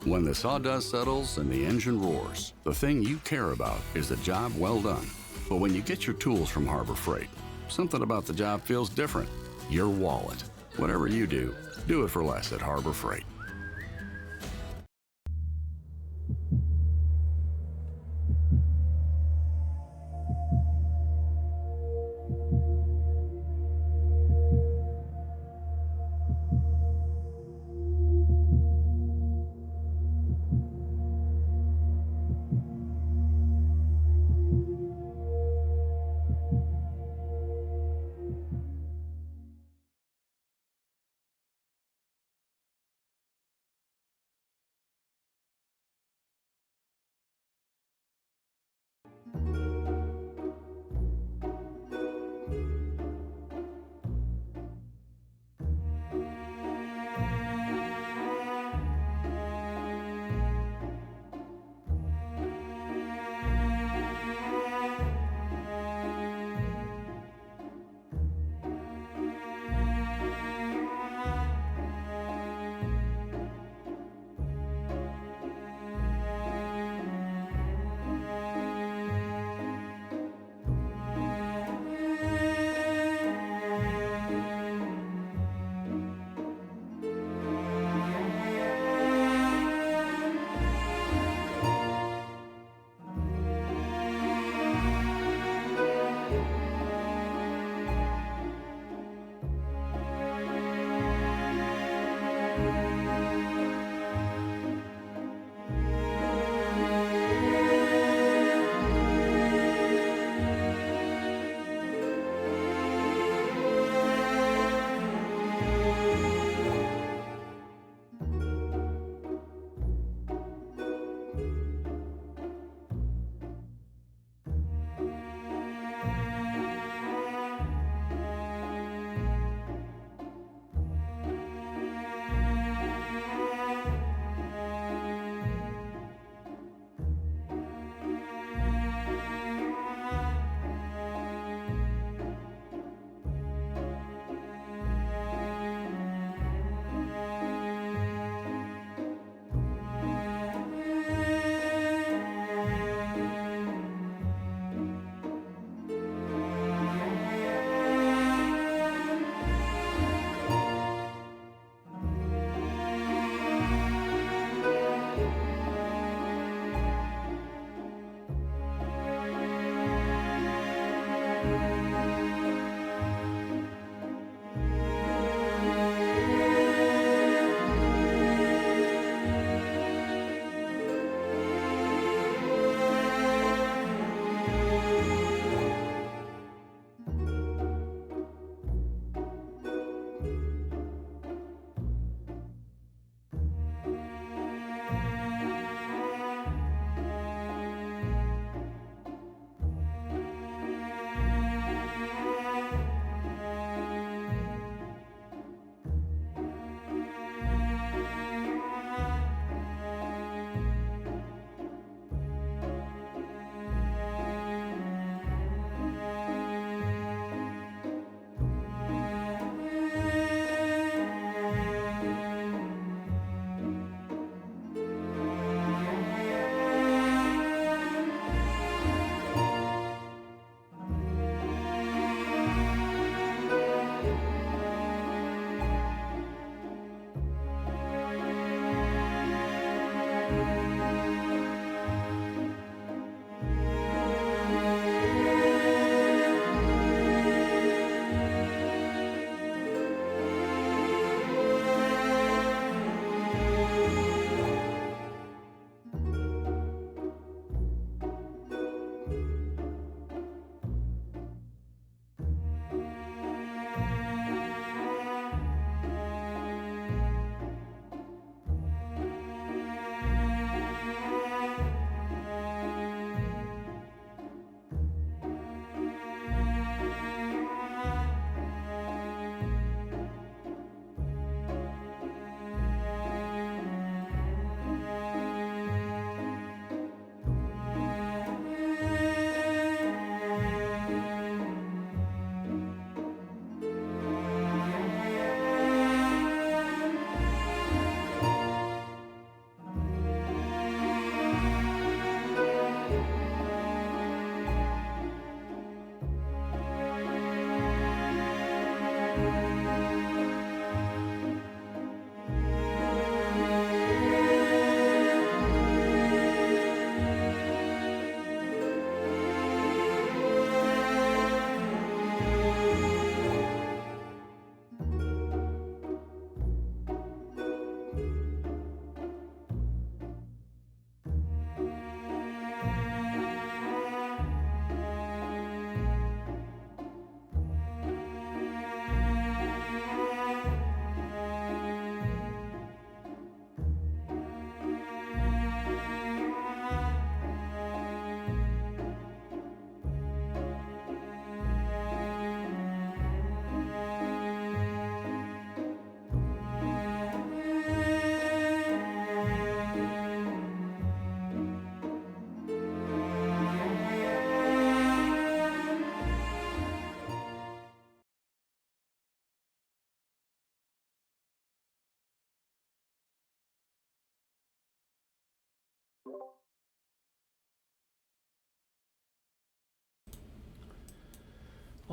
When the sawdust settles and the engine roars, the thing you care about is the job well done. But when you get your tools from Harbor Freight, something about the job feels different. Your wallet. Whatever you do it for less at Harbor Freight.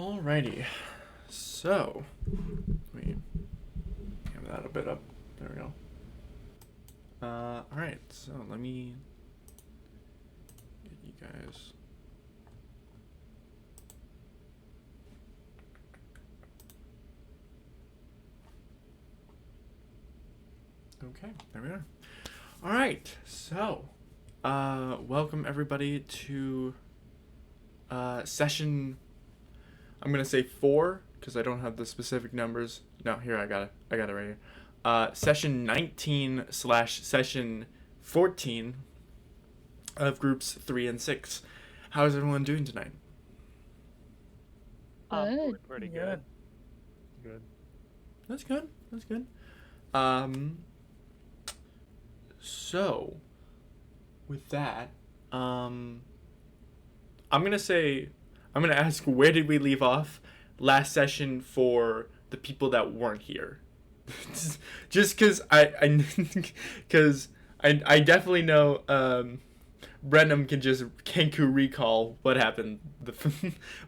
Alrighty. So, let me have that a bit up. There we go. Alright, so let me get you guys. Okay, there we are. Alright, so, welcome everybody to, session, I'm gonna say 4, because I don't have the specific numbers. No, here, I got it right here. Session 19/session 14 of groups 3 and 6. How is everyone doing tonight? Good. Pretty good. That's good. So, with that, I'm gonna ask, where did we leave off last session for the people that weren't here? Just because I definitely know Brenham can just Kenku recall what happened,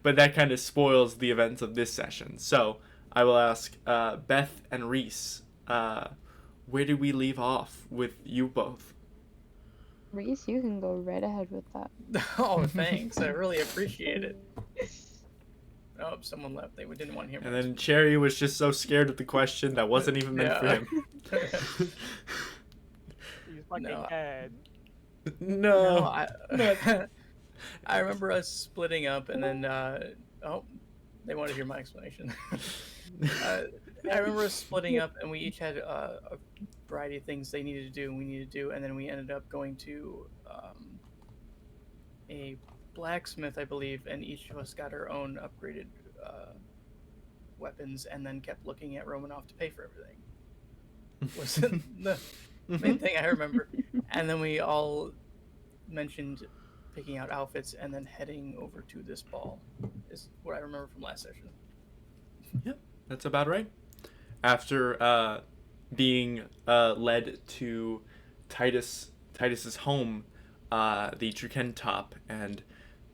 but that kind of spoils the events of this session. So I will ask Beth and Reese, where did we leave off with you both? Reese, you can go right ahead with that. Oh, thanks. I really appreciate it. Oh, someone left. They didn't want to hear me. And then Cherry was just so scared of the question that wasn't even meant for him. He's fucking dead. No. I remember us splitting up, and then they want to hear my explanation. I remember us splitting up, and we each had a variety of things they needed to do, and we needed to do, and then we ended up going to a blacksmith, I believe, and each of us got our own upgraded weapons, and then kept looking at Romanoff to pay for everything. Was the main thing I remember. And then we all mentioned picking out outfits and then heading over to this ball, is what I remember from last session. Yep, that's about right. After being led to Titus's home, the Truken top, and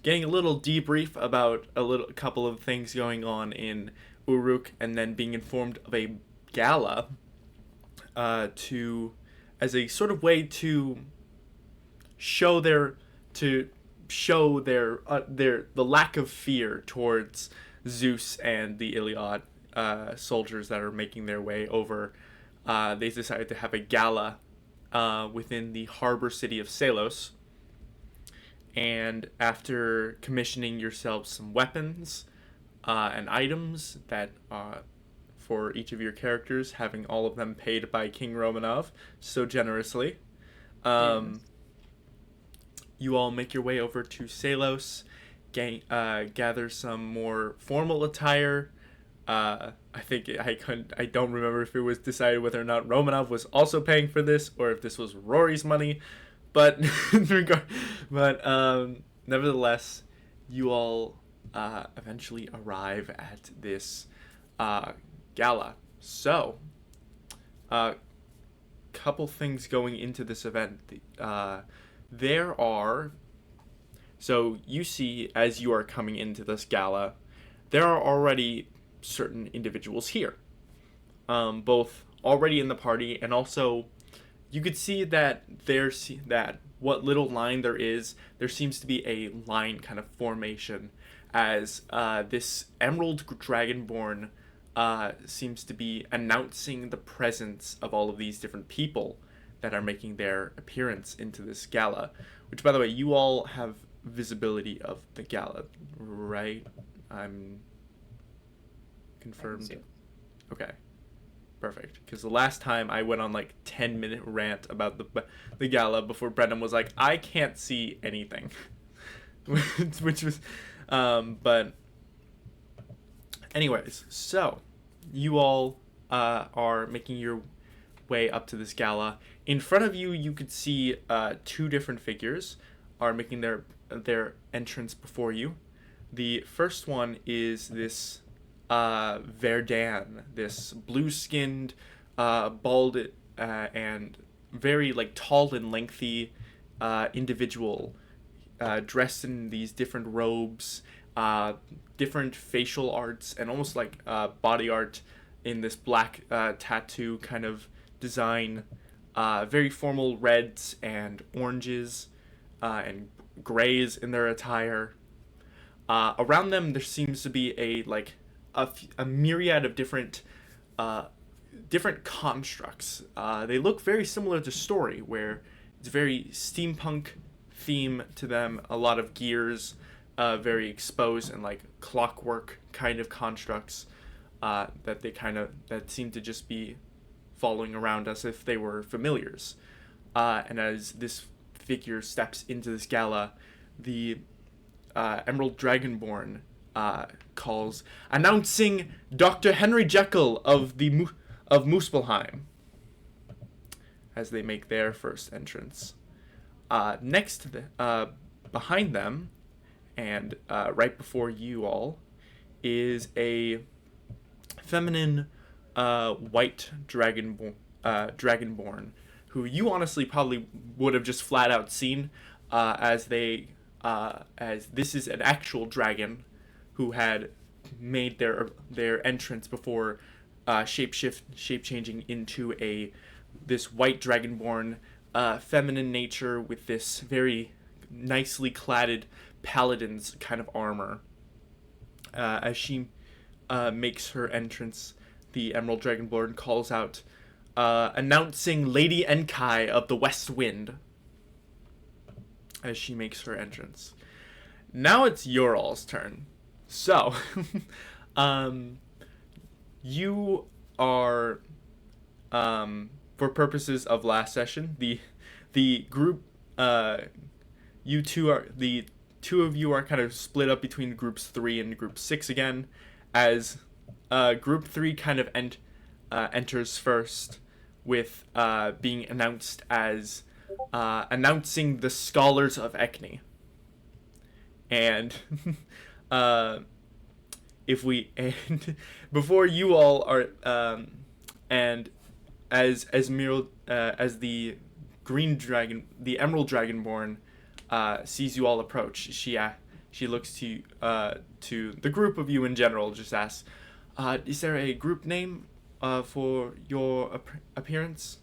getting a little debrief about a couple of things going on in Uruk, and then being informed of a gala as a sort of way to show the lack of fear towards Zeus and the Iliad soldiers that are making their way over. They decided to have a gala within the harbor city of Selos. And after commissioning yourselves some weapons and items that for each of your characters, having all of them paid by King Romanov so generously, you all make your way over to Selos, gather some more formal attire. I don't remember if it was decided whether or not Romanov was also paying for this, or if this was Rory's money, but nevertheless, you all eventually arrive at this gala. So, couple things going into this event. So you see, as you are coming into this gala, there are already certain individuals here, both already in the party, and also you could see that what little line there seems to be a line kind of formation, as this Emerald Dragonborn seems to be announcing the presence of all of these different people that are making their appearance into this gala. Which, by the way, you all have visibility of the gala, right? I'm confirmed. Okay, perfect. Because the last time I went on 10-minute rant about the gala before Brendan was like, I can't see anything, which was, but anyways, so you all are making your way up to this gala. In front of you, you could see two different figures are making their entrance before you. The first one is this Verdan, this blue-skinned, bald, and very tall and lengthy individual, dressed in these different robes, different facial arts and almost like body art in this black tattoo kind of design. Very formal reds and oranges and grays in their attire. Around them, there seems to be a myriad of different constructs. They look very similar to Story, where it's very steampunk theme to them. A lot of gears, very exposed and like clockwork kind of constructs that seem to just be following around as if they were familiars. And as this figure steps into this gala, the Emerald Dragonborn calls, announcing Dr. Henry Jekyll of Muspelheim, as they make their first entrance. Next to behind them, and right before you all, is a feminine white dragonborn, who you honestly probably would have just flat out seen, as this is an actual dragon who had made their entrance before shape changing into this white dragonborn feminine nature with this very nicely cladded paladin's kind of armor. As she makes her entrance, the Emerald Dragonborn calls out, announcing Lady Enkai of the West Wind, as she makes her entrance. Now it's your all's turn. So, you are, for purposes of last session, the group, the two of you are kind of split up between groups 3 and group 6 again, as group 3 kind of enters first with being announced as announcing the Scholars of Ekni. And before you all are and as the green dragon, the Emerald Dragonborn, sees you all approach, she looks to the group of you in general, just asks, is there a group name for your appearance?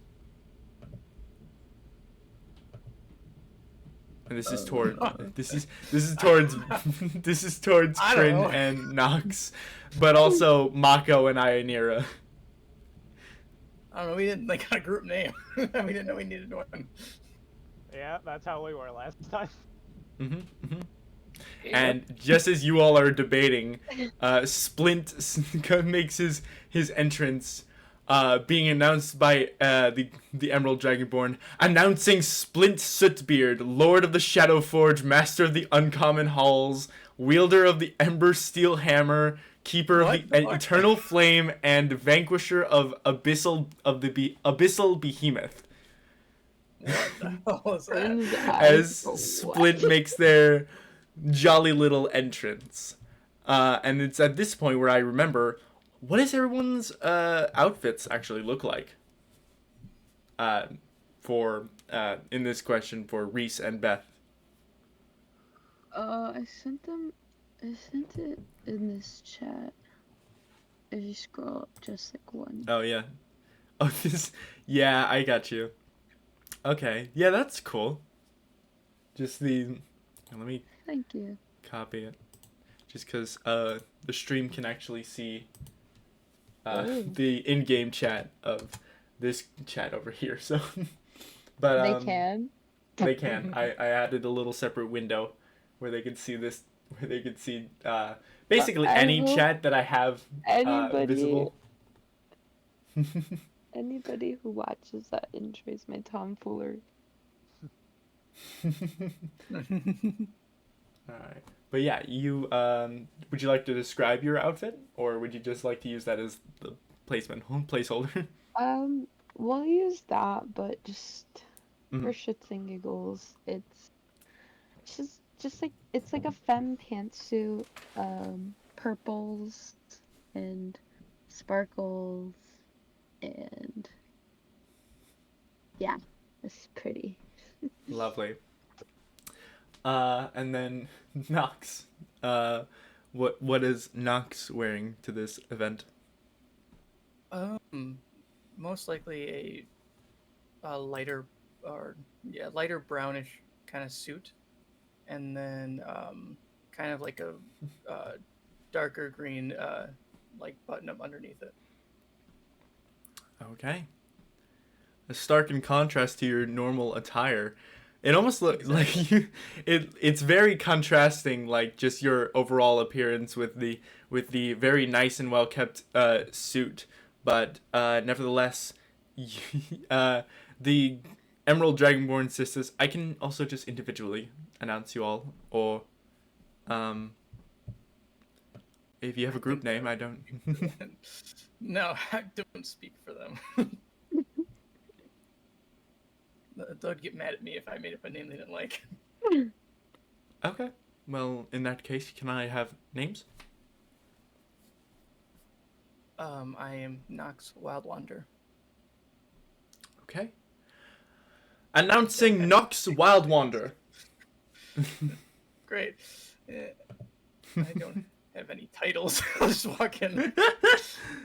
And this is towards Kryn and Nox, but also Mako and Ionira. I don't know. We didn't got a group name. We didn't know we needed one. Yeah, that's how we were last time. Mm-hmm, mm-hmm. And just as you all are debating, Splint makes his entrance, being announced by the Emerald Dragonborn, announcing Splint Sootbeard, Lord of the Shadowforge, Master of the Uncommon Halls, wielder of the Ember Steel Hammer, keeper of the Eternal Flame, and vanquisher of Abyssal Behemoth. What the hell is that? As Splint makes their jolly little entrance. And it's at this point where I remember, what does everyone's outfits actually look like? In this question for Reese and Beth. I sent it in this chat. If you scroll up just like one. Oh yeah. Oh yeah, I got you. Okay. Yeah, that's cool. Let me Thank you. copy it. Just because the stream can actually see the in-game chat of this chat over here. So, but They can. They can. I added a little separate window where they could see this. Where they could see basically any chat that I have visible. Anybody who watches that intro is my tomfoolery. Alright. But yeah, you would you like to describe your outfit, or would you just like to use that as the placeholder? We'll use that, but just Mhm. for shits and giggles, it's just like it's like a femme pantsuit, purples and sparkles, and yeah, it's pretty. Lovely. And then Nox, what is Nox wearing to this event? Most likely a lighter lighter brownish kind of suit, and then kind of like a darker green like button up underneath it. Okay. A stark in contrast to your normal attire. It almost looks like you. It's very contrasting, like just your overall appearance with the very nice and well kept suit, but nevertheless, the Emerald Dragonborn sisters. I can also just individually announce you all, or if you have a group name, I don't. No, I don't speak for them. They'd get mad at me if I made up a name they didn't like. Okay. Well, in that case, can I have names? I am Nox Wildwander. Okay. Announcing Nox Wildwander. Great. I don't have any titles. I'll just walk in.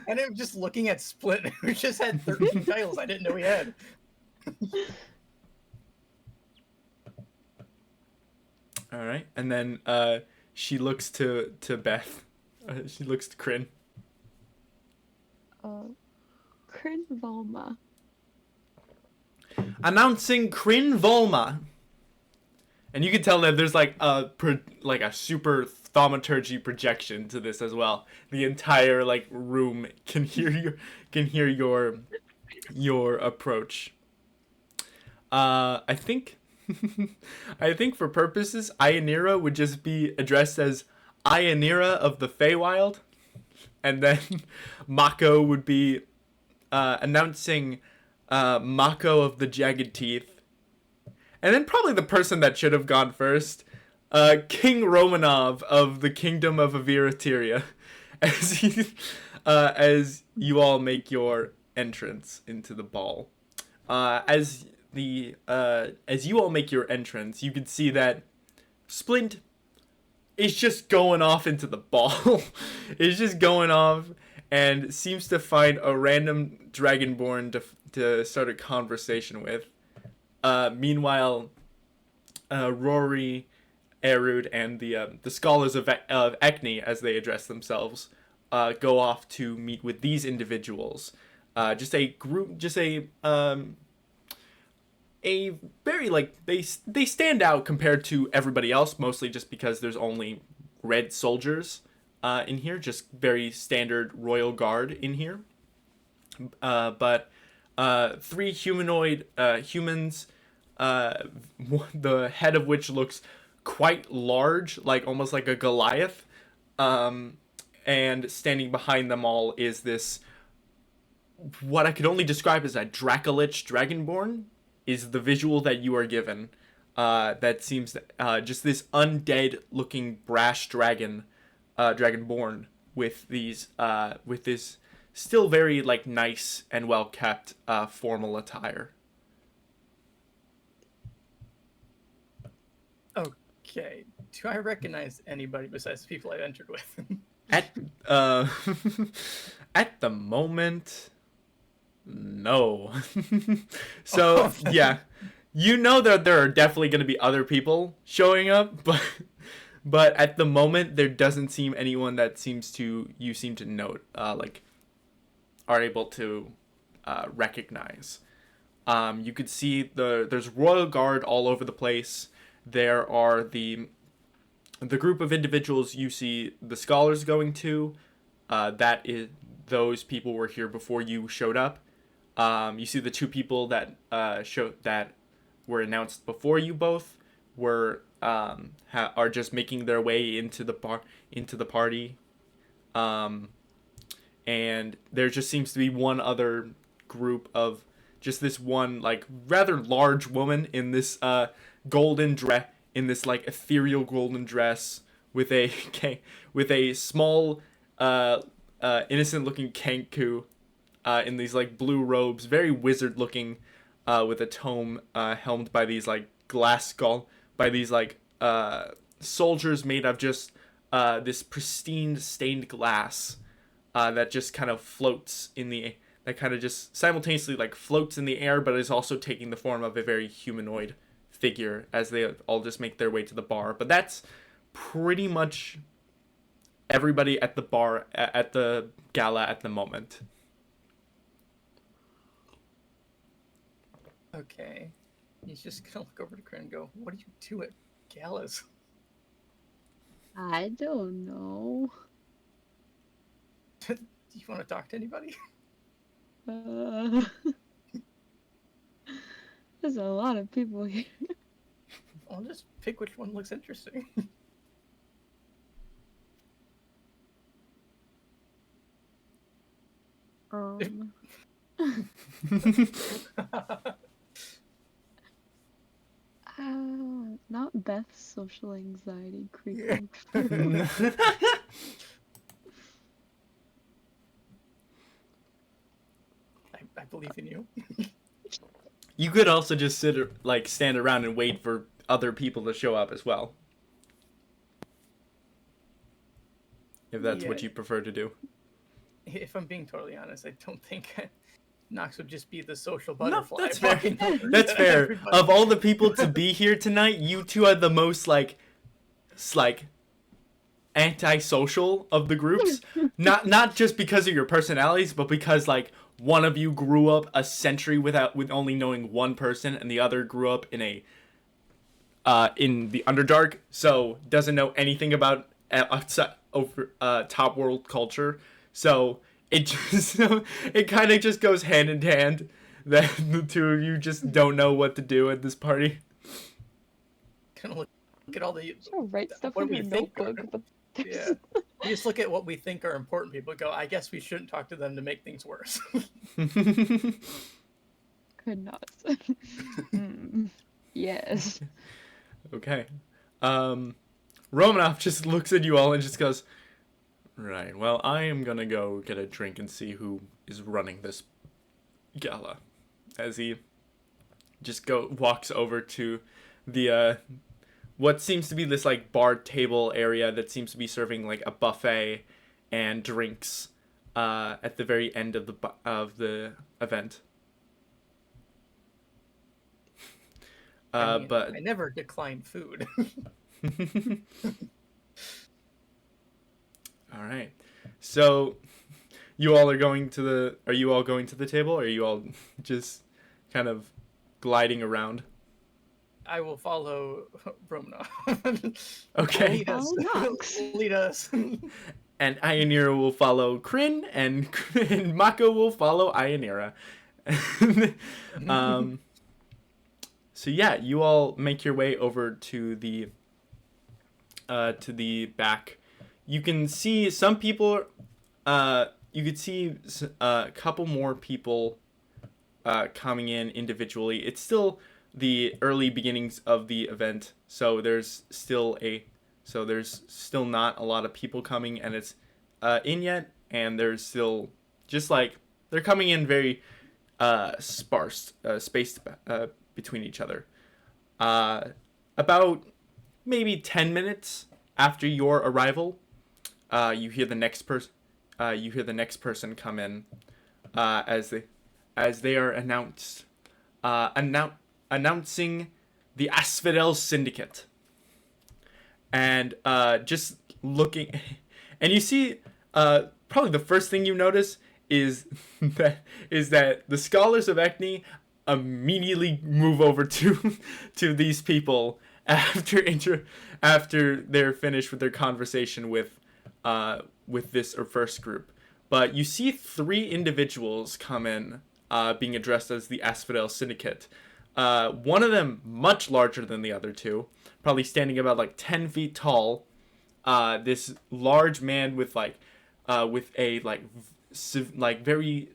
And I'm just looking at Split, who just had 13 titles I didn't know he had. All right, and then she looks to Beth. She looks to Kryn. Kryn Volma. Announcing Kryn Volma. And you can tell that there's like a super thaumaturgy projection to this as well. The entire like room can hear your approach. I think for purposes, Ionira would just be addressed as Ionira of the Feywild, and then Mako would be announcing Mako of the Jagged Teeth. And then probably the person that should have gone first, King Romanov of the Kingdom of Avirateria, as you all make your entrance into the ball. As you all make your entrance, you can see that Splint is just going off into the ball. It's just going off and seems to find a random Dragonborn to start a conversation with. Meanwhile, Rory, Erud, and the scholars of Ekni, as they address themselves, go off to meet with these individuals. Just a group, a very they stand out compared to everybody else, mostly just because there's only red soldiers in here, just very standard royal guard in here. But 3 humanoid humans, the head of which looks quite large, like almost like a Goliath, and standing behind them all is this, what I could only describe as a Dracolich Dragonborn, is the visual that you are given. That seems just this undead looking brash dragonborn with these with this still very like nice and well kept formal attire. Okay. Do I recognize anybody besides the people I've entered with? At the moment, no. So yeah, you know that there are definitely going to be other people showing up, but at the moment there doesn't seem anyone that you seem to note are able to recognize. You could see there's royal guard all over the place. There are the group of individuals you see the scholars going to. Those people were here before you showed up. You see the 2 people that were announced before you both were are just making their way into the party. And there just seems to be one other group of just this one like rather large woman in this golden dress, in this like ethereal golden dress with a small innocent looking Kenku in these like blue robes, very wizard looking, with a tome helmed by these like by these like soldiers made of just this pristine stained glass that just kind of floats in the that kind of just simultaneously like floats in the air, but is also taking the form of a very humanoid figure as they all just make their way to the bar. But that's pretty much everybody at the bar at the gala at the moment. Okay. He's just gonna look over to Corinne and go, "What do you do at galas?" I don't know. Do you want to talk to anybody? There's a lot of people here. I'll just pick which one looks interesting. Not Beth's social anxiety creeping. I believe in you. You could also just stand around and wait for other people to show up as well, if that's what you prefer to do. If I'm being totally honest, I don't think Knox would just be the social butterfly. No, that's fair. That's fair. Everybody. Of all the people to be here tonight, you two are the most like antisocial of the groups. Not just because of your personalities, but because like one of you grew up a century with only knowing one person, and the other grew up in the Underdark, so doesn't know anything about top world culture. So it kind of just goes hand in hand that the two of you just don't know what to do at this party. Kind of look at all the Write stuff what in we your think notebook. But yeah. You just look at what we think are important people. Go, I guess we shouldn't talk to them to make things worse. Could not. Yes. Okay. Romanov just looks at you all and just goes, right, well, I am gonna go get a drink and see who is running this gala. As he just walks over to the what seems to be this like bar table area that seems to be serving like a buffet and drinks at the very end of the event. But I never decline food. All right. So you all are going to the are you all going to the table, or are you all just kind of gliding around? I will follow Romanov. Okay. Lead us. Knox. Lead us. And Ionira will follow Kryn, and Mako will follow Ionira. So yeah, you all make your way over to the back. You can see some people. You could see a couple more people coming in individually. It's still the early beginnings of the event, so there's still not a lot of people coming, and it's in yet, and there's still just like they're coming in very sparse, spaced between each other. About maybe 10 minutes after your arrival, you hear the next person come in as they are announcing the Asphodel Syndicate. And just looking, and you see probably the first thing you notice is that the scholars of Ekni immediately move over to these people after they're finished with their conversation with this first group. But you see 3 individuals come in being addressed as the Asphodel Syndicate. One of them much larger than the other 2, probably standing about like 10 feet tall. This large man with a very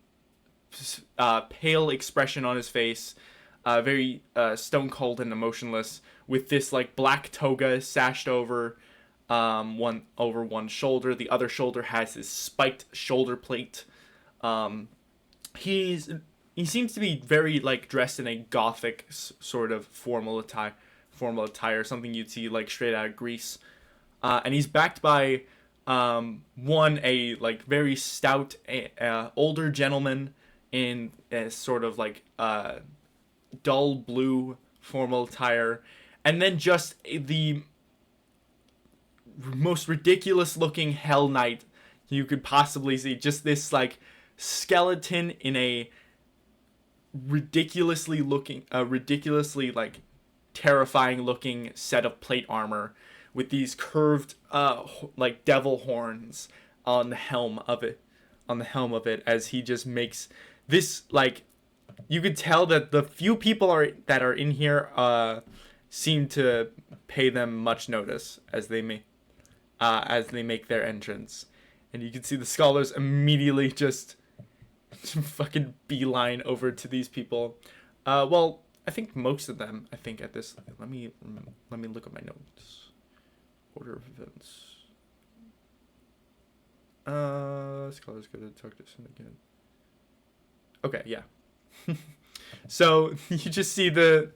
pale expression on his face, very stone cold and emotionless, with this like black toga sashed over one shoulder. The other shoulder has his spiked shoulder plate. He seems to be very like dressed in a gothic sort of formal attire, something you'd see like straight out of Greece. and he's backed by one a like very stout older gentleman in a sort of like dull blue formal attire, and then just the most ridiculous looking Hell Knight you could possibly see. Just this like skeleton in a ridiculously like terrifying looking set of plate armor with these curved like devil horns on the helm of it as he just makes this like you could tell that the few people that are in here seem to pay them much notice as they make their entrance, and you can see the scholars immediately just fucking beeline over to these people. Well, I think most of them. I think at this. Let me look at my notes. Order of events. Scholars go to talk to Syndicate. Okay, yeah. So you just see the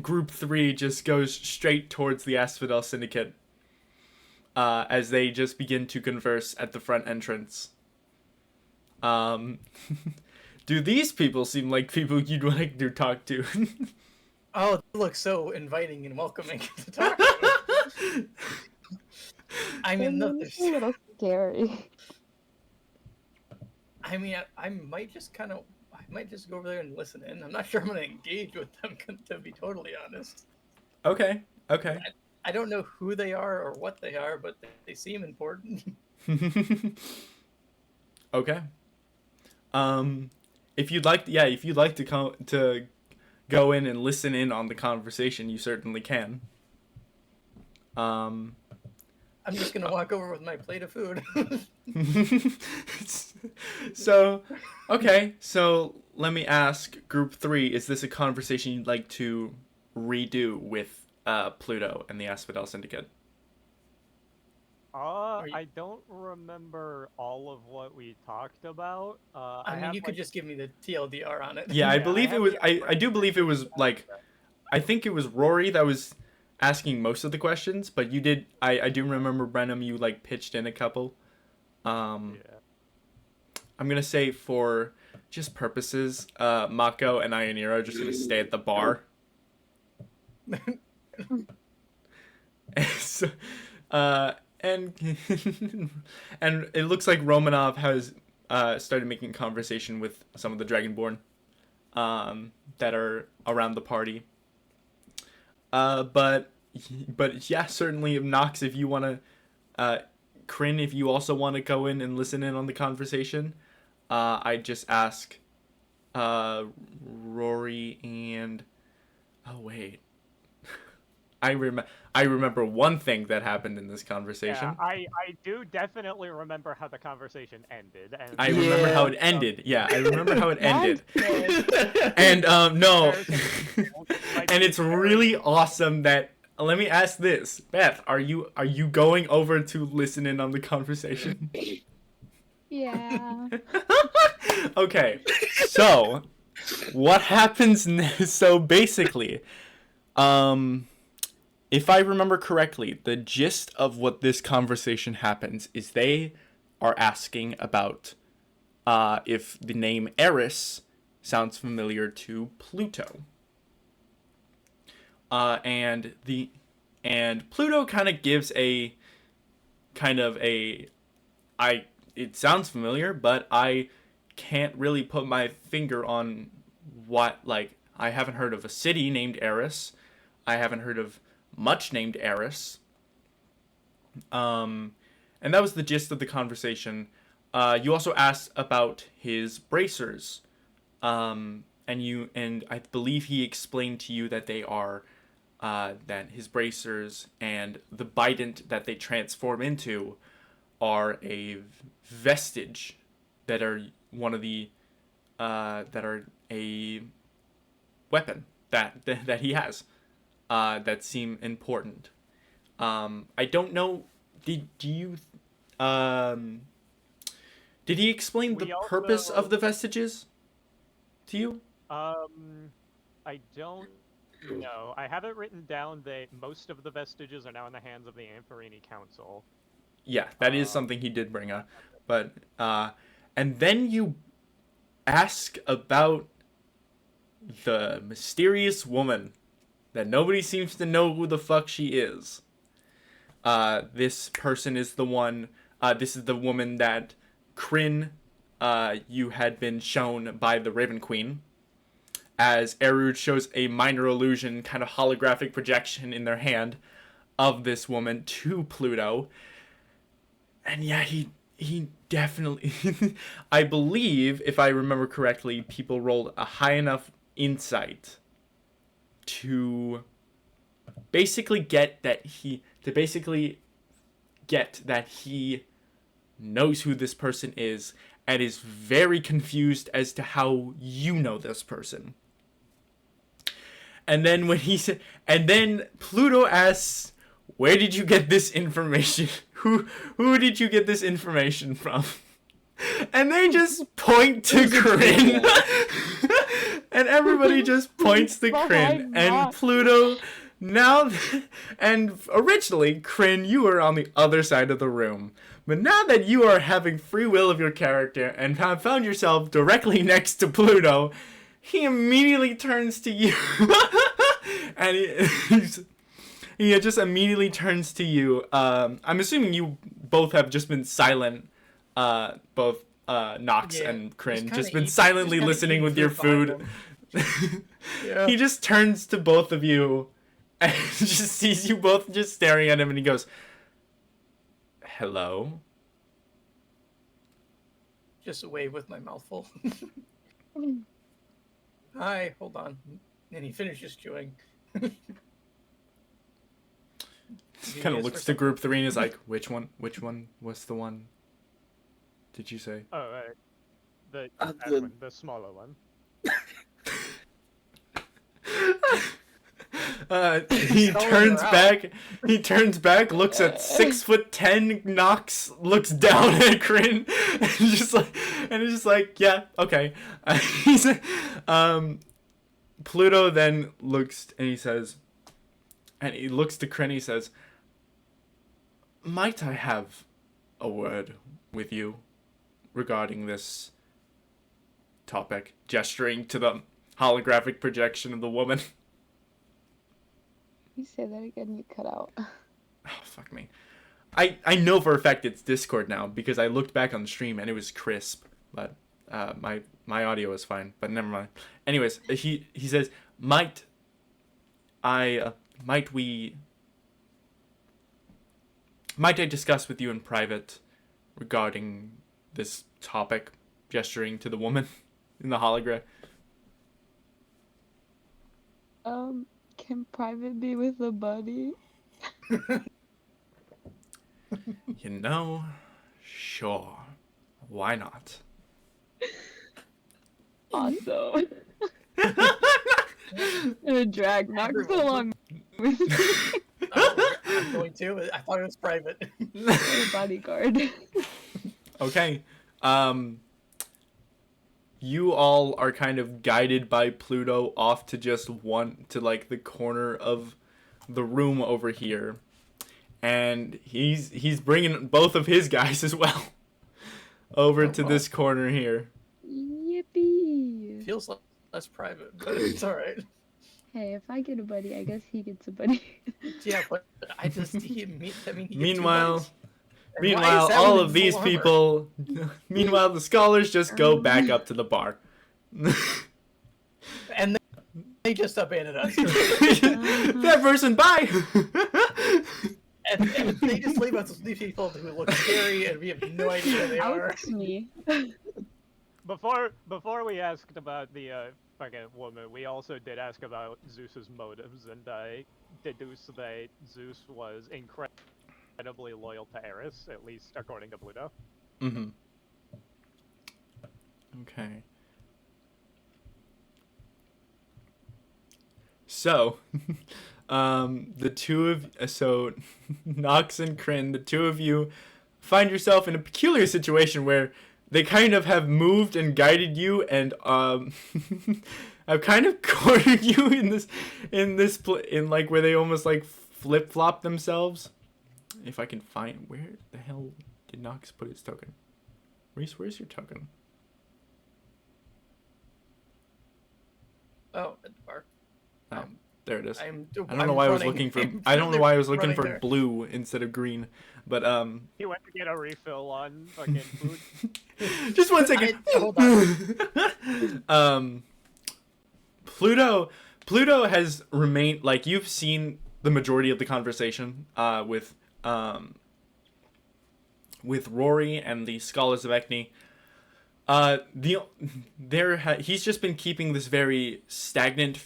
group 3 just goes straight towards the Asphodel Syndicate as they just begin to converse at the front entrance. Do these people seem like people you'd like to talk to? Oh, they look so inviting and welcoming to talk to. I mean, look, It's a little scary. I mean, I might just go over there and listen in. I'm not sure I'm gonna engage with them, to be totally honest. Okay. I don't know who they are or what they are, but they seem important. Okay. If you'd like to go in and listen in on the conversation, you certainly can. I'm just gonna walk over with my plate of food. So let me ask Group 3: is this a conversation you'd like to redo with Pluto and the Asphodel Syndicate? I don't remember all of what we talked about. I mean, you could just give me the TLDR on it. Yeah, I believe I it was. I do believe it was like, I think it was Rory that was asking most of the questions, but you did. I do remember, Brenham, you like pitched in a couple. I'm gonna say for just purposes, Mako and Ionira are just gonna stay at the bar. So, and and it looks like Romanov has started making conversation with some of the Dragonborn that are around the party. But yeah, certainly Nox, if you want to, Kryn, if you also want to go in and listen in on the conversation, I just ask Rory and oh wait. I remember one thing that happened in this conversation. Yeah, I do definitely remember how the conversation ended. And I remember how it ended. Yeah, I remember how it ended. And no. And it's really awesome that let me ask this. Beth, are you going over to listen in on the conversation? Yeah. Okay. So, what happens so basically, if I remember correctly, the gist of what this conversation happens is they are asking about if the name Eris sounds familiar to Pluto. And Pluto kind of gives it sounds familiar, but I can't really put my finger on what, like, I haven't heard of a city named Eris. I haven't heard of much named Eris. And that was the gist of the conversation. You also asked about his bracers. And I believe he explained to you that they are that his bracers and the bident that they transform into are a vestige that are one of the that are a weapon that he has. That seem important. I don't know. Did he explain the purpose of the vestiges to you? I don't No, I have it written down that most of the vestiges are now in the hands of the Ampharini Council. Yeah, that is something he did bring up. But, and then you ask about the mysterious woman that nobody seems to know who the fuck she is. This person is the one, this is the woman that Kryn, you had been shown by the Raven Queen, as Erud shows a minor illusion, kind of holographic projection in their hand of this woman to Pluto. And yeah, he definitely, I believe, if I remember correctly, people rolled a high enough insight to basically get that he knows who this person is and is very confused as to how you know this person. And then and then Pluto asks, "Where did you get this information? Who did you get this information from?" And they just point to Kryn. And everybody just points to Kryn. And Pluto and originally, Kryn, you were on the other side of the room. But now that you are having free will of your character and have found yourself directly next to Pluto, he immediately turns to you. And he just immediately turns to you. I'm assuming you both have just been silent, both Nox and Kryn, just been silently listening with your food. Yeah. He just turns to both of you and just sees you both just staring at him, and he goes, "Hello?" Just wave with my mouth full. Hi, hold on. And he finishes chewing. Kind of looks to group 3 and is like, which one was the one did you say? Oh, the smaller one. He turns back, looks at 6'10" Nox, looks down at Kryn, and is just like, yeah, okay. Pluto then looks and he says, and he looks to Kryn, he says, "Might I have a word with you regarding this topic?" Gesturing to the holographic projection of the woman. You say that again, you cut out. Oh, fuck me. I know for a fact it's Discord now because I looked back on the stream and it was crisp, but my audio is fine, but never mind. Anyways, he says, might I discuss with you in private regarding this topic, gesturing to the woman in the hologram. Can private be with a buddy? You know, sure. Why not? Awesome. I'm gonna drag Nox along with me. I'm going to. I thought it was private. Bodyguard. Okay. You all are kind of guided by Pluto off to like the corner of the room over here, and he's bringing both of his guys as well over to this corner here. Yippee! Feels less private, but it's all right. Hey, if I get a buddy, I guess he gets a buddy. Yeah, but Meanwhile, all of these people, meanwhile, the scholars just go back up to the bar. And they just abandoned us. That person, bye! and they just leave us with these people who look scary and we have no idea who they are. Ouch me. Before we asked about the fucking woman, we also did ask about Zeus's motives, and I deduced that Zeus was incredibly loyal to Eris, at least according to Pluto. Mm-hmm. Okay. So, so Nox and Kryn, the two of you find yourself in a peculiar situation where they kind of have moved and guided you, and I've kind of cornered you in like where they almost like flip flop themselves. If I can find where the hell did Nox put his token? Reese, where's your token? Oh, at the bar. Oh, there it is. I I'm don't know why I was looking for. I don't know why I was looking for there. blue instead of green, but He went to get a refill on fucking food. just one second. Hold on. Pluto has remained like you've seen the majority of the conversation with Rory and the Scholars of Ecne. He's just been keeping this very stagnant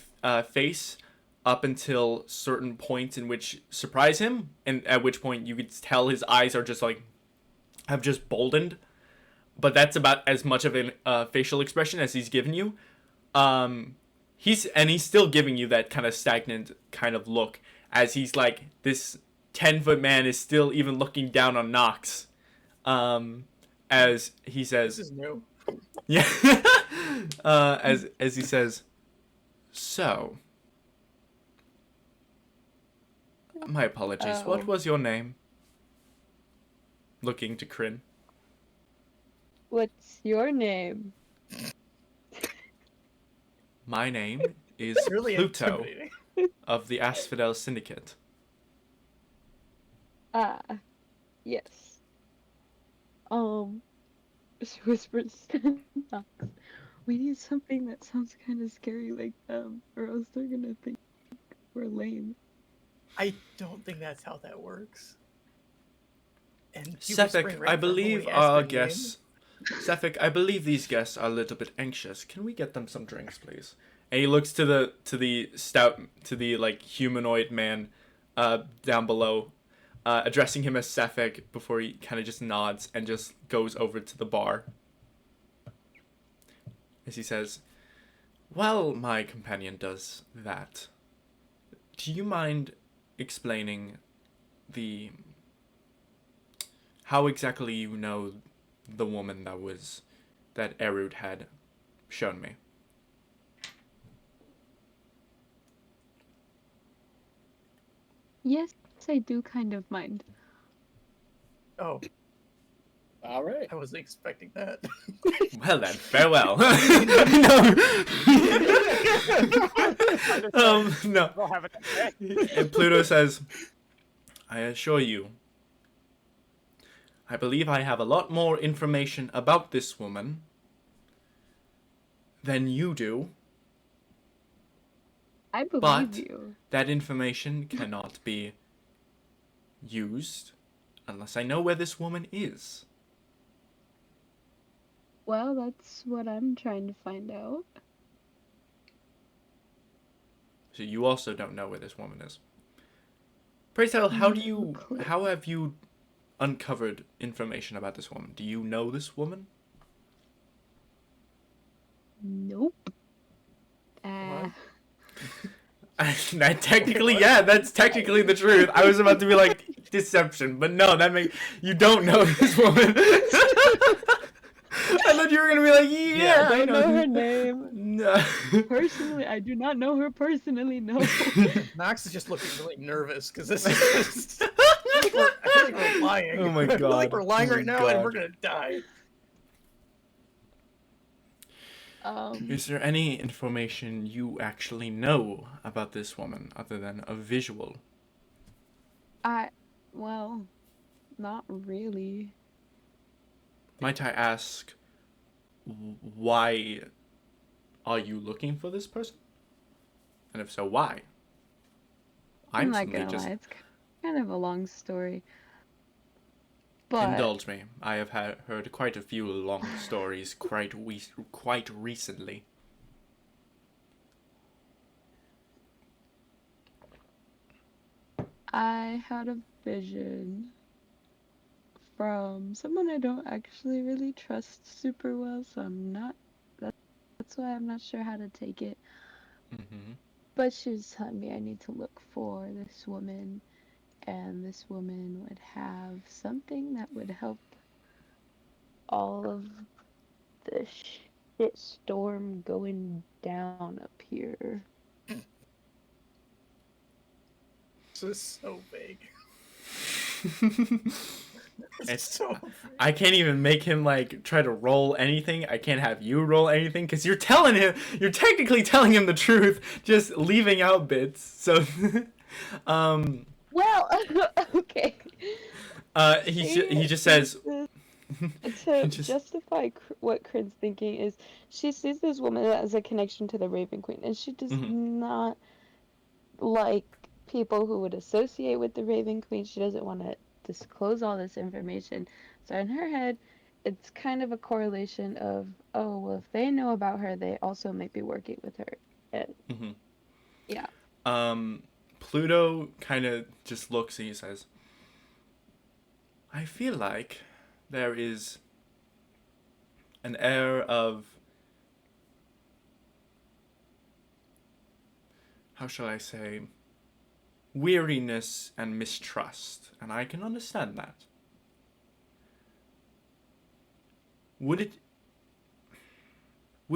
face up until certain points in which surprise him, and at which point you could tell his eyes are just like have just boldened. But that's about as much of a facial expression as he's given you. He's still giving you that kind of stagnant kind of look as he's like this 10-foot man is still even looking down on Nox. As he says, This is new. yeah. As he says, so. My apologies. Oh. What was your name? Looking to Kryn. What's your name? My name is It's really Pluto intimidating. of the Asphodel Syndicate. Ah, yes. She whispers to Nox, we need something that sounds kind of scary like them, or else they're gonna think we're lame. I don't think that's how that works. And you Sefik, whispering right I in front of believe when we ask our their name? guests. Sefik, I believe these guests are a little bit anxious. Can we get them some drinks, please? And he looks to the like humanoid man, down below, addressing him as Sefik before he kind of just nods and just goes over to the bar. As he says, "While my companion does that, do you mind explaining how exactly you know the woman that Erud had shown me?" Yes, I do kind of mind. Oh, All right. I wasn't expecting that. Well then, farewell. No. We'll have it. And Pluto says, "I assure you, I believe I have a lot more information about this woman than you do. I believe But- you. That information cannot be used unless I know where this woman is." Well, that's what I'm trying to find out. So you also don't know where this woman is. Pray tell, how have you uncovered information about this woman? Do you know this woman? Nope. That technically, yeah, that's technically the truth. I was about to be like deception, but no, you don't know this woman. I thought you were gonna be like, yeah, I don't know her name. No. Personally, I do not know her personally, no. Nox is just looking really nervous because this is just... I feel like we're lying. Oh my I feel like God. we're lying Oh my right now God. and we're gonna die. Is there any information you actually know about this woman other than a visual? Well, not really. Might I ask, why are you looking for this person? And if so, why? I'm not suddenly gonna lie, it's kind of a long story. But Indulge me. I have heard quite a few long stories quite recently. I had a vision from someone I don't actually really trust super well, so that's why I'm not sure how to take it. Mm-hmm. But she was telling me I need to look for this woman, and this woman would have something that would help all of the shit storm going down up here? This is so big. It's so big. I can't even make him like try to roll anything. I can't have you roll anything because you're technically telling him the truth, just leaving out bits. So, Well, okay. he just says. To Just- justify what Crin's thinking is, she sees this woman as a connection to the Raven Queen, and she does not like people who would associate with the Raven Queen. She doesn't want to disclose all this information. So in her head, it's kind of a correlation of, oh, well, if they know about her, they also might be working with her. And, yeah. Pluto kind of just looks and he says, I feel like there is an air of, how shall I say, weariness and mistrust, and I can understand that. Would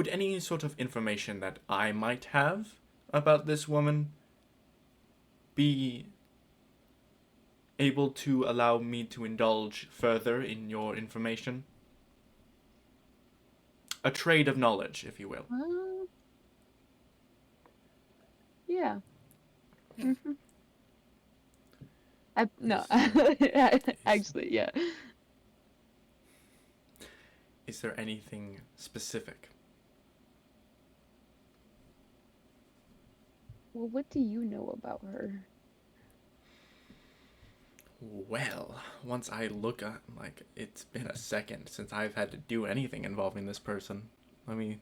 any sort of information that I might have about this woman be able to allow me to indulge further in your information? A trade of knowledge, if you will. Yeah. No. Actually, yeah. Is there anything specific? Well, what do you know about her? Well, once I look at, like, it's been a second since I've had to do anything involving this person. Let me...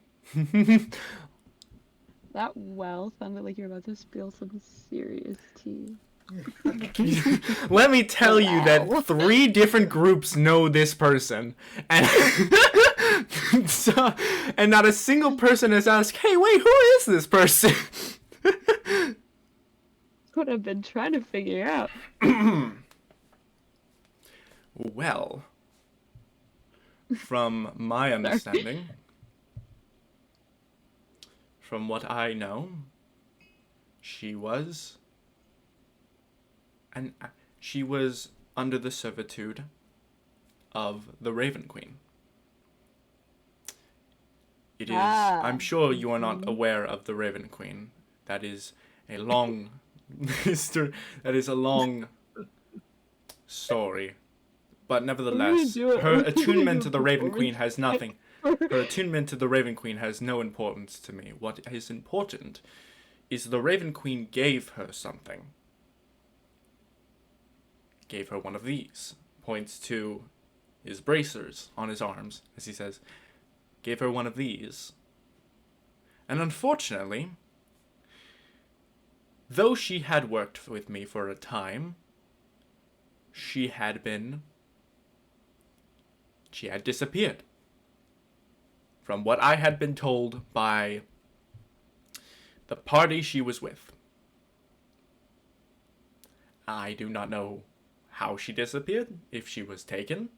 That well sounded like you're about to spill some serious tea. Let me tell you that 3 different groups know this person, and and not a single person has asked, hey, wait, who is this person? That's what I've been trying to figure out. Well, from my understanding, from what I know, she was under the servitude of the Raven Queen. It is, I'm sure you are not aware of the Raven Queen. That is a long history. That is a long story. But nevertheless, her attunement to the Raven Queen has nothing. Her attunement to the Raven Queen has no importance to me. What is important is the Raven Queen gave her something. Gave her one of these. Points to his bracers on his arms, as he says. Gave her one of these. And unfortunately, though she had worked with me for a time, she had disappeared. From what I had been told by the party she was with. I do not know how she disappeared, if she was taken.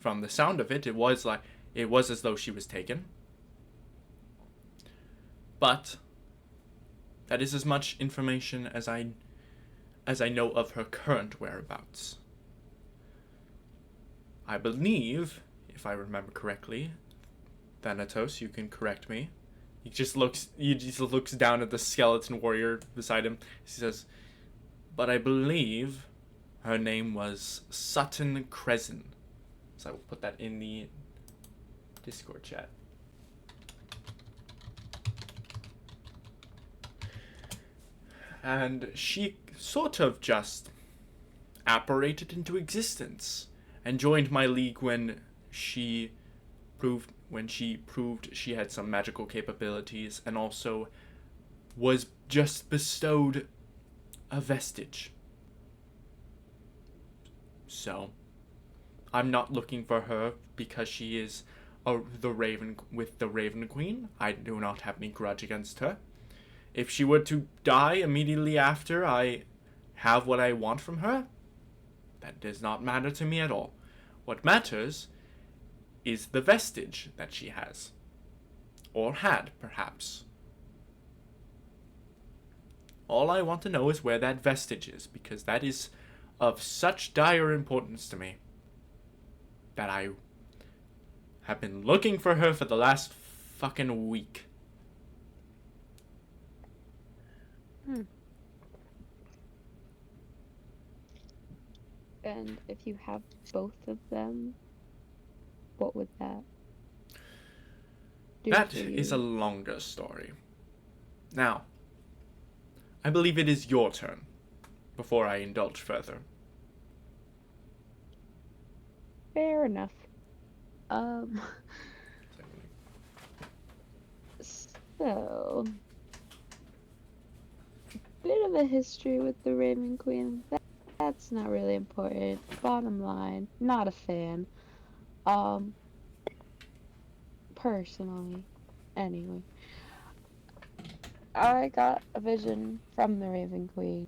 From the sound of it, it was as though she was taken. But that is as much information as I know of her current whereabouts. I believe, if I remember correctly, Thanatos, you can correct me. He just looks down at the skeleton warrior beside him. He says, but I believe her name was Sutton Crescent. So I will put that in the Discord chat. And she sort of just apparated into existence and joined my league when she proved she had some magical capabilities, and also was just bestowed a vestige. So, I'm not looking for her because she is the Raven Queen. I do not have any grudge against her. If she were to die immediately after I have what I want from her, that does not matter to me at all. What matters is the vestige that she has. Or had, perhaps. All I want to know is where that vestige is, because that is of such dire importance to me that I have been looking for her for the last fucking week. And if you have both of them, what would that do That for you? is a longer story. Now, I believe it is your turn before I indulge further. Fair enough. So, bit of a history with the Raven Queen. That's not really important. Bottom line, not a fan. Personally, anyway. I got a vision from the Raven Queen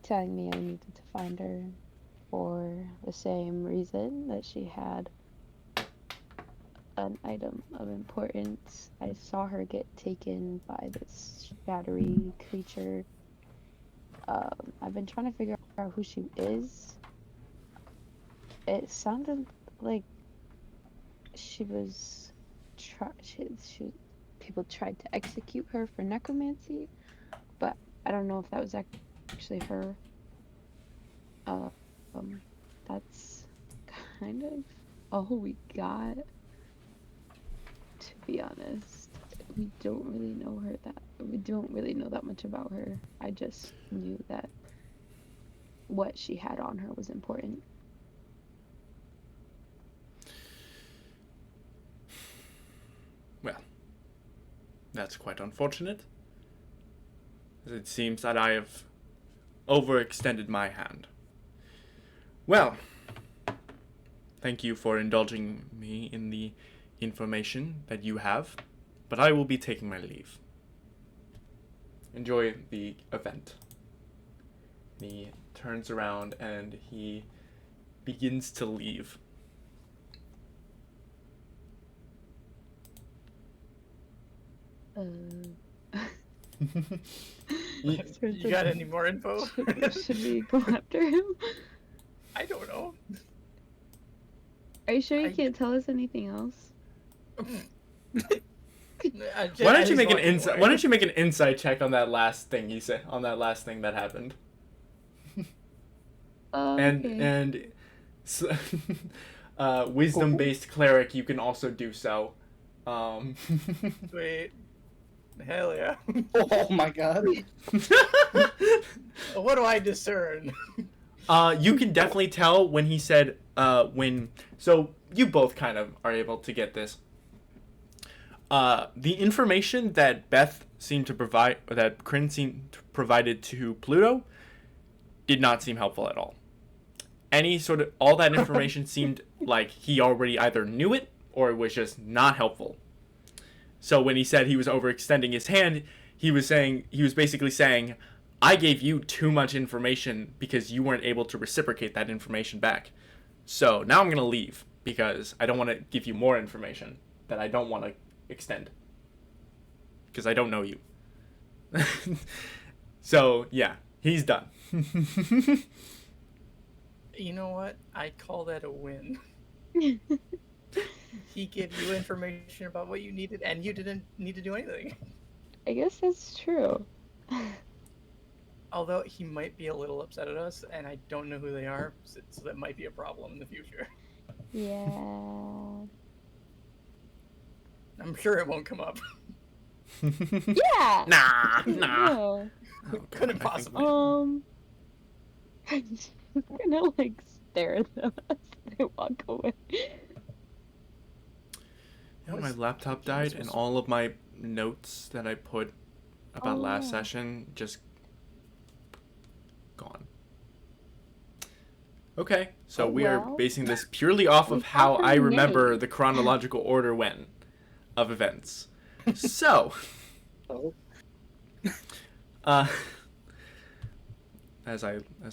telling me I needed to find her for the same reason that she had an item of importance. I saw her get taken by this shadowy creature. I've been trying to figure out who she is. It sounded like she was people tried to execute her for necromancy, but I don't know if that was actually her. That's kind of all we got, to be honest. We don't really know that much about her. I just knew that what she had on her was important. Well, that's quite unfortunate. It seems that I have overextended my hand. Well, thank you for indulging me in the information that you have, but I will be taking my leave. Enjoy the event. He turns around and he begins to leave. You got any more info? Should we go after him? I don't know. Are you sure you can't tell us anything else? Why don't you make an insight? Why don't you make an insight check on that last thing you said? On that last thing that happened. Okay. Wisdom-based cleric, you can also do so. Wait. Hell yeah. Oh my god. What do I discern? You can definitely tell when he said so you both kind of are able to get this. The information that Beth seemed to provide, or that Kryn seemed provided to Pluto, did not seem helpful at all. All that information seemed like he already either knew it or it was just not helpful. So when he said he was overextending his hand, he was basically saying, I gave you too much information because you weren't able to reciprocate that information back. So now I'm going to leave because I don't want to give you more information that I don't want to extend. Because I don't know you. So, yeah, he's done. You know what? I call that a win. He gave you information about what you needed, and you didn't need to do anything. I guess that's true. Although he might be a little upset at us, and I don't know who they are, so that might be a problem in the future. Yeah. I'm sure it won't come up. Yeah! Nah. No. Couldn't possibly. I'm just gonna, stare at them as they walk away. You know, my laptop died, and all of my notes that I put about last session just gone. Okay, so we are basing this purely off of how I remember the chronological order of events. So, as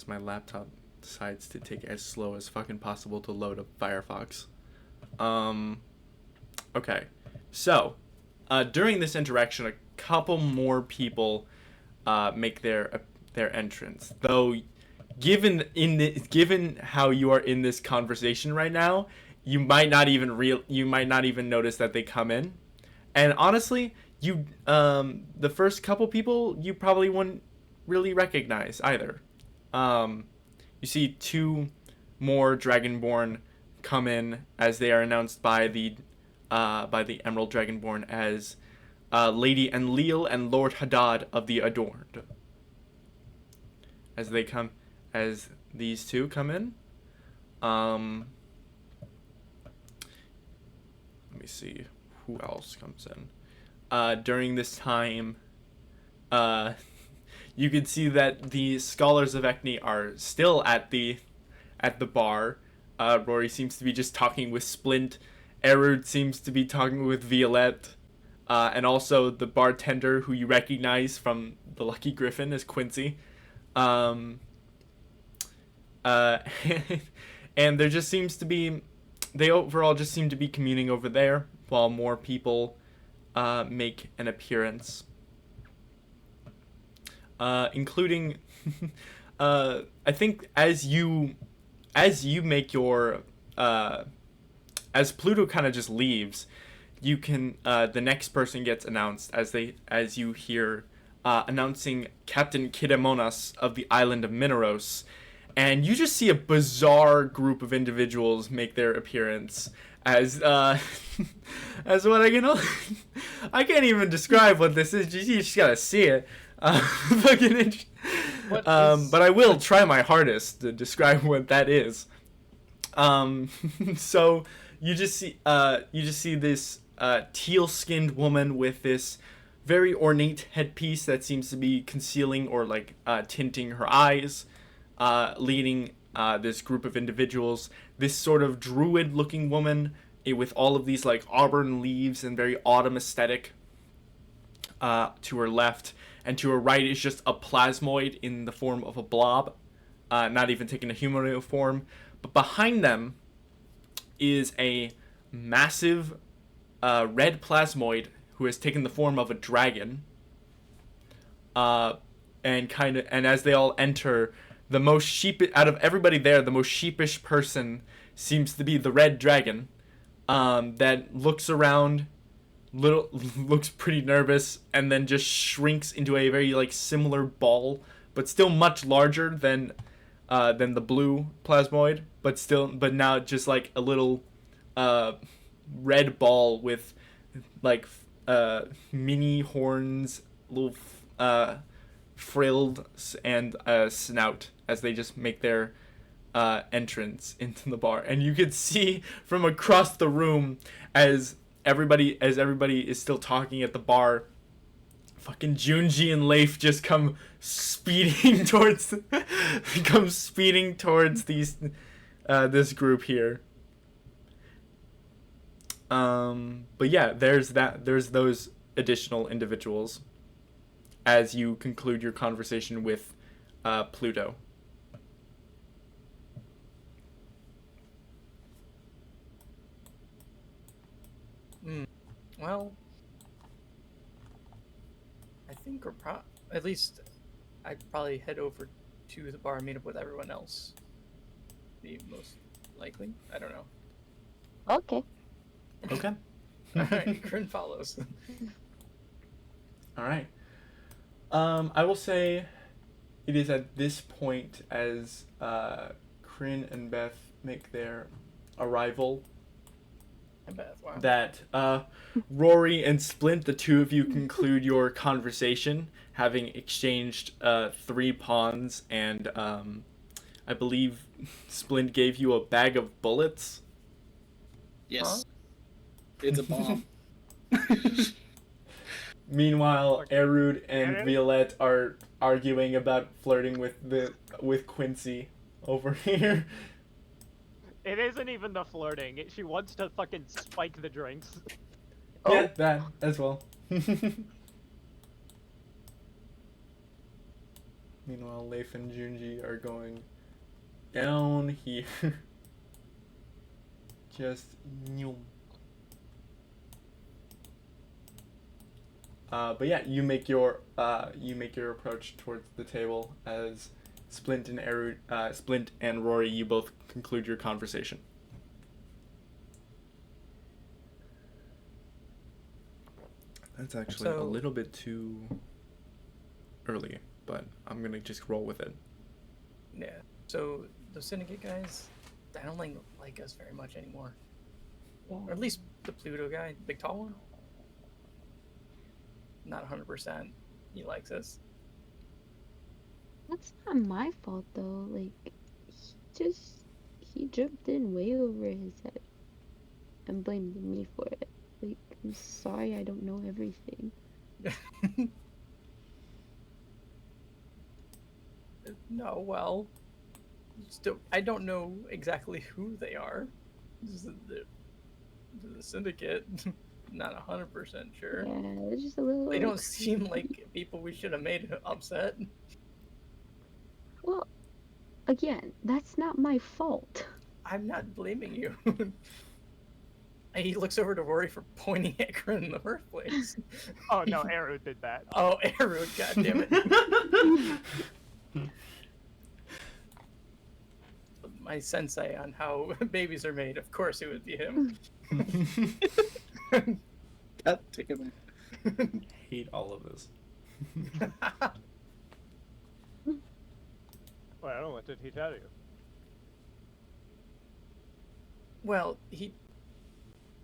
my laptop decides to take as slow as fucking possible to load up Firefox. Okay, so during this interaction, a couple more people make their entrance. Though, given how you are in this conversation right now, you might not even notice that they come in. And honestly, the first couple people you probably wouldn't really recognize either. You see two more Dragonborn come in as they are announced by the Emerald Dragonborn as Lady Enlil and Lord Hadad of the Adorned. As these two come in, let me see who else comes in. During this time, you can see that the Scholars of Ecne are still at the bar. Rory seems to be just talking with Splint. Erud seems to be talking with Violette. And also the bartender who you recognize from the Lucky Griffin is Quincy. And there just seems to be, they overall just seem to be communing over there while more people make an appearance. Including, I think as you make your, as Pluto kind of just leaves, you can, the next person gets announced as you hear, announcing Captain Kidemonas of the island of Mineros. And you just see a bizarre group of individuals make their appearance as as what I can't even describe what this is. You just gotta see it. But I will try my hardest to describe what that is. So you just see this teal-skinned woman with this very ornate headpiece that seems to be concealing or tinting her eyes, leading this group of individuals. This sort of druid-looking woman with all of these auburn leaves and very autumn aesthetic to her left. And to her right is just a plasmoid in the form of a blob, not even taking a humanoid form. But behind them is a massive red plasmoid who has taken the form of a dragon. And as they all enter, the most out of everybody there, the most sheepish person seems to be the red dragon, that looks around. Looks pretty nervous, and then just shrinks into a very similar ball, but still much larger than the blue plasmoid, but now just a little red ball with mini horns, little frilled, and a snout as they just make their entrance into the bar. And you could see from across the room as everybody is still talking at the bar, fucking Junji and Leif just come speeding towards these this group here. But yeah, there's those additional individuals as you conclude your conversation with Pluto. Well, I think at least I'd probably head over to the bar and meet up with everyone else. Be most likely. I don't know. Okay. Okay. Alright, Grin follows. Alright. I will say it is at this point as Kryn and Beth make their arrival Wow. that Rory and Splint, the two of you, conclude your conversation, having exchanged 3 pawns, and I believe Splint gave you a bag of bullets. Yes. Huh? It's a bomb. Meanwhile, Erud and Violette are arguing about flirting with Quincy over here. It isn't even the flirting. She wants to fucking spike the drinks. Yeah, that as well. Meanwhile, Leif and Junji are going down here. Just new. But yeah, you make your approach towards the table as Splint and Rory, you both conclude your conversation. That's actually a little bit too early, but I'm gonna just roll with it. Yeah. So the syndicate guys, they don't like us very much anymore. Or at least the Pluto guy, the big tall one. Not 100%. He likes us. That's not my fault though. Like, he jumped in way over his head and blamed me for it. Like, I'm sorry I don't know everything. No, well, still, I don't know exactly who they are. This is the syndicate. Not 100% sure. Yeah, it's just a little. They don't seem like people we should have made upset. Well, again, that's not my fault. I'm not blaming you. He looks over to Rory for pointing at Grin in the first place. Oh no, Arrow did that. Oh, Arrow, goddammit. My sensei on how babies are made, of course it would be him. God damn it. Hate all of this. Well, what did he tell you? Well, he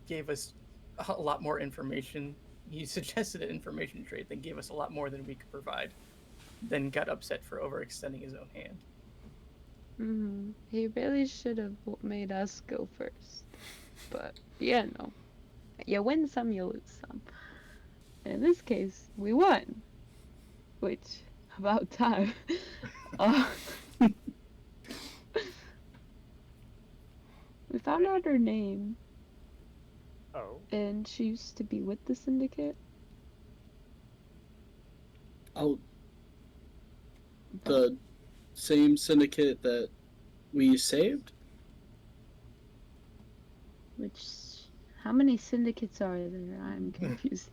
gave us a lot more information. He suggested an information trade that gave us a lot more than we could provide. Then got upset for overextending his own hand. He really should have made us go first. But, yeah, no. You win some, you lose some. In this case, we won. Which, about time. We found out her name. Oh. And she used to be with the syndicate. Oh, the same syndicate that we saved? Which, how many syndicates are there? I'm confused.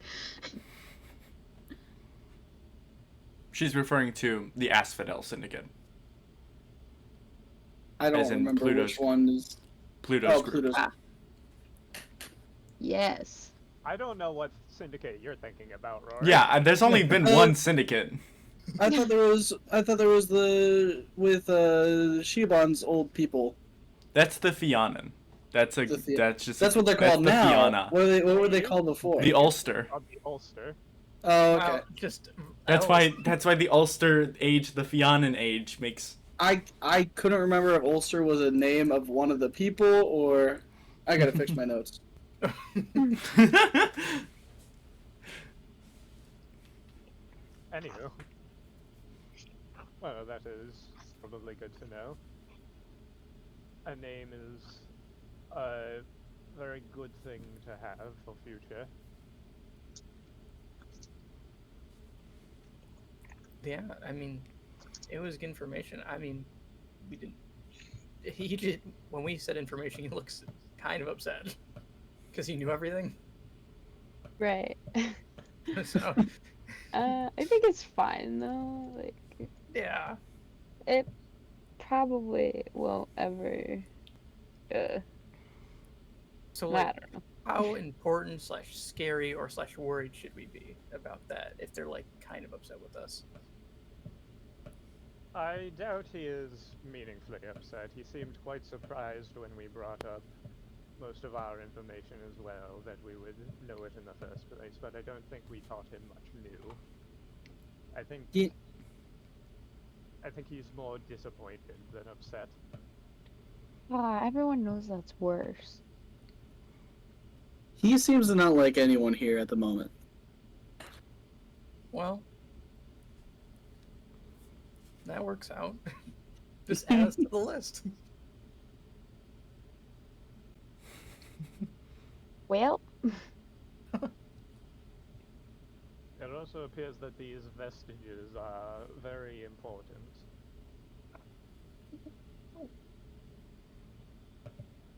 She's referring to the Asphodel Syndicate. I don't As in remember Pluto's- which one is. Pluto's group. Pluto's. Yes. I don't know what syndicate you're thinking about, Rory. Yeah, and there's only been one syndicate. I thought there was the with Shiban's old people. That's the Fianan. That's That's just what they're that's called the now. Fianna. What were they called before? The Ulster. Of the Ulster. Oh, okay. That's why the Ulster age, the Fianan age, makes. I couldn't remember if Ulster was a name of one of the people or. I gotta fix my notes. Anywho. Well, that is probably good to know. A name is a very good thing to have for future. Yeah, I mean, it was information. I mean, we didn't. He did. When we said information, he looks kind of upset because he knew everything. Right. So. I think it's fine though. Like. Yeah. It probably won't ever. So I like, don't know. how important / scary or / worried should we be about that if they're like kind of upset with us? I doubt he is meaningfully upset. He seemed quite surprised when we brought up most of our information as well, that we would know it in the first place, but I don't think we taught him much new. I think he's more disappointed than upset. Everyone knows that's worse. He seems to not like anyone here at the moment. Well, that works out. Just add us to the list. Well. It also appears that these vestiges are very important.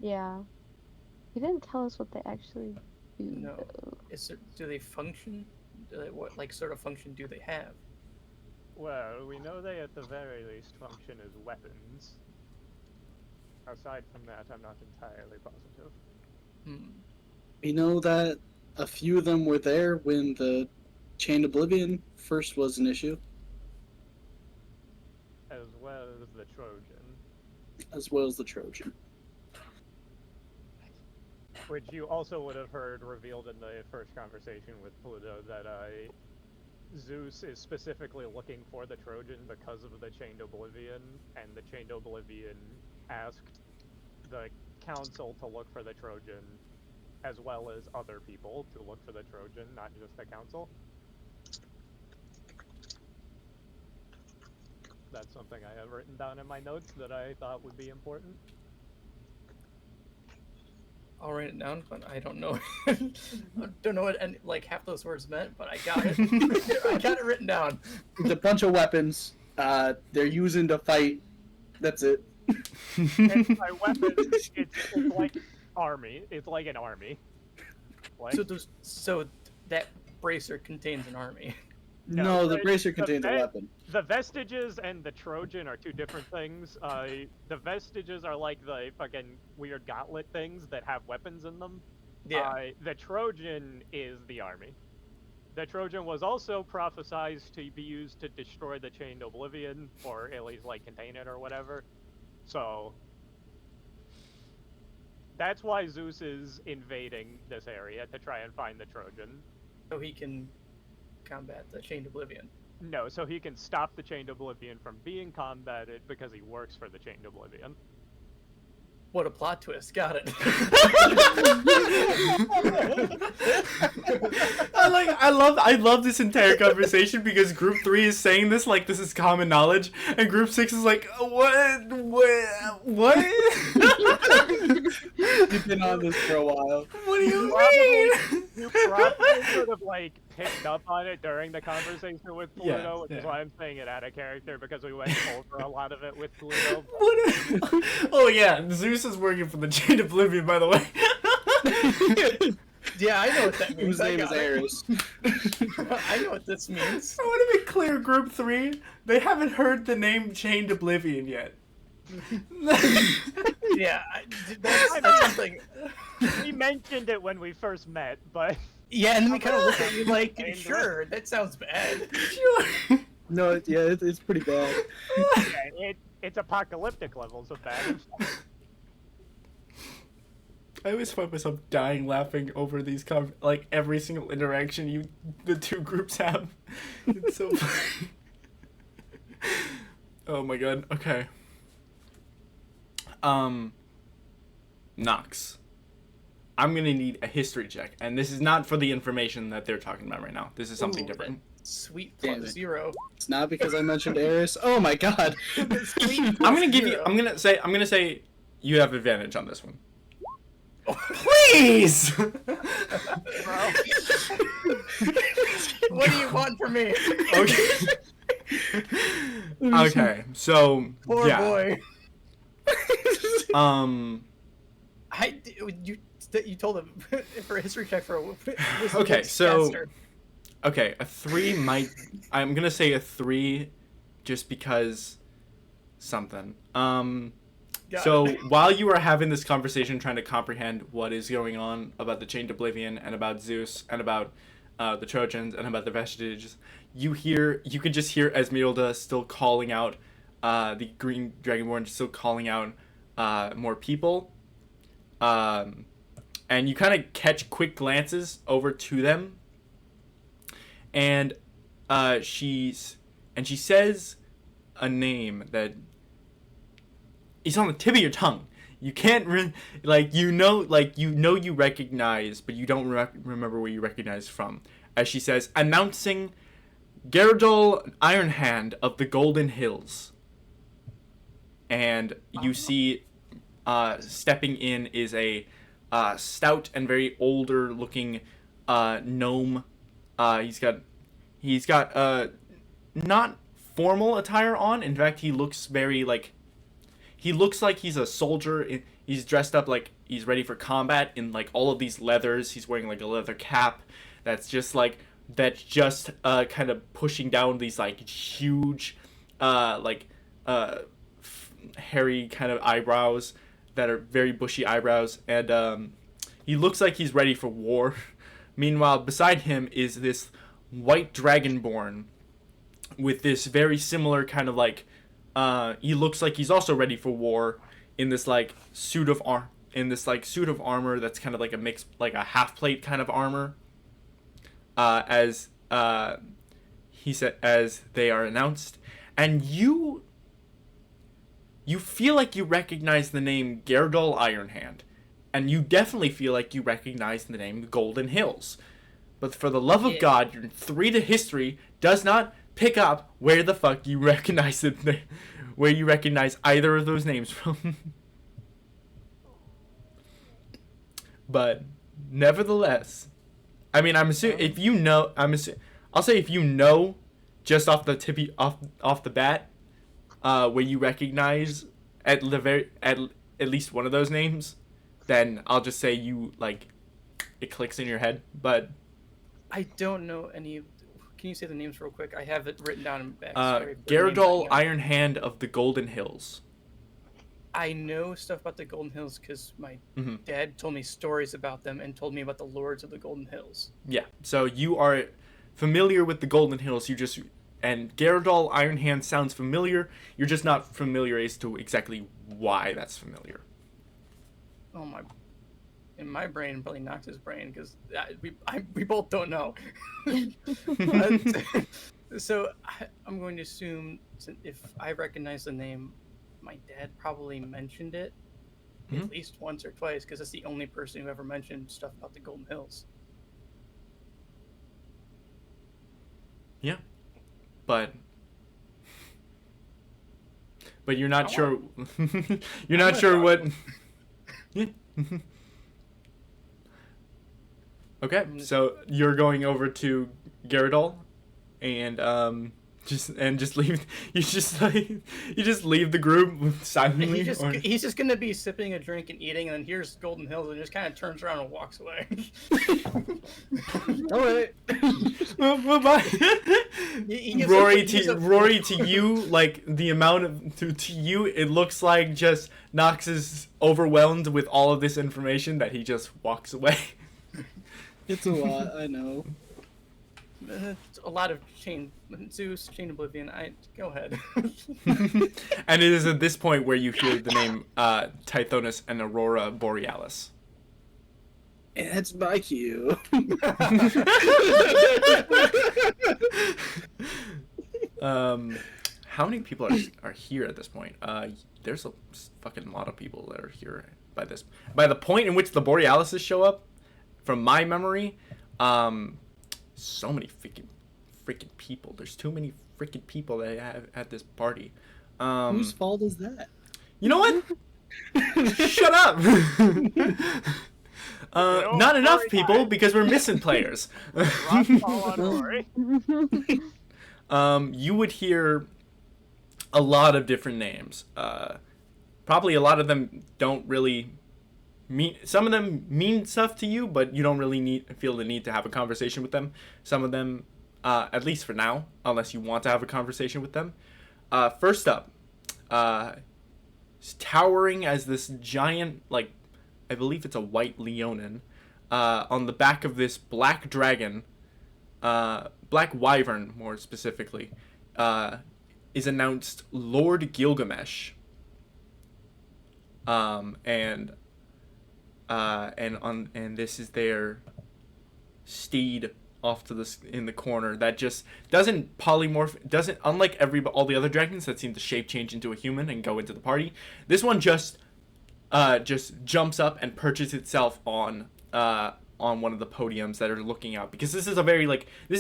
Yeah. He didn't tell us what they actually do. No. Though. Do they function? What sort of function do they have? Well, we know they at the very least function as weapons. Aside from that, I'm not entirely positive. We know that a few of them were there when the Chained Oblivion first was an issue, As well as the Trojan. as well as the Trojan. Which you also would have heard revealed in the first conversation with Pluto that Zeus is specifically looking for the Trojan because of the Chained Oblivion, and the Chained Oblivion asked the council to look for the Trojan, as well as other people to look for the Trojan, not just the council. That's something I have written down in my notes that I thought would be important. I'll write it down, but I don't know. I don't know what half those words meant, but I got it. I got it written down. It's a bunch of weapons they're using to fight. That's it. And by weapon, it's like army. It's like an army. Like, So that bracer contains an army. No, the bracer contains a ve- weapon. The Vestiges and the Trojan are two different things. The Vestiges are like the fucking weird gauntlet things that have weapons in them. Yeah. The Trojan is the army. The Trojan was also prophesized to be used to destroy the Chained Oblivion, or at least like contain it or whatever. So that's why Zeus is invading this area to try and find the Trojan. So he can combat the Chained Oblivion. No, so he can stop the Chained Oblivion from being combated because he works for the Chained Oblivion. What a plot twist. Got it. I love this entire conversation because group 3 is saying this like this is common knowledge, and group 6 is like, what? You've been on this for a while. What do you mean? You probably sort of like picked up on it during the conversation with Pluto, which is why I'm saying it out of character, because we went over a lot of it with Pluto. Oh yeah, Zeus is working for the Chained Oblivion, by the way. Yeah, I know what that means. Whose name is Ares. I know what this means. I want to be clear, group 3, they haven't heard the name Chained Oblivion yet. Yeah, that's something. We mentioned it when we first met, but Yeah, and then we kind of look at you like, sure, that sounds bad. Sure. No, it's pretty bad. yeah, it's apocalyptic levels of bad. I always find myself dying laughing over these like every single interaction the two groups have. It's so funny. Oh my god. Okay. Nox. I'm gonna need a history check, and this is not for the information that they're talking about right now. This is something different. Sweet Damn plus it. 0. It's not because I mentioned Ares. Oh my god. Sweet I'm gonna give you. 0. I'm gonna say you have advantage on this one. Please. What do you want from me? Okay. Okay. So Poor yeah. boy. You told him for a history check for a Okay, so caster. okay, a 3 might. I'm gonna say a 3, just because something. Got So it. while you are having this conversation, trying to comprehend what is going on about the Chained Oblivion and about Zeus and about the Trojans and about the Vestiges, you can just hear Esmeralda still calling out, the Green Dragonborn still calling out more people, and you kind of catch quick glances over to them, and she says a name that is on the tip of your tongue. You can't you recognize, but you don't remember where you recognize from. As she says, announcing Geraldol Ironhand of the Golden Hills. And you see, stepping in is a stout and very older looking gnome. He's got not formal attire on. In fact, he looks like he's a soldier. He's dressed up like he's ready for combat in like all of these leathers. He's wearing like a leather cap that's just kind of pushing down these like huge hairy kind of eyebrows that are very bushy eyebrows, and he looks like he's ready for war. Meanwhile, beside him is this white dragonborn with this very similar kind of like he looks like he's also ready for war in this like suit of armor that's kind of like a mix, like a half plate kind of armor. As he said, as they are announced, and you feel like you recognize the name Gerdol Ironhand, and you definitely feel like you recognize the name Golden Hills. But for the love of God, your 3 to history does not pick up where the fuck you recognize where you recognize either of those names from. But nevertheless, I mean, I'm assuming if you know, I'll say if you know, just off the off the bat, where you recognize at least one of those names, then I'll just say you like it clicks in your head. But I don't know any. Can you say the names real quick? I have it written down in backstory. Gerdol Ironhand of the Golden Hills. I know stuff about the Golden Hills because my dad told me stories about them and told me about the lords of the Golden Hills. Yeah, so you are familiar with the Golden Hills. And Gerdol Ironhand sounds familiar. You're just not familiar as to exactly why that's familiar. Oh my! In my brain, probably Nox's brain, because we both don't know. So I'm going to assume if I recognize the name, my dad probably mentioned it at least once or twice, because it's the only person who ever mentioned stuff about the Golden Hills. Yeah, but you're not sure. You're not sure what. Yeah. Okay, so you're going over to Gerdol, and just leave. You just leave the group silently. He's just gonna be sipping a drink and eating, and then here's Golden Hills, and just kind of turns around and walks away. All right. Rory, to you, like the amount of to you, it looks like just Nox is overwhelmed with all of this information that he just walks away. It's a lot, I know. It's a lot of Zeus, Chain Oblivion. Go ahead. And it is at this point where you hear the name Tithonus and Aurora Borealis. It's my cue. How many people are here at this point? There's a fucking lot of people that are here by the point in which the Borealises show up. From my memory, so many freaking people. There's too many freaking people that I have at this party. Whose fault is that? You know what? Shut up. Not enough people because we're missing players. You would hear a lot of different names. Probably a lot of them don't really some of them mean stuff to you, but you don't really feel the need to have a conversation with them. Some of them, at least for now, unless you want to have a conversation with them. First up, towering as this giant, like, I believe it's a white leonin, on the back of this black dragon, black wyvern more specifically, is announced Lord Gilgamesh. And this is their steed off to in the corner that just doesn't unlike all the other dragons that seem to shape change into a human and go into the party. This one just jumps up and perches itself on one of the podiums that are looking out, because this is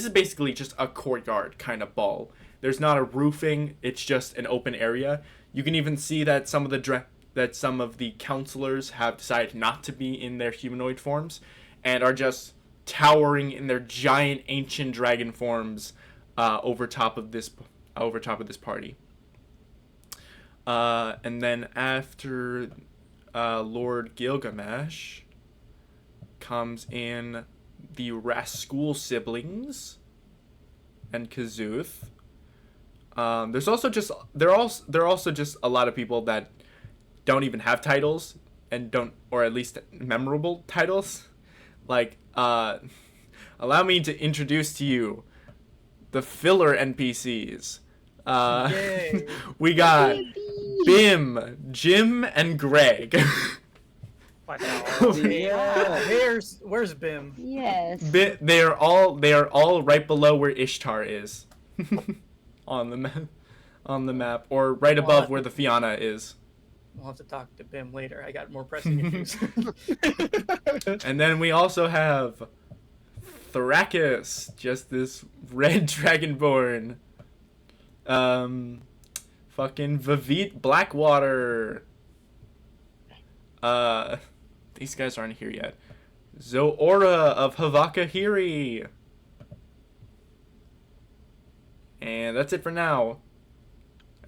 basically just a courtyard kind of ball. There's not a roofing, it's just an open area. You can even see that some of the counselors have decided not to be in their humanoid forms and are just towering in their giant ancient dragon forms over top of this party. And then after Lord Gilgamesh comes in the Rascal siblings and Kazuth. There's also just there are also just a lot of people that don't even have titles and don't, or at least memorable titles. Like, allow me to introduce to you the filler NPCs. Yay. We got Yippee! Bim, Jim, and Greg. Fuck no. Okay. Yeah. Where's Bim? Yes. They are all right below where Ishtar is, on the map, or right above where the Fianna is. We'll have to talk to Bim later. I got more pressing issues. And then we also have Thrakis, just this red dragonborn. Fucking Vivit Blackwater. These guys aren't here yet. Zoora of Havakahiri. And that's it for now.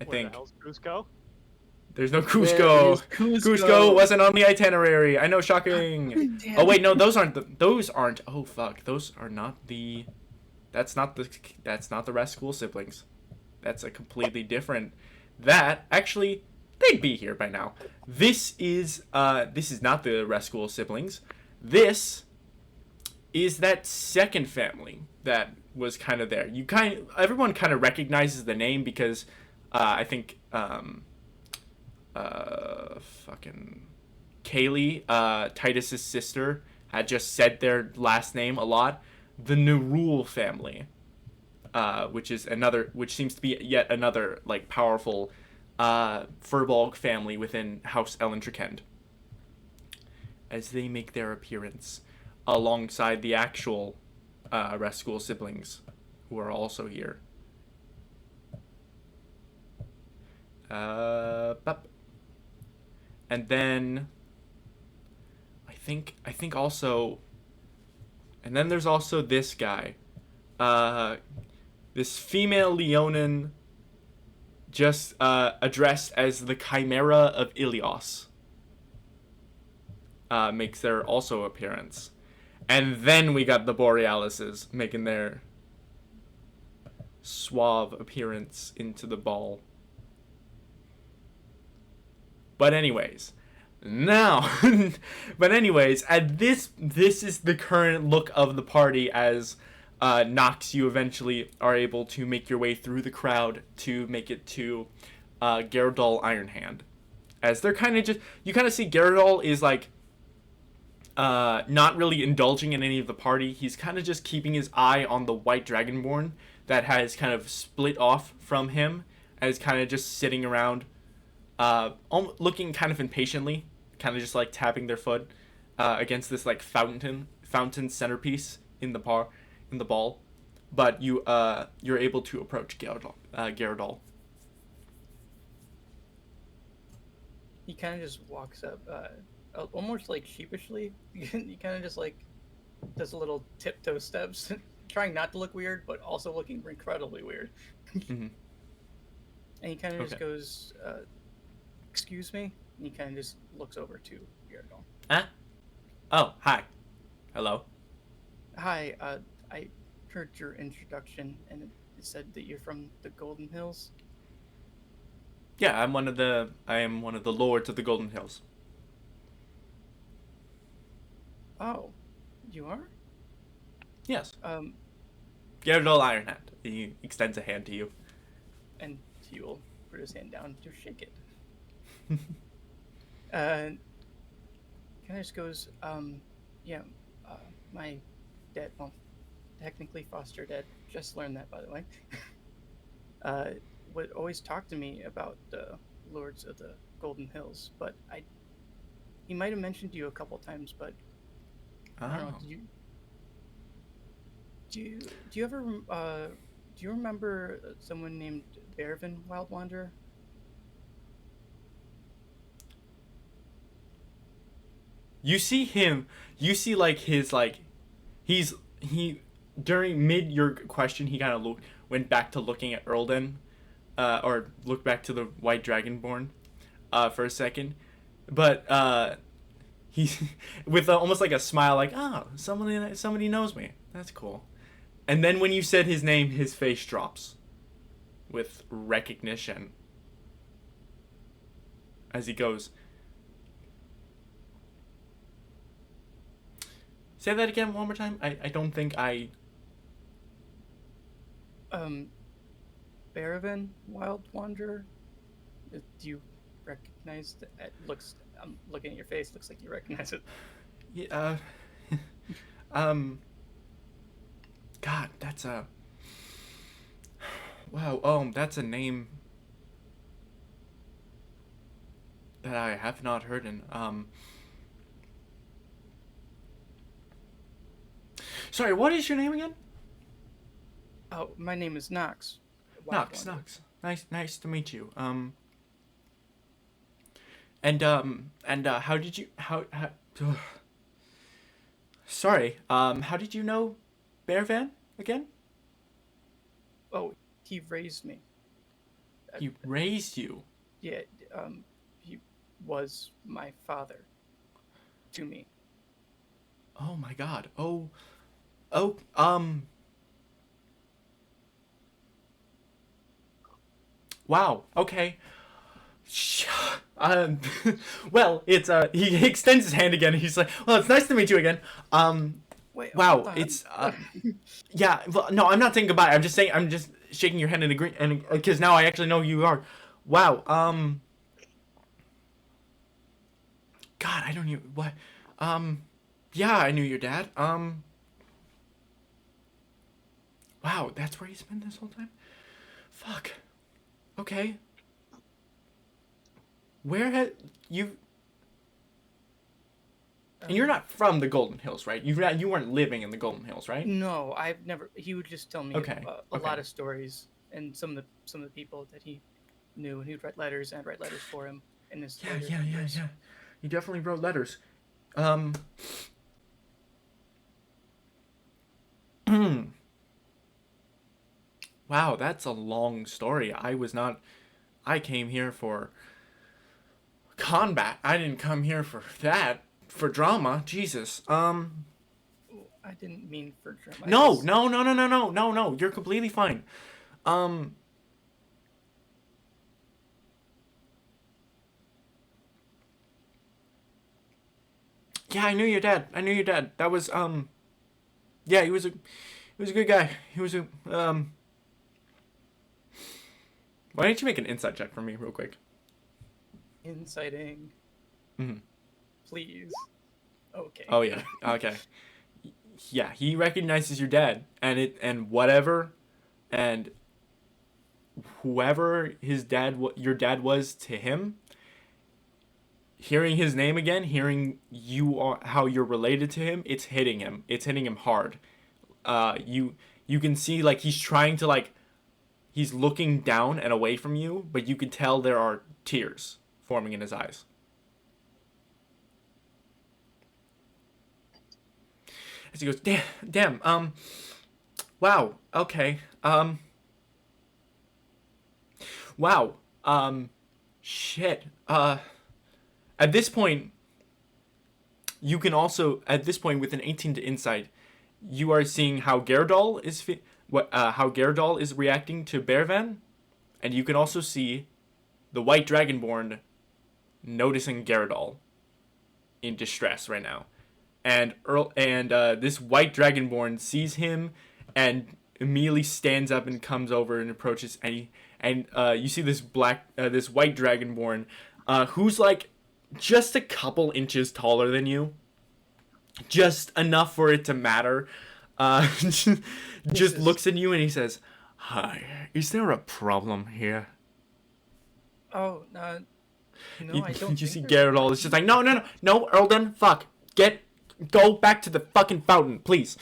I Where think. the hell's Cusco? There's no Where Cusco. is Cusco? Cusco wasn't on the itinerary. I know, shocking. Damn. Oh wait, no, those aren't. Oh fuck, those are not the. That's not the Rascal siblings. That's a completely different. That actually, they'd be here by now. This is not the Rascal siblings. This is that second family that was kind of there. Everyone kind of recognizes the name because I think fucking Kaylee, Titus's sister, had just said their last name a lot. The Nerul family, which seems to be yet another like powerful Furbolg family within House Elentrakend, as they make their appearance alongside the actual Rascal siblings, who are also here. And then I think also, and then there's also this guy, this female Leonin, just addressed as the Chimera of Ilios, makes their also appearance. And then we got the Borealises making their suave appearance into the ball. But anyways, this is the current look of the party as Nox, you eventually are able to make your way through the crowd to make it to Gyarados Ironhand. As they're kind of you kind of see Gyarados is like not really indulging in any of the party. He's kind of just keeping his eye on the white dragonborn that has kind of split off from him, and is kind of just sitting around, looking kind of impatiently, kind of just like tapping their foot against this like fountain centerpiece in the ball. But you're able to approach Gyarados. He kind of just walks up, almost like sheepishly. He kind of just like does a little tiptoe steps, trying not to look weird, but also looking incredibly weird. Mm-hmm. And he kind of just Okay. goes, "Excuse me," and he kind of just looks over to Gyarados. Huh? Oh, hi. Hello. Hi, I heard your introduction, and it said that you're from the Golden Hills. Yeah, I am one of the lords of the Golden Hills. Oh, you are? Yes. Um, Gyarados Ironhand. He extends a hand to you. and he will put his hand down to shake it. Kind of just goes, yeah, my dad, well, technically foster dad, just learned that, by the way, would always talk to me about the Lords of the Golden Hills, but he might have mentioned you a couple times, but I don't know, do you ever, do you remember someone named Bervin Wild Wanderer? You see like his like, he during mid your question he kind of went back to looking at Erlden, or looked back to the White Dragonborn, for a second. But he, with almost like a smile, like, oh, somebody knows me. That's cool. And then when you said his name, his face drops with recognition as he goes, say that again one more time. I don't think I... Baravan, Wild Wanderer. Do you recognize that? It looks. I'm looking at your face. Looks like you recognize it. Yeah, God, that's a... Wow, that's a name that I have not heard in, Sorry, what is your name again? Oh, my name is Knox. Wild Wanderer. Knox. Nice to meet you. How did you, ugh. Sorry, how did you know Bearvan again? Oh, he raised me. He raised you? Yeah, he was my father to me. Oh my God. Wow. Okay. Well, it's he extends his hand again. He's like, "Well, it's nice to meet you again." Wait, Wow, hold on. it's yeah. Well, no, I'm not saying goodbye. I'm just shaking your hand in agree, and because now I actually know who you are. Wow. God, I don't even what. Yeah, I knew your dad. Wow, that's where he's been this whole time. Fuck. Okay. Where had you? And you're not from the Golden Hills, right? You weren't living in the Golden Hills, right? No, I've never. He would just tell me Okay, a okay. lot of stories, and some of the people that he knew, and he would write letters, and I'd write letters for him in his later years. Yeah. You definitely wrote letters. Wow, that's a long story. I came here for combat. I didn't come here for that. For drama. Jesus. I didn't mean for drama. No. You're completely fine. Yeah, I knew your dad. That was, yeah, he was a good guy. He was a, why don't you make an insight check for me real quick? Inciting. Mm-hmm. Please. Okay. Oh yeah. Okay. Yeah, he recognizes your dad, and whatever, and whoever your dad was to him. Hearing his name again, hearing how you're related to him, it's hitting him. It's hitting him hard. You can see like he's trying to like, he's looking down and away from you, but you can tell there are tears forming in his eyes. As he goes, damn, wow, okay, wow, shit, at this point, you can also, at this point, with an 18 to insight, you are seeing how Gyarados is reacting to Bearvan, and you can also see the White Dragonborn noticing Gyarados in distress right now. And this White Dragonborn sees him and immediately stands up and comes over and approaches, and you see this White Dragonborn, who's like just a couple inches taller than you, just enough for it to matter. Just looks at you and he says, "Hi, is there a problem here?" Oh, no, I don't. You see Gyarados. It's just like, no, Erlden, fuck, go back to the fucking fountain, please.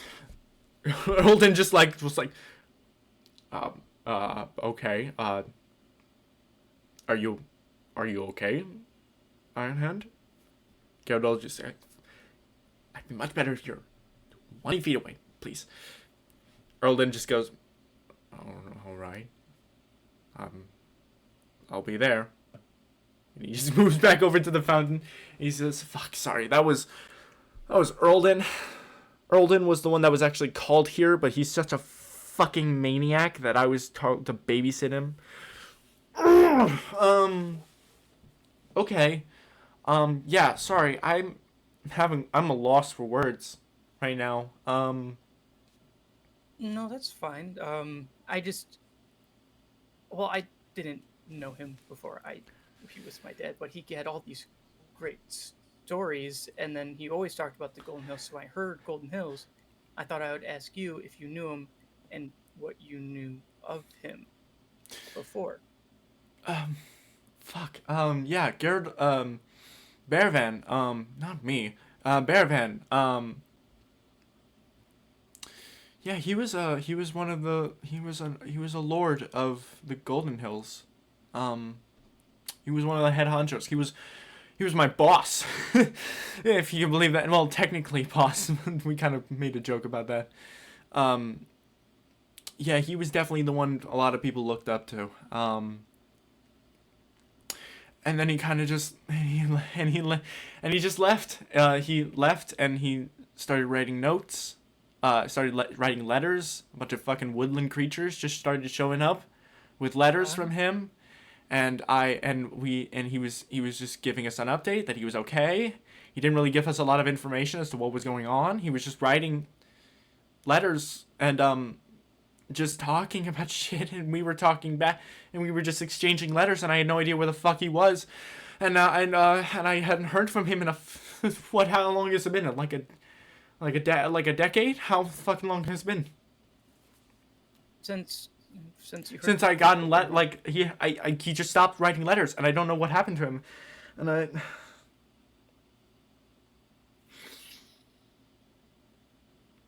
Erlden was like, okay, are you okay, Ironhand? Gyarados just said, "I'd be much better if you're 20 feet away, please." Erlden just goes, "Oh, all right. I'll be there." And he just moves back over to the fountain. He says, "Fuck, sorry, that was Earldon. Earldon was the one that was actually called here, but he's such a fucking maniac that I was told to babysit him." Okay. Yeah, sorry. I'm a loss for words right now. No, that's fine. I didn't know him before he was my dad, but he had all these great stories, and then he always talked about the Golden Hills. So I heard Golden Hills. I thought I would ask you if you knew him and what you knew of him before. Fuck. Yeah, Garrett, Bearvan, not me. Bearvan, yeah, he was one of the, he was a lord of the Golden Hills. He was one of the head honchos. He was my boss, if you can believe that. Well, technically boss. We kind of made a joke about that. Yeah, he was definitely the one a lot of people looked up to. And then he kind of just he just left. He left and he started writing notes. Writing letters. A bunch of fucking woodland creatures just started showing up with letters from him, and he was just giving us an update that he was okay. He didn't really give us a lot of information as to what was going on. He was just writing letters and just talking about shit, and we were talking back, and we were just exchanging letters, and I had no idea where the fuck he was, and I hadn't heard from him in how long has it been? Like a decade? How fucking long has it been? Since you heard Since I gotten he just stopped writing letters, and I don't know what happened to him, and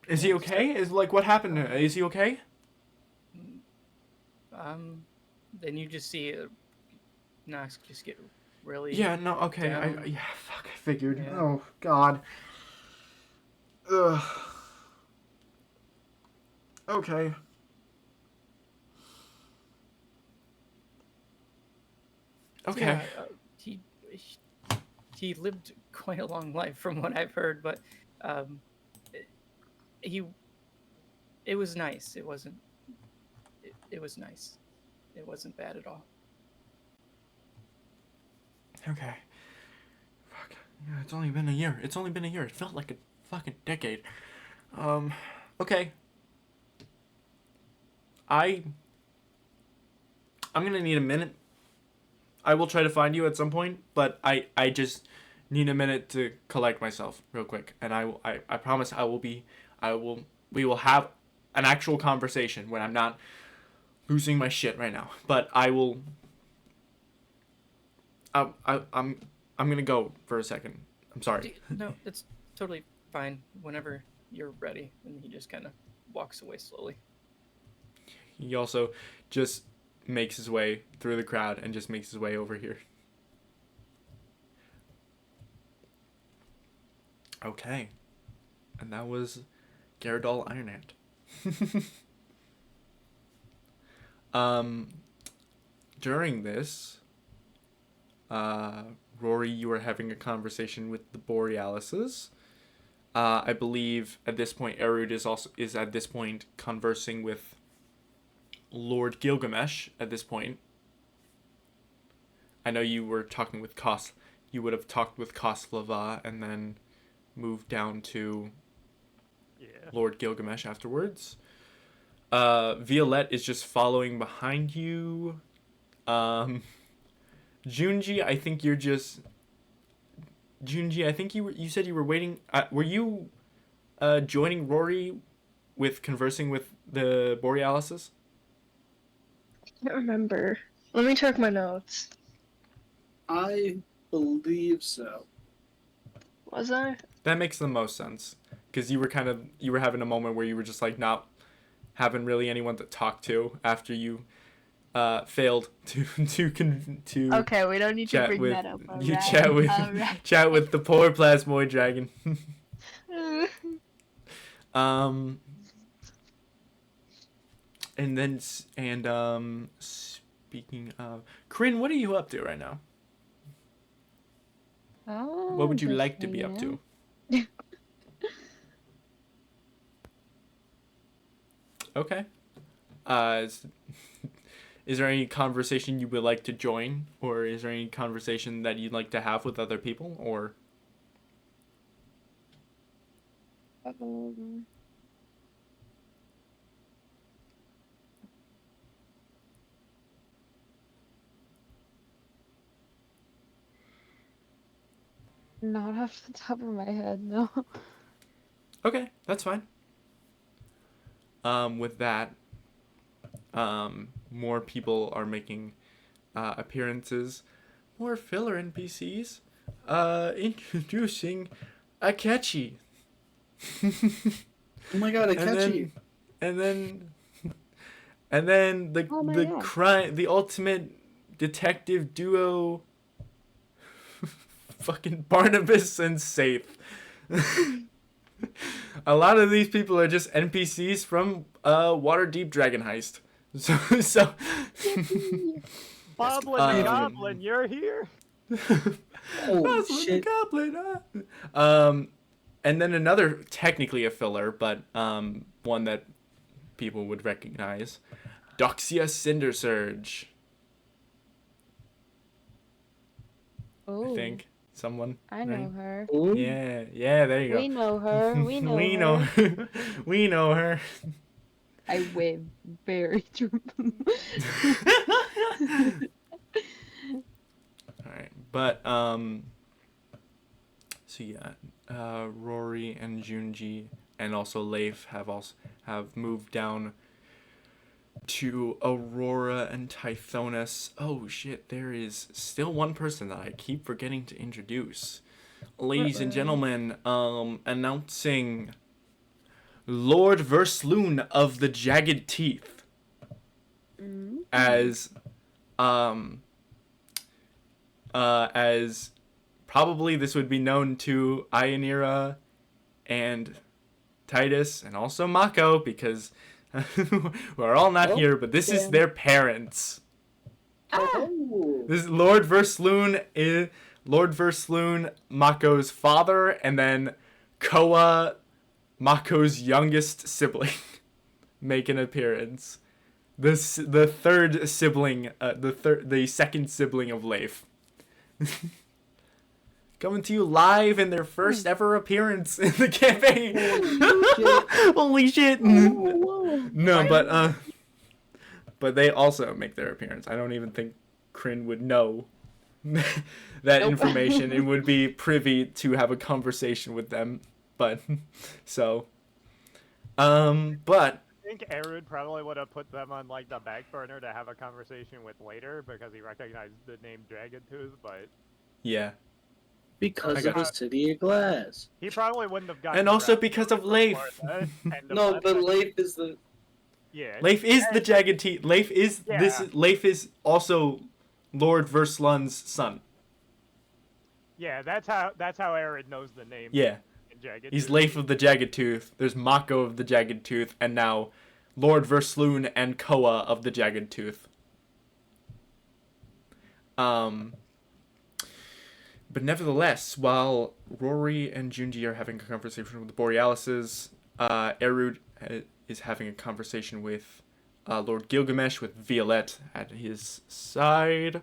is he okay? What happened to him? Is he okay? Then you just see Knox just get really. Yeah. No. Okay. down. I figured. Yeah. Oh God. Ugh. Okay. Okay. Yeah, he lived quite a long life from what I've heard, but it was nice. It wasn't. It was nice. It wasn't bad at all. Okay. Fuck. Yeah, it's only been a year. It felt like a fucking decade. Okay. I'm gonna need a minute. I will try to find you at some point, but I just need a minute to collect myself real quick, and I promise we will have an actual conversation when I'm not losing my shit right now. But I'm gonna go for a second. I'm sorry. No, it's totally fine. Whenever you're ready, and he just kind of walks away slowly. He also just makes his way through the crowd and just makes his way over here. Okay. And that was Gyarados Ironhand. During this, Rory, you were having a conversation with the Borealises. I believe at this point, Erud is at this point conversing with Lord Gilgamesh at this point. I know you were talking with you would have talked with Koslava and then moved down to Lord Gilgamesh afterwards. Violette is just following behind you. Junji, I think you said you were waiting. Were you joining Rory with conversing with the Borealises? I can't remember. Let me check my notes. I believe so. Was I? That makes the most sense, because you were having a moment where you were just like not having really anyone to talk to after you failed to Okay, we don't need to chat bring with that up. you Alright. chat with the poor plasmoid dragon. And speaking of Kryn, what are you up to right now? What would you Just like to be up hanging to? out. Okay. Is, is there any conversation you would like to join, or is there any conversation that you'd like to have with other people, or? Um, Not off the top of my head, no. Okay, that's fine. With that, more people are making appearances. More filler NPCs. Introducing Akechi. Oh my god, I and catch you. and then the Oh my the God. crime, the ultimate detective duo. Fucking Barnabas and Saith. A lot of these people are just NPCs from Waterdeep Dragon Heist. So Boblin the Um, Goblin, you're here? Holy That's what the shit. goblin. And then another, technically a filler, but one that people would recognize, Doxia Cinder Surge. Oh, I think someone. I know her. Ooh. Yeah, there you We go. know her. We know we her. know her. We know her. I wave very true. All right, but so yeah, Rory and Junji and also Leif have moved down to Aurora and Tithonus. Oh shit, there is still one person that I keep forgetting to introduce. Ladies and gentlemen, announcing Lord Versloon of the Jagged Teeth as probably this would be known to Ionira and Titus and also Mako, because we're all not here, but this is their parents. Oh. This is Lord Versloon, Mako's father, and then Koa, Mako's youngest sibling, make an appearance. The third sibling, the second sibling of Leif. Coming to you live in their first ever appearance in the campaign. Holy shit. No, but they also make their appearance. I don't even think Kryn would know that information and would be privy to have a conversation with them. But but I think Erud probably would have put them on like the back burner to have a conversation with later because he recognized the name Dragon Tooth, but yeah. Because of the City of Glass. he probably wouldn't have gotten And also around because to of it Leif. before then, and the No, fact but that- Leif is the... Yeah. Leif is the Jagged Teeth. Leif is Yeah. Leif is also Lord Verslun's son. Yeah, that's how Erud knows the name. Yeah. Jagged He's Tooth. Leif of the Jagged Tooth. There's Mako of the Jagged Tooth, and now Lord Versloon and Koa of the Jagged Tooth. But nevertheless, while Rory and Junji are having a conversation with the Borealises, Erud is having a conversation with Lord Gilgamesh, with Violette at his side.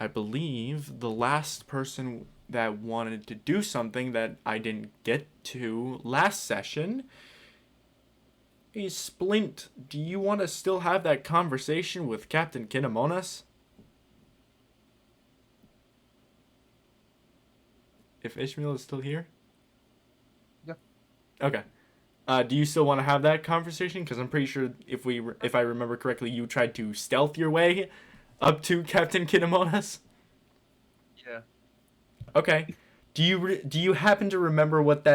I believe the last person that wanted to do something that I didn't get to last session is Splint. Do you want to still have that conversation with Captain Kinemonas? If Ishmael is still here? Yeah. Okay. Do you still want to have that conversation? Because I'm pretty sure if I remember correctly, you tried to stealth your way up to Captain Kinemonas. Yeah. Okay. Do you happen to remember what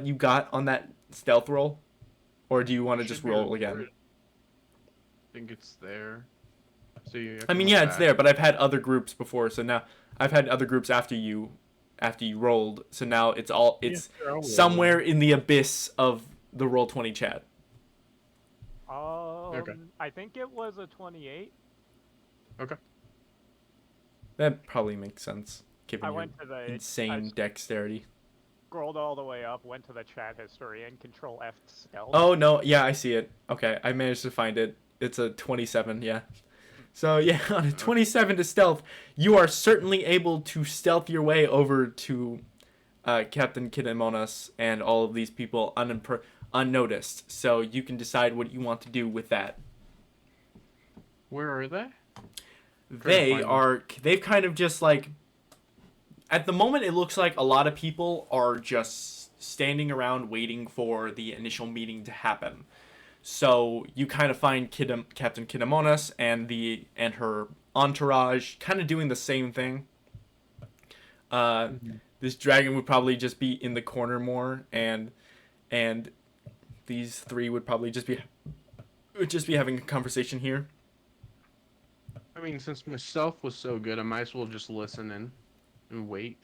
you got on that stealth roll, or do you want to just Should be roll recorded. again? I think it's there. So you have I to mean, look yeah, it's back. there, but I've had other groups before, so now I've had other groups after you rolled, so now it's somewhere in the abyss of the Roll20 chat. Okay. I think it was a 28. Okay. That probably makes sense. given I your went to the insane dexterity. scrolled all the way up, went to the chat history, and Control F stealth. Oh no, yeah, I see it. Okay, I managed to find it. It's a 27, yeah. So yeah, on a 27 to stealth, you are certainly able to stealth your way over to Captain Kinemonas and all of these people unnoticed. So you can decide what you want to do with that. Where are they? They've kind of just like, at the moment it looks like a lot of people are just standing around waiting for the initial meeting to happen. So you kind of find Captain Kinemonas and her entourage kind of doing the same thing. This dragon would probably just be in the corner more, and these three would probably just be having a conversation here. I mean, since my stealth was so good, I might as well just listen and wait.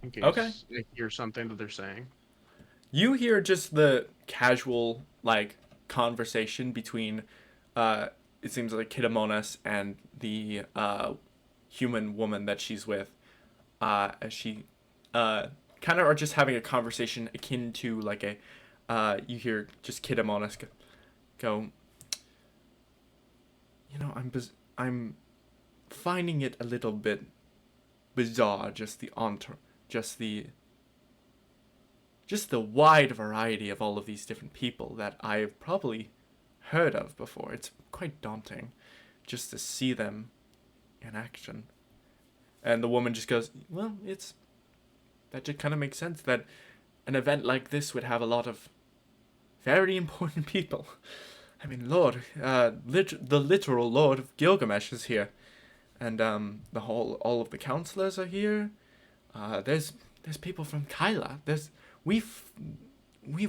In case I hear something that they're saying. You hear just the casual, like, conversation between, it seems like Kinemonas and the human woman that she's with, as she kind of are just having a conversation akin to, like, you hear just Kinemonas go, you know, I'm finding it a little bit bizarre, just the wide variety of all of these different people that I've probably heard of before. It's quite daunting just to see them in action. And the woman just goes, well, that just kind of makes sense that an event like this would have a lot of very important people. I mean, the literal Lord of Gilgamesh is here. And all of the counselors are here. There's people from Kyla. We've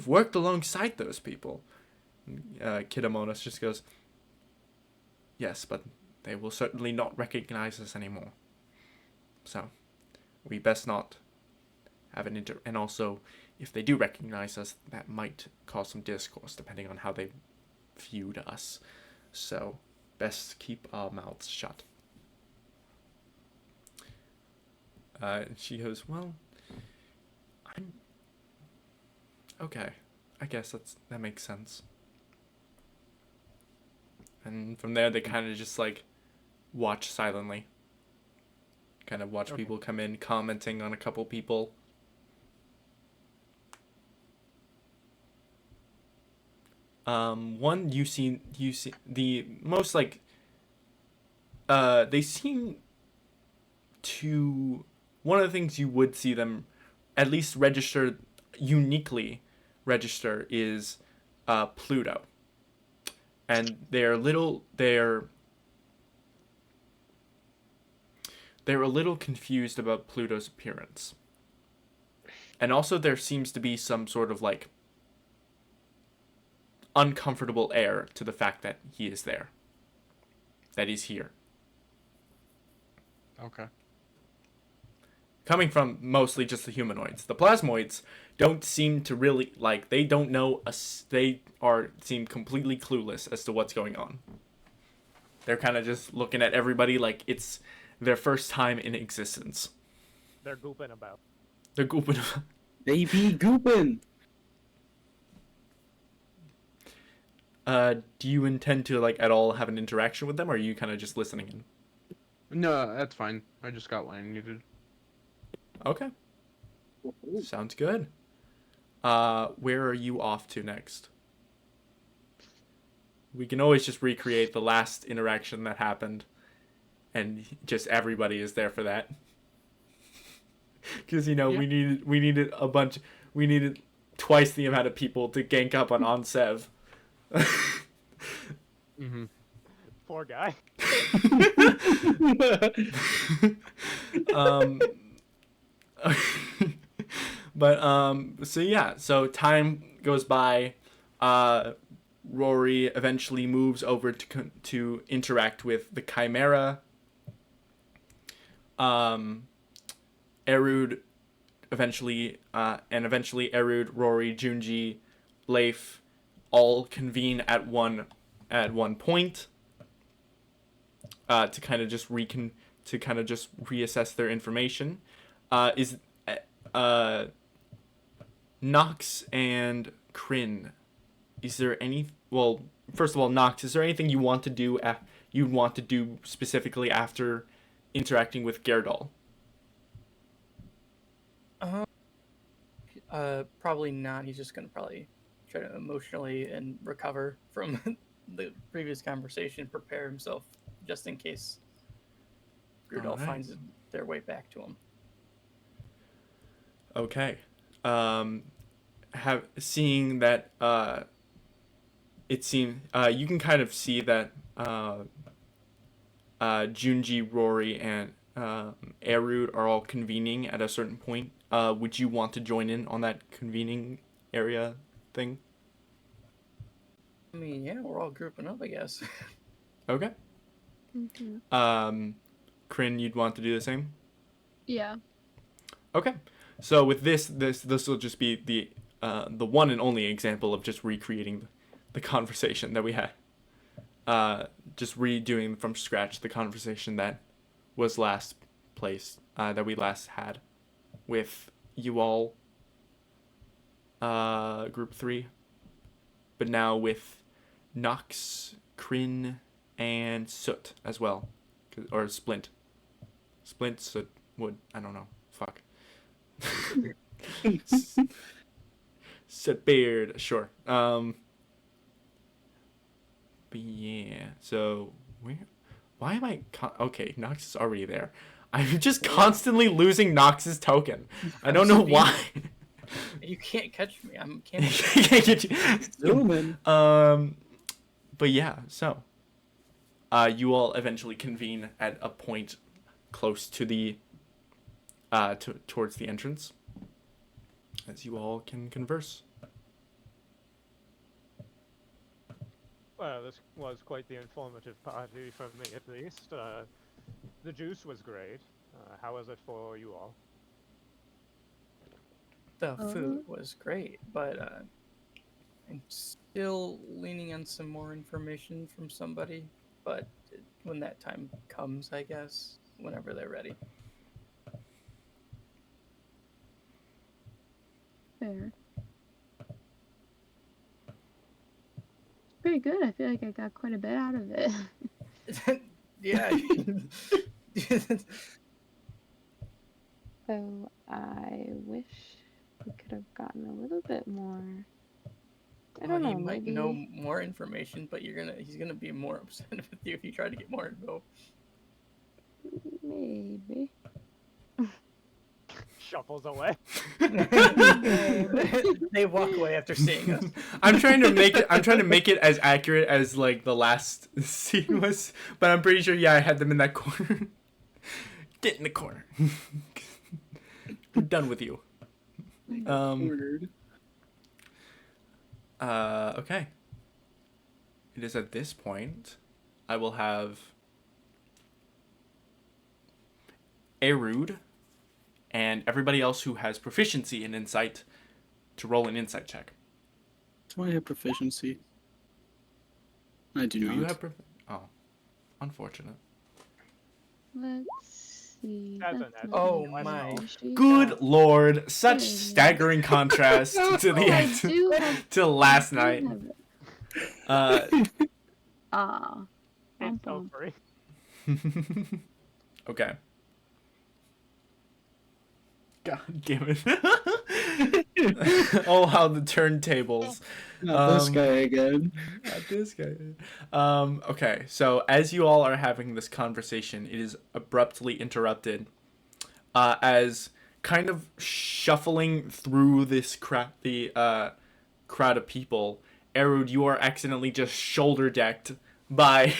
worked alongside those people. Kinemonas just goes, yes, but they will certainly not recognize us anymore. So, we best not have an and also, if they do recognize us, that might cause some discourse, depending on how they viewed us. So, best keep our mouths shut. She goes, well, okay, I guess that makes sense. And from there, they kind of just, like, watch silently. Kind of watch people come in, commenting on a couple people. One, you see the most, like, they seem to, one of the things you would see them at least uniquely register is Pluto. And they're a little confused about Pluto's appearance. And also there seems to be some sort of, like, uncomfortable air to the fact that he is there. That he's here. Okay. Coming from mostly just the humanoids. The plasmoids don't seem to really, like, they don't know seem completely clueless as to what's going on. They're kind of just looking at everybody like it's their first time in existence. They're gooping about. They be gooping. Do you intend to, like, at all have an interaction with them, or are you kind of just listening in? No, that's fine. I just got what I needed. Okay. Sounds good. Where are you off to next? We can always just recreate the last interaction that happened, and just everybody is there for that. Because, you know, we needed twice the amount of people to gank up on Onsev. Mm-hmm. Poor guy. So yeah, so time goes by. Rory eventually moves over to interact with the Chimera. Erud eventually Erud, Rory, Junji, Leif all convene at one point to kind of just to kind of just reassess their information, is Nox and Kryn. Is there any? Well, first of all, Nox, is there anything you want to do? You want to do specifically after interacting with Gerdal? Probably not. He's just gonna probably try to emotionally and recover from the previous conversation, prepare himself just in case Gerdal finds their way back to him. Okay. Seeing that it seems you can kind of see that Junji, Rory, and Erud are all convening at a certain point. Would you want to join in on that convening area thing? I mean, yeah, we're all grouping up, I guess. Okay. Mm-hmm. Kryn, you'd want to do the same? Yeah. Okay. So with this will just be the one and only example of just recreating the conversation that we had. Just redoing from scratch the conversation that was last placed, that we last had with you all, group 3, but now with Nox, Kryn, and Soot as well, or Splint, Soot, Wood. I don't know. Fuck. Soot Beard. Sure. But yeah. So why am I? Okay, Nox is already there. I'm just constantly losing Nox's token. I don't know why. You can't catch me. I'm can't. Can't get you. Zooming. But yeah, so you all eventually convene at a point close to the towards the entrance, as you all can converse. Well, this was quite the informative party for me, at least. The juice was great. How was it for you all? The food was great, but I'm still leaning on some more information from somebody. But when that time comes, I guess, whenever they're ready. Fair. Pretty good. I feel like I got quite a bit out of it. Yeah. So I wish we could have gotten a little bit more. I don't know. He might Maybe. know more information, but he's gonna be more upset with you if you try to get more info. Maybe. Shuffles away. They walk away after seeing us. I'm trying to make it as accurate as like the last scene was, but I'm pretty sure I had them in that corner. Get in the corner. We're done with you. Okay. It is at this point I will have Erud and everybody else who has proficiency in insight to roll an insight check. Do I have proficiency? I do not. You have unfortunate. Let's see. That's That's an not Oh my my. sheet. Good lord, such staggering contrast to Oh, I the do have. to last I night. do have it. Ah. It's Bum, bum. over. Okay. God damn it. Oh, how the turntables. Not this guy again. Not this guy. Okay, so as you all are having this conversation, it is abruptly interrupted as kind of shuffling through this crowd of people, Erud, you are accidentally just shoulder decked by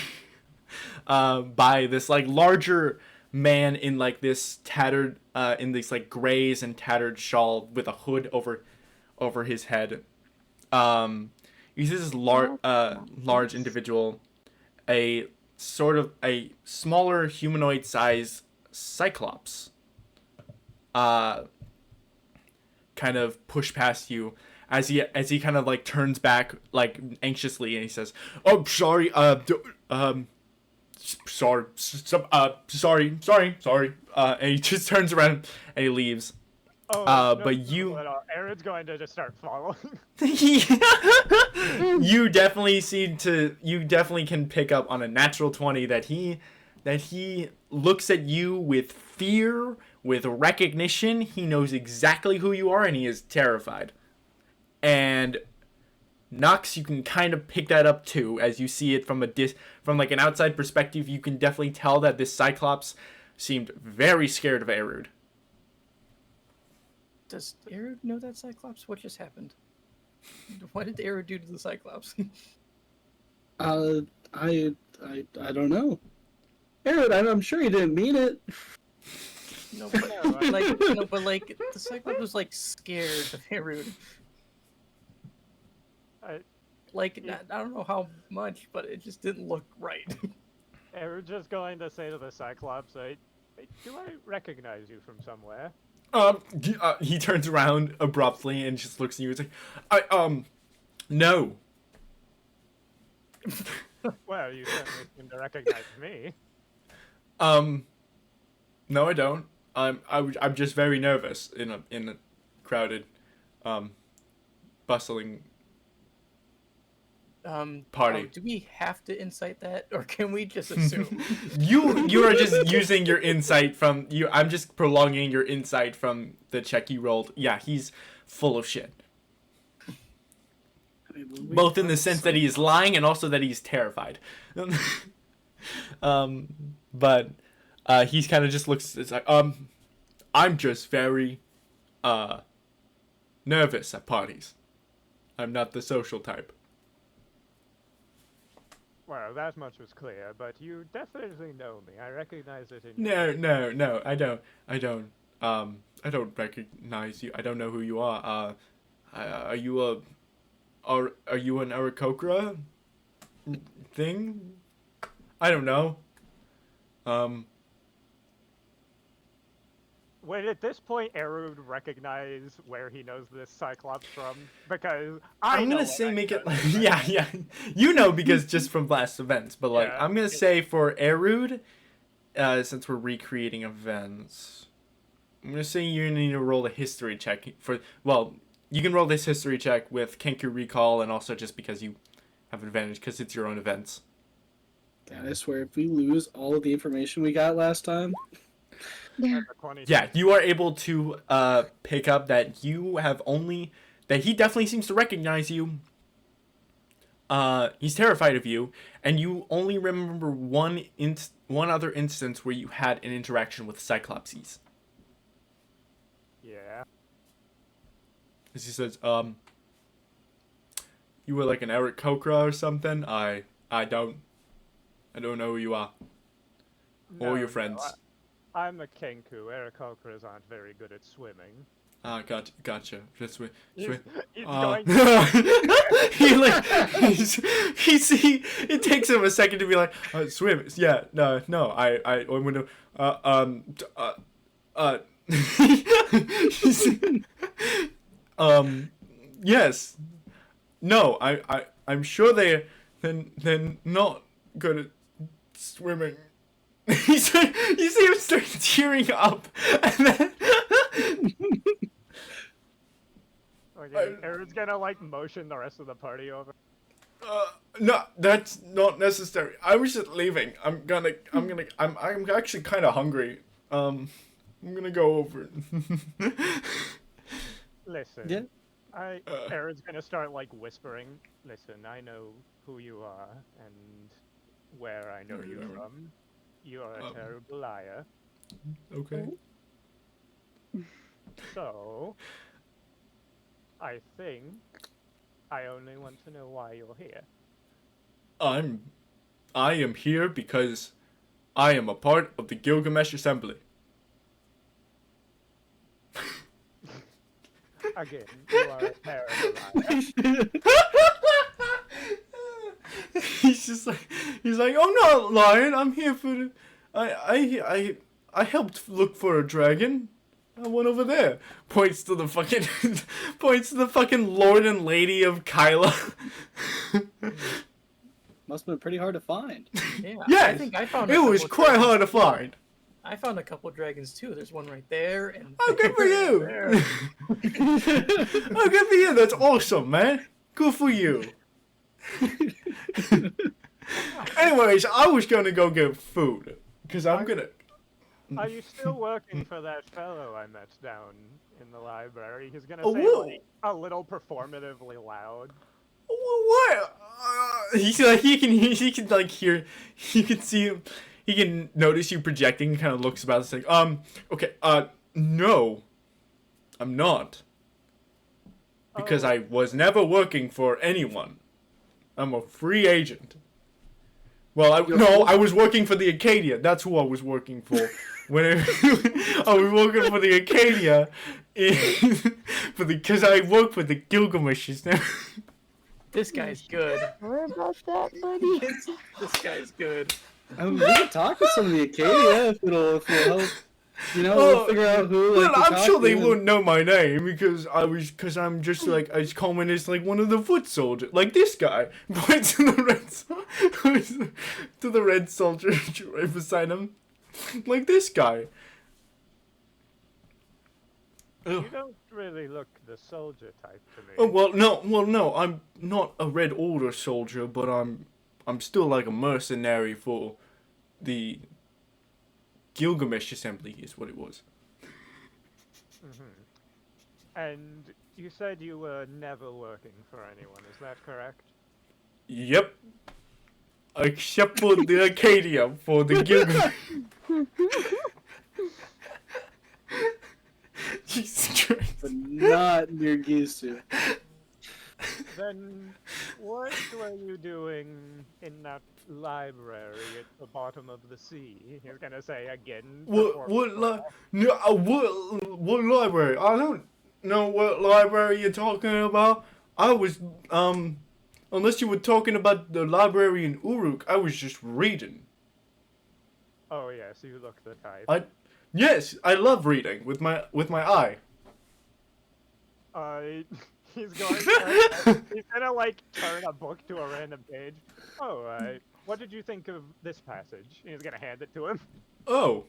this like larger man in like this tattered in these like grays and tattered shawl with a hood over his head. You see this large individual, a sort of a smaller humanoid size cyclops, kind of push past you as he kind of like turns back like anxiously, and he says, "Oh, sorry, sorry, sorry. And he just turns around and he leaves. But you, Aaron's going to just start following. you definitely can pick up on a natural 20 that he looks at you with fear, with recognition. He knows exactly who you are, and he is terrified. And Nox, you can kind of pick that up too, as you see it from like an outside perspective. You can definitely tell that this Cyclops seemed very scared of Erud. Does Erud know that Cyclops? What just happened? What did Erud do to the Cyclops? I don't know. Aaron, I'm sure he didn't mean it. No, but like the Cyclops was like scared of Erud. I don't know how much, but it just didn't look right. Aaron's just going to say to the Cyclops, "Do I recognize you from somewhere?" He turns around abruptly and just looks at you and like, no. Well, you certainly seem to recognize me. No, I don't. I'm just very nervous in a crowded, bustling party. Do we have to incite that, or can we just assume? You are just using your insight from you. I'm just prolonging your insight from the check you rolled. Yeah, he's full of shit. Both in the sense that he is lying and also that he's terrified. But he's kind of just looks. It's like I'm just very nervous at parties. I'm not the social type. Well, that much was clear, but you definitely know me. I recognize it in No, I don't. I don't recognize you. I don't know who you are. Are you an Aarakocra thing? I don't know. Wait, at this point, Eru would recognize where he knows this Cyclops from, because I'm gonna say make it like, yeah, you know, because just from last events, but like, yeah, I'm gonna say for Erud, since we're recreating events, I'm gonna say you need to roll a history check you can roll this history check with Kenku Recall, and also just because you have an advantage because it's your own events. God, I swear, if we lose all of the information we got last time... Yeah, you are able to pick up that that he definitely seems to recognize you. He's terrified of you, and you only remember one other instance where you had an interaction with Cyclopses. Yeah. As he says, you were like an Aarakocra or something. I don't know who you are. Or your friends. No, I'm a Kenku. Aarakocras aren't very good at swimming. Gotcha. Just swim. He's going. It takes him a second to be like, swim. Yeah, no. I'm gonna. Yes. No. I'm sure they're not good at swimming. You see him start tearing up, and then Okay, Aaron's gonna like motion the rest of the party over. No, that's not necessary. I was just leaving. I'm actually kind of hungry. I'm gonna go over. Listen. Yeah. Aaron's gonna start like whispering. Listen, I know who you are and where I know you from. You are a terrible liar. Okay. So, I think I only want to know why you're here. I am here because I am a part of the Gilgamesh Assembly. Again, you are a terrible liar. He's like, I'm not lying. I'm here for I helped look for a dragon. I went over there. Points to the fucking Lord and Lady of Kyla. Must have been pretty hard to find. Yeah, I Yes, think I found it was couple quite dragons hard to too. find. I found a couple dragons too. There's one right there and Oh, good for there and you. there. Oh, good for you. That's awesome, man. Good for you. Anyways, I was gonna go get food because I'm gonna. Are you still working for that fellow I met down in the library? He's gonna Oh, say whoa. like a little performatively loud. What? He's like he can like hear, he can see him, he can notice you projecting. And kind of looks about. It's like okay, no, I'm not, because Oh. I was never working for anyone. I'm a free agent. Well, I was working for the Acadia. That's who I was working for. When I was working for the Acadia, because I work for the Gilgamesh's now. This guy's good. Sorry about that, buddy. This guy's good. I mean, we can talk to some of the Acadia if it'll help. You know, Oh, we'll figure out who. Well, Like, to I'm talk sure they to and- wouldn't know my name because I'm just like as common as like one of the foot soldiers, like this guy. Points to the red soldier right beside him, like this guy. You don't really look the soldier type to me. Oh no, I'm not a Red Order soldier, but I'm still like a mercenary for the Gilgamesh Assembly is what it was. And you said you were never working for anyone, is that correct? Yep. Except for the Acadia, for the Gilgamesh. Jesus Christ. But not near Gisu. Then what were you doing in that library at the bottom of the sea? He's gonna say again. What library? I don't know what library you're talking about. I was unless you were talking about the library in Uruk, I was just reading. Oh yes, you look the type. Yes, I love reading with my eye. He's gonna like turn a book to a random page. Oh, what did you think of this passage? And he's gonna hand it to him. Oh.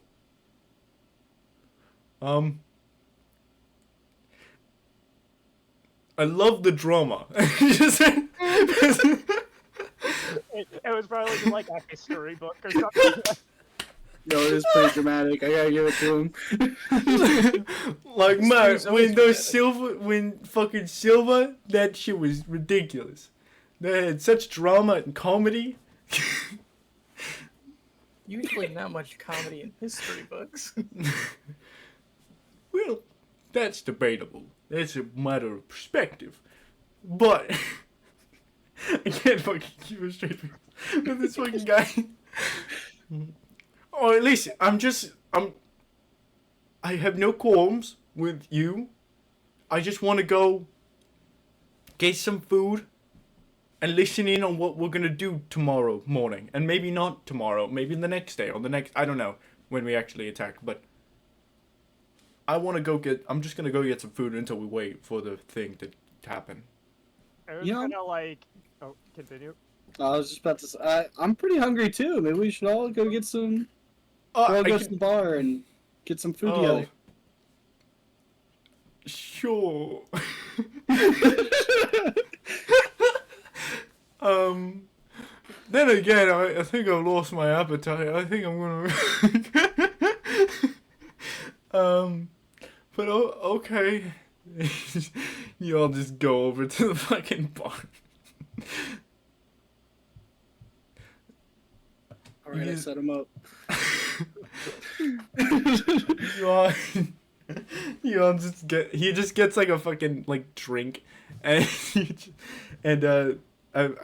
I love the drama. It was probably like a history book or something. No, it is pretty dramatic. I gotta give it to him. Like, man, Steve's always when fucking Silver, that shit was ridiculous. They had such drama and comedy. Usually not much comedy in history books. Well, that's debatable. That's a matter of perspective. But I can't fucking keep a straight face with this fucking guy. Or at least I have no qualms with you. I just want to go get some food and listen in on what we're gonna do tomorrow morning, and maybe not tomorrow, maybe the next day or the next. I don't know when we actually attack, but I want to go get. I'm just gonna go get some food until we wait for the thing to happen. It was Yeah. kind of like. Oh, continue. I was just about to say, I'm pretty hungry too. Maybe we should all go get some. Oh, We'll I go can- to the bar and get some food Oh. together. Sure. Then again, I think I've lost my appetite. I think I'm gonna. But okay. You all just go over to the fucking bar. Alright, I You- set him up. You all just get. He just gets like a fucking like drink, and I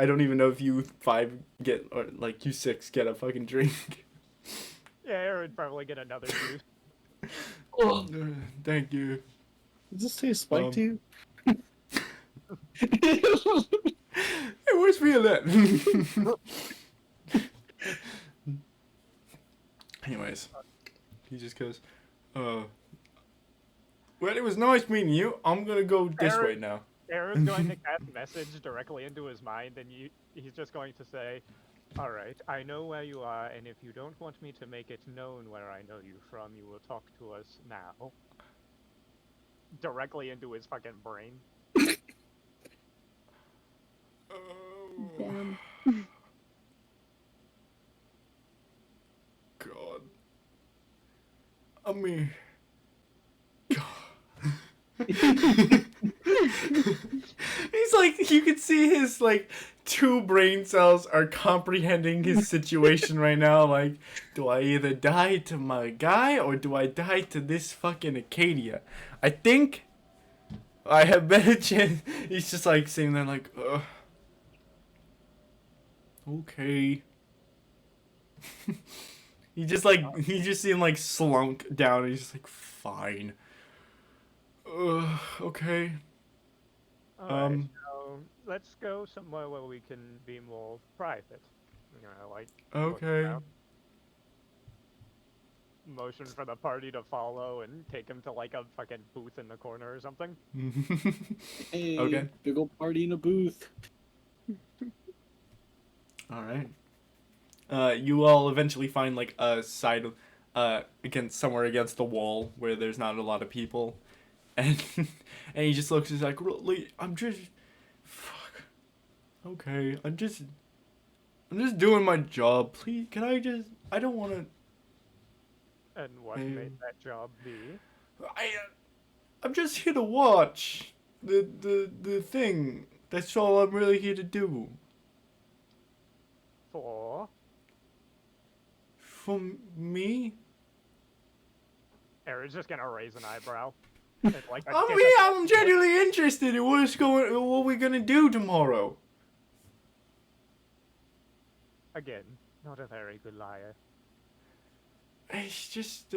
don't even know if you 5 get or like you 6 get a fucking drink. Yeah, Aaron would probably get another juice. Thank you. Does this taste spiked to you? Hey, where's Violette? Anyways, he just goes, well, it was nice meeting you. I'm gonna go this way now. Aaron's going to cast message directly into his mind, and he's just going to say, "All right, I know where you are, and if you don't want me to make it known where I know you from, you will talk to us now." Directly into his fucking brain. Damn. God. I mean, God. He's like, you can see his like 2 brain cells are comprehending his situation right now. Like, do I either die to my guy or do I die to this fucking Acadia? I think I have better chance. He's just like sitting there like, okay. He just seemed like slunk down. And he's just like, fine. Okay. Alright, so let's go somewhere where we can be more private. You know, like. Okay. Motion for the party to follow and take him to like a fucking booth in the corner or something. Hey, Okay. big old party in a booth. All right. You all eventually find like a side, somewhere against the wall where there's not a lot of people, and and he just looks. He's like, really, fuck. Okay, I'm just doing my job. Please, can I just? I don't want to. And what made that job be? I'm just here to watch the thing. That's all I'm really here to do. For Me? Aaron's just gonna raise an eyebrow. Like I'm genuinely interested in what we're gonna do tomorrow. Again, not a very good liar. It's just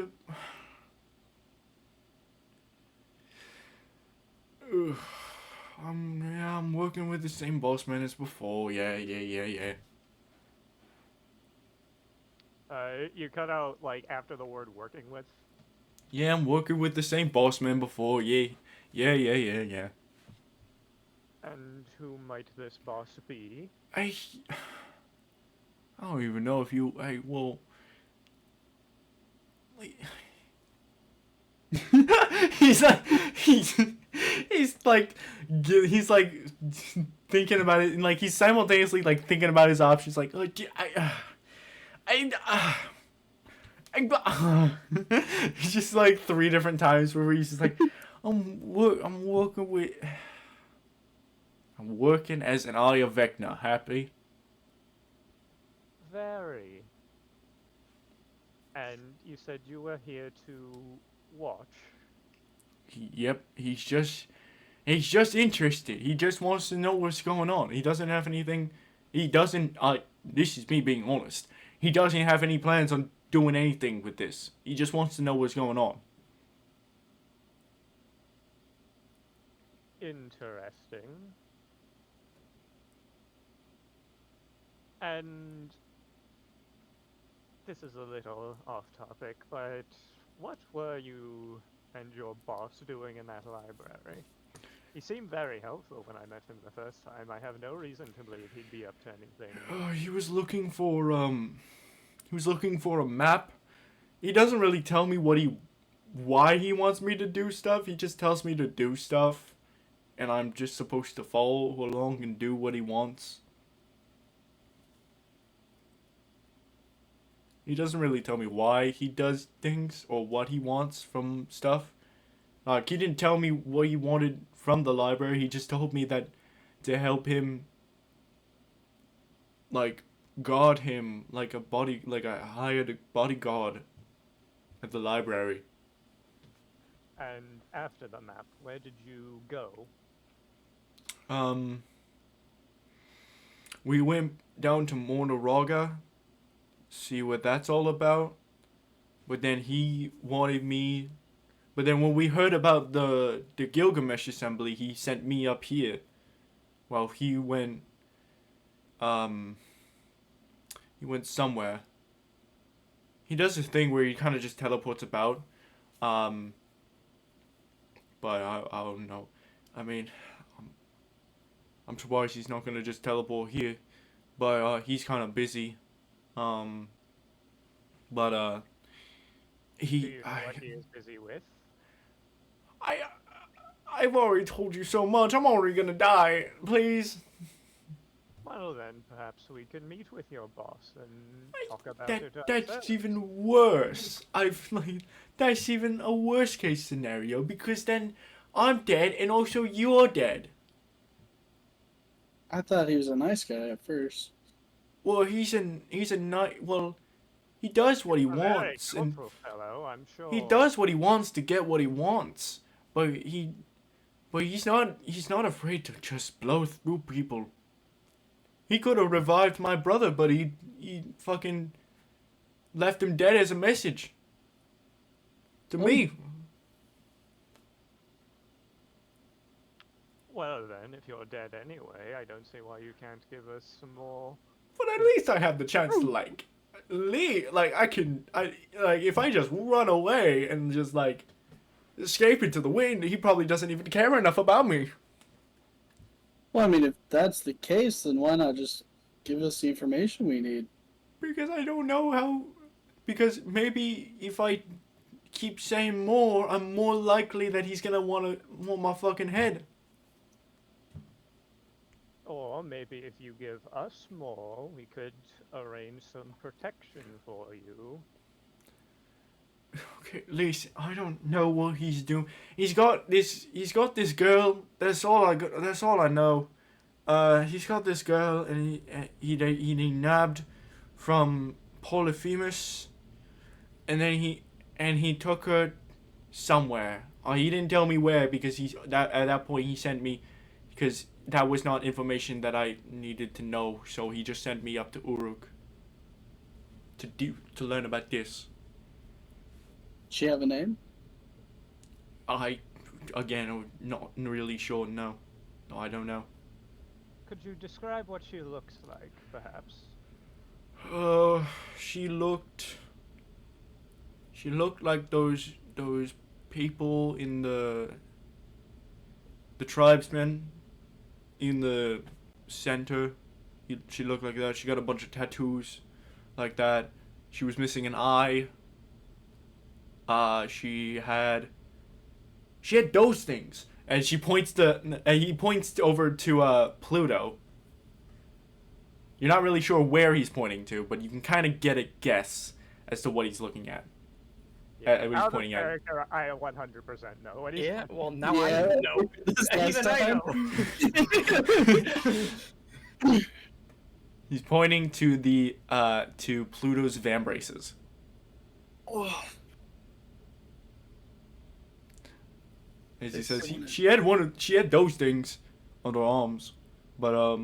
I'm working with the same boss man as before. Yeah. You cut out like after the word "working with." Yeah, I'm working with the same boss man before. Yeah. And who might this boss be? I don't even know if you. Well. he's like thinking about it, and like he's simultaneously like thinking about his options. Like, oh, it's just like 3 different times where he's just like, I'm working as an Alia Vecna. Happy? Very. And you said you were here to watch. Yep. He's just interested. He just wants to know what's going on. He doesn't have anything. He doesn't. This is me being honest. He doesn't have any plans on doing anything with this. He just wants to know what's going on. Interesting. And this is a little off topic, but what were you and your boss doing in that library? He seemed very helpful when I met him the first time. I have no reason to believe he'd be up to anything. He was looking for a map. He doesn't really tell me why he wants me to do stuff. He just tells me to do stuff, and I'm just supposed to follow along and do what he wants. He doesn't really tell me why he does things or what he wants from stuff. He didn't tell me what he wanted from the library. He just told me that to help him, like, guard him like I hired a bodyguard at the library. And after the map, where did you go? We went down to Monoraga, see what that's all about. But then when we heard about the Gilgamesh assembly, he sent me up here. Well, he went somewhere. He does this thing where he kind of just teleports about. But I don't know. I mean, I'm surprised he's not gonna just teleport here, but he's kind of busy. Um, but Do he you know what he is busy with? I I've already told you so much. I'm already gonna die. Please. Well, then perhaps we can meet with your boss and talk about it That's ourselves. even worse. That's even a worse case scenario because then I'm dead and also you're dead. I thought he was a nice guy at first. Well, he's a night. Well, he does what he A very wants, and thoughtful fellow, I'm sure. he does what he wants to get what he wants. But he's not afraid to just blow through people. He could have revived my brother, but he fucking left him dead as a message to me. Well then, if you're dead anyway, I don't see why you can't give us some more. But at least I have the chance to like leave. Like if I just run away and just like escape into the wind, he probably doesn't even care enough about me. Well, I mean, if that's the case, then why not just give us the information we need? Because I don't know how. Because maybe if I keep saying more, I'm more likely that he's gonna want my fucking head. Or maybe if you give us more, we could arrange some protection for you. Okay, Lise, I don't know what he's doing. He's got this girl. That's all I got. That's all I know. He's got this girl, and he nabbed from Polyphemus, and then he took her somewhere. He didn't tell me where because at that point he sent me because that was not information that I needed to know. So he just sent me up to Uruk to learn about this. She have a name? I'm not really sure. No, I don't know. Could you describe what she looks like, perhaps? She looked like those people in the tribesmen in the center. She looked like that. She got a bunch of tattoos like that. She was missing an eye. She had those things, and he points over to Pluto. You're not really sure where he's pointing to, but you can kind of get a guess as to what he's looking at. Yeah, What he's pointing at. I 100% know what he's Yeah, pointing well, now Yeah. I know. This last Even I know. He's pointing to the to Pluto's vambraces. Oh, As he says, she had those things on her arms, but I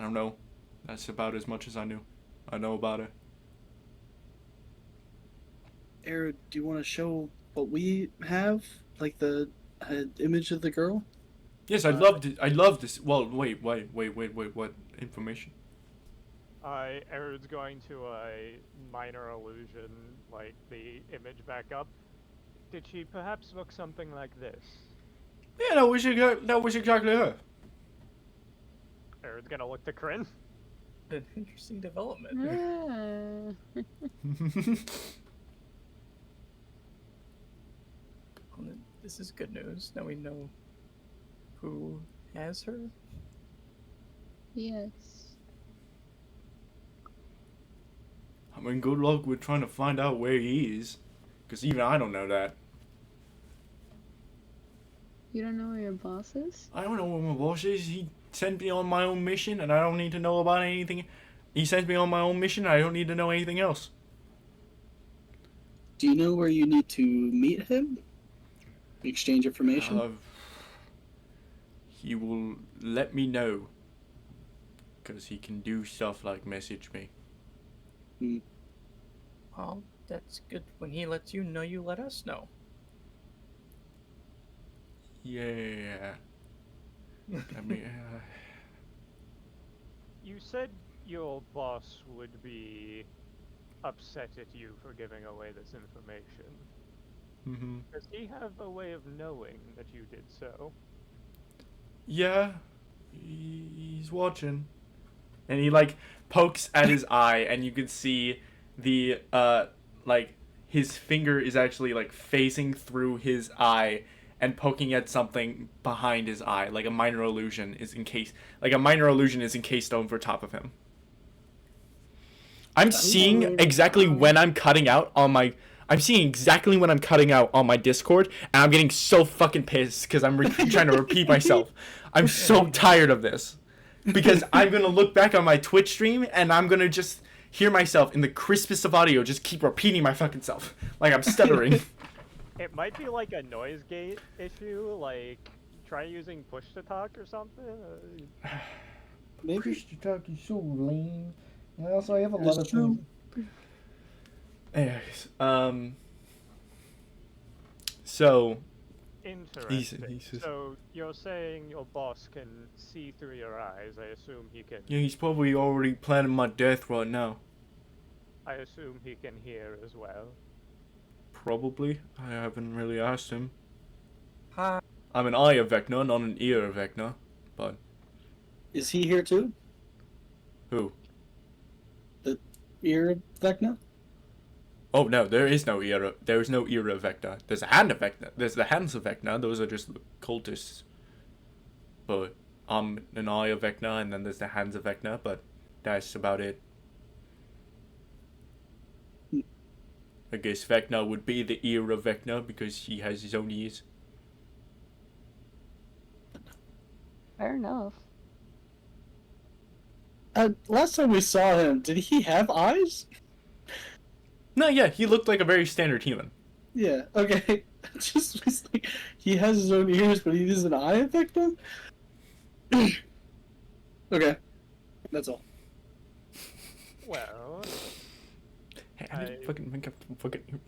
don't know. That's about as much as I know about her. Eric, do you want to show what we have? Like the image of the girl? Yes, I love this. Well, wait. What information? Aaron's going to a minor illusion, like the image back up. Did she perhaps look something like this? Yeah, that was exactly her. Aaron's gonna look to Kryn. An interesting development. Ah. Well, this is good news. Now we know who has her. Yes. I mean, good luck with trying to find out where he is, because even I don't know that. You don't know where your boss is? I don't know where my boss is. He sent me on my own mission, and I don't need to know about anything. He sent me on my own mission. I don't need to know anything else. Do you know where you need to meet him? Exchange information? He will let me know, because he can do stuff like message me. Well, that's good. When he lets you know, you let us know. Yeah. I mean, You said your boss would be upset at you for giving away this information. mm-hmm. Does he have a way of knowing that you did so? Yeah, he's watching. And he, like, pokes at his eye, and you can see the, like, his finger is actually, like, phasing through his eye and poking at something behind his eye. Like, a minor illusion is encased over top of him. I'm seeing exactly when I'm cutting out on my Discord, and I'm getting so fucking pissed because I'm trying to repeat myself. I'm so tired of this. Because I'm going to look back on my Twitch stream, and I'm going to just hear myself in the crispest of audio just keep repeating my fucking self. Like I'm stuttering. It might be like a noise gate issue, like try using push to talk or something. Maybe. Push to talk is so lame. And also, I have a lot That's of true. Anyways, so Interesting. he's So you're saying your boss can see through your eyes? I assume he can. yeah, he's probably already planning my death right now. I assume he can hear as well. Probably. I haven't really asked him. Hi. I'm an eye Vecna, not an ear Vecna. But Is he here too? who? Ear Vecna? Oh no, there is no ear. There is no ear of Vecna. There's a hand of Vecna. There's the hands of Vecna. Those are just cultists. But I'm an eye of Vecna, and then there's the hands of Vecna. But that's about it. I guess Vecna would be the ear of Vecna because he has his own ears. Fair enough. Last time we saw him, did he have eyes? No, yeah, he looked like a very standard human. Yeah, okay. Just was like, he has his own ears, but he has an eye effect then? Okay. That's all. Well, Hey, I didn't fucking make up fucking.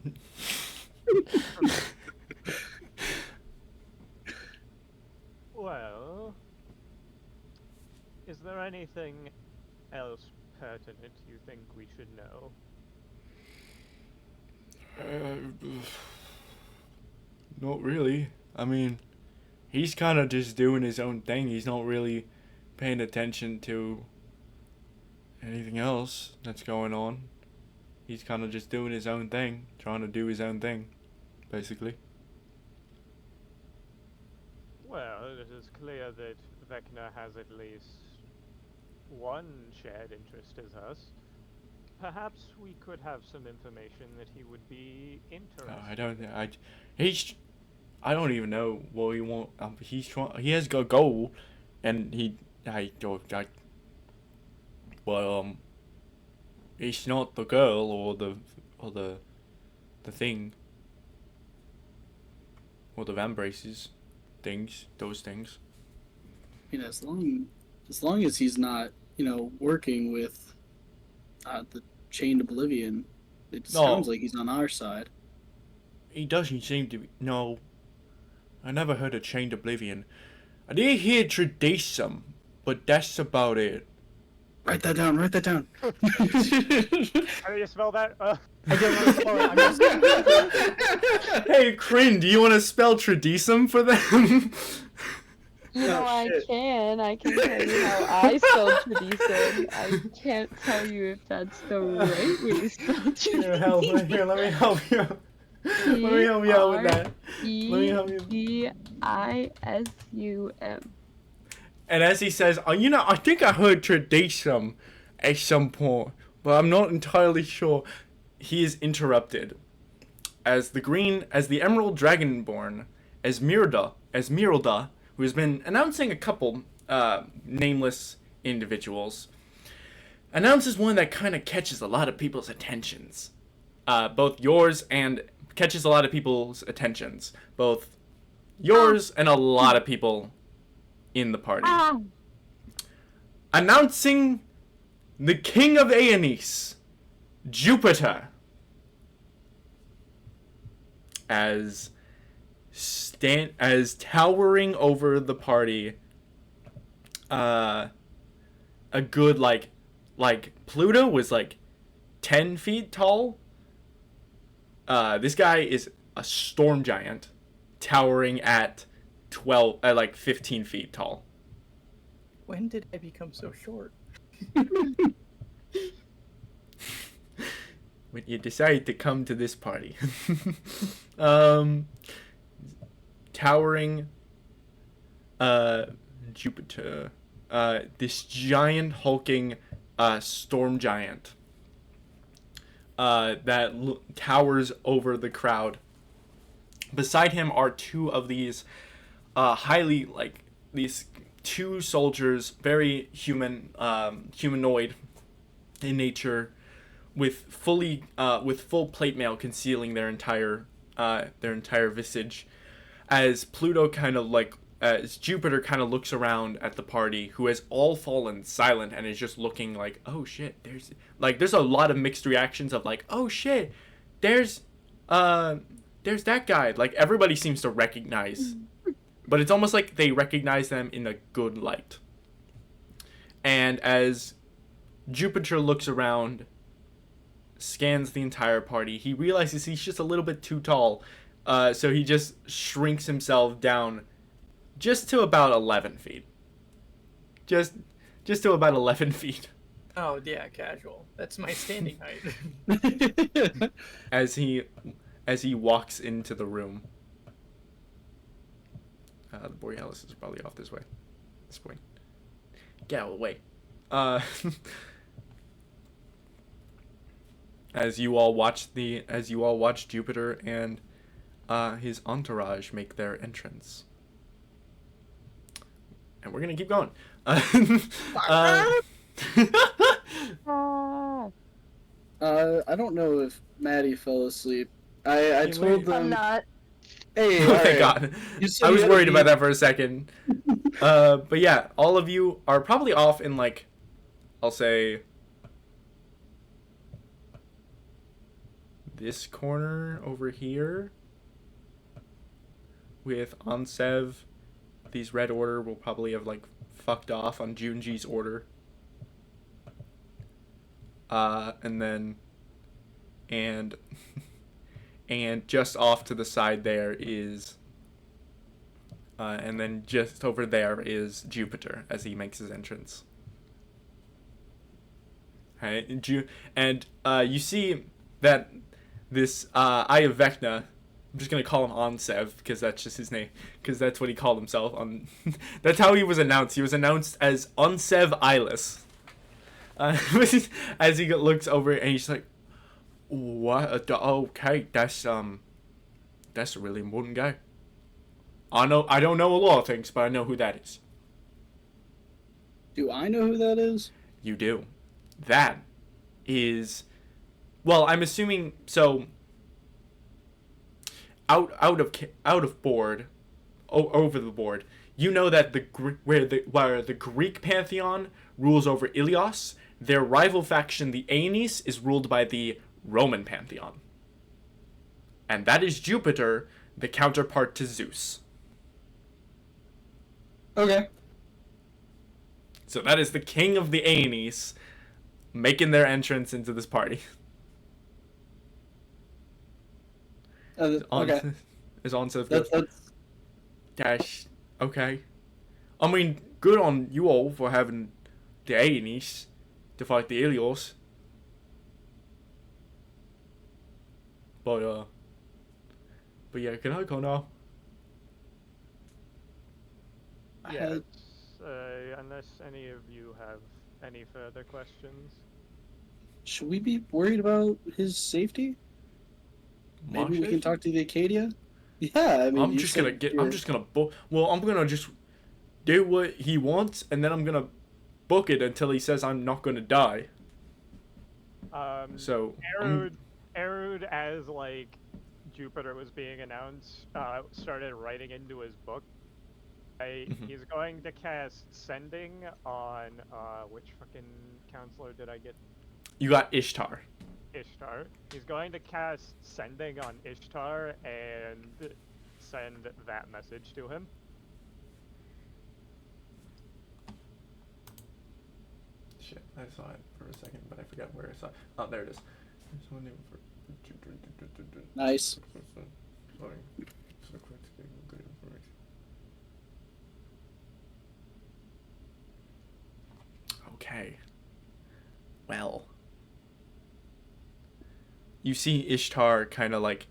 well, is there anything else pertinent you think we should know? Not really. I mean, he's kind of just doing his own thing. He's not really paying attention to anything else that's going on. He's kind of just doing his own thing, trying to do his own thing, basically. Well, it is clear that Vecna has at least one shared interest as us. Perhaps we could have some information that he would be interested. I don't even know what he want. He has a goal, and it's not the girl or the thing or the vambraces, those things. You know, as long as he's not, working with the Chained Oblivion, it sounds like he's on our side. He doesn't seem to be. No, I never heard of Chained Oblivion. I did hear Tradisum, but that's about it. Write that down. How do you spell that? I didn't want to spell it. I'm just... Hey, Kryn, do you want to spell Tradisum for them? You know, I can tell you how I spell Tradisum. I can't tell you if that's the right way to spell Tradisum. Here, let me help you. Let me help you out with that. Tradisum. And as he says, I think I heard Tradisum at some point, but I'm not entirely sure. He is interrupted. As the Emerald Dragonborn, as Miralda, who has been announcing a couple nameless individuals, announces one that kind of catches a lot of people's attentions. Both yours and catches a lot of people's attentions. Both yours and a lot of people in the party. Announcing the King of Aenis, Jupiter, as towering over the party, a good like Pluto was like 10 feet tall. This guy is a storm giant, towering at 15 feet tall. When did I become so short? When you decide to come to this party. Towering Jupiter. This giant hulking storm giant that towers over the crowd. Beside him are two of these highly, like, these two soldiers, very humanoid in nature, with full plate mail concealing their entire visage, as Jupiter kind of looks around at the party, who has all fallen silent and is just looking like, oh shit, there's a lot of mixed reactions of like, oh shit, there's that guy. Like, everybody seems to recognize, but it's almost like they recognize them in a good light. And as Jupiter looks around, scans the entire party, he realizes he's just a little bit too tall, so he just shrinks himself down just to about 11 feet. Just to about 11 feet. Oh, yeah, casual. That's my standing height. As he walks into the room. The Borealis is probably off this way. This point. Get out of the way. As you all watch Jupiter and his entourage make their entrance. And we're gonna keep going. I don't know if Maddie fell asleep. I told them. I'm not. Hey, Oh my god. I was worried about that for a second. But yeah, all of you are probably off in, like, I'll say, this corner over here. With Ansev, these Red Order will probably have, like, fucked off on Junji's order. And just off to the side there is, and then just over there is Jupiter as he makes his entrance. Right, and you see that this Eye of Vecna, I'm just gonna call him Ansev because that's just his name, because that's what he called himself on. That's how he was announced. He was announced as Ansev Eyeless. As he looks over and he's like, "What? Okay, that's a really important guy. I don't know a lot of things, but I know who that is." Do I know who that is? You do. That is, well, I'm assuming so. Out of board, over the board, you know that where the Greek pantheon rules over Ilios, their rival faction, the Aenis, is ruled by the Roman pantheon, and that is Jupiter, the counterpart to Zeus. Okay. So that is the king of the Aenis making their entrance into this party. Okay. Is on so That's dash. Okay. I mean, good on you all for having the Aenis to fight the Ilios. But yeah, can I go now? Yes. Unless any of you have any further questions. Should we be worried about his safety? Maybe we can talk to the Acadia? Yeah, I mean, I'm just gonna just do what he wants, and then I'm gonna book it until he says I'm not gonna die. So Erud, as like Jupiter was being announced, started writing into his book. He's going to cast Sending on which fucking counselor did I get? You got Ishtar. Ishtar. He's going to cast Sending on Ishtar and send that message to him. Shit, I saw it for a second, but I forgot where I saw it. Oh, there it is. Nice. Okay. Well. You see Ishtar kind of like,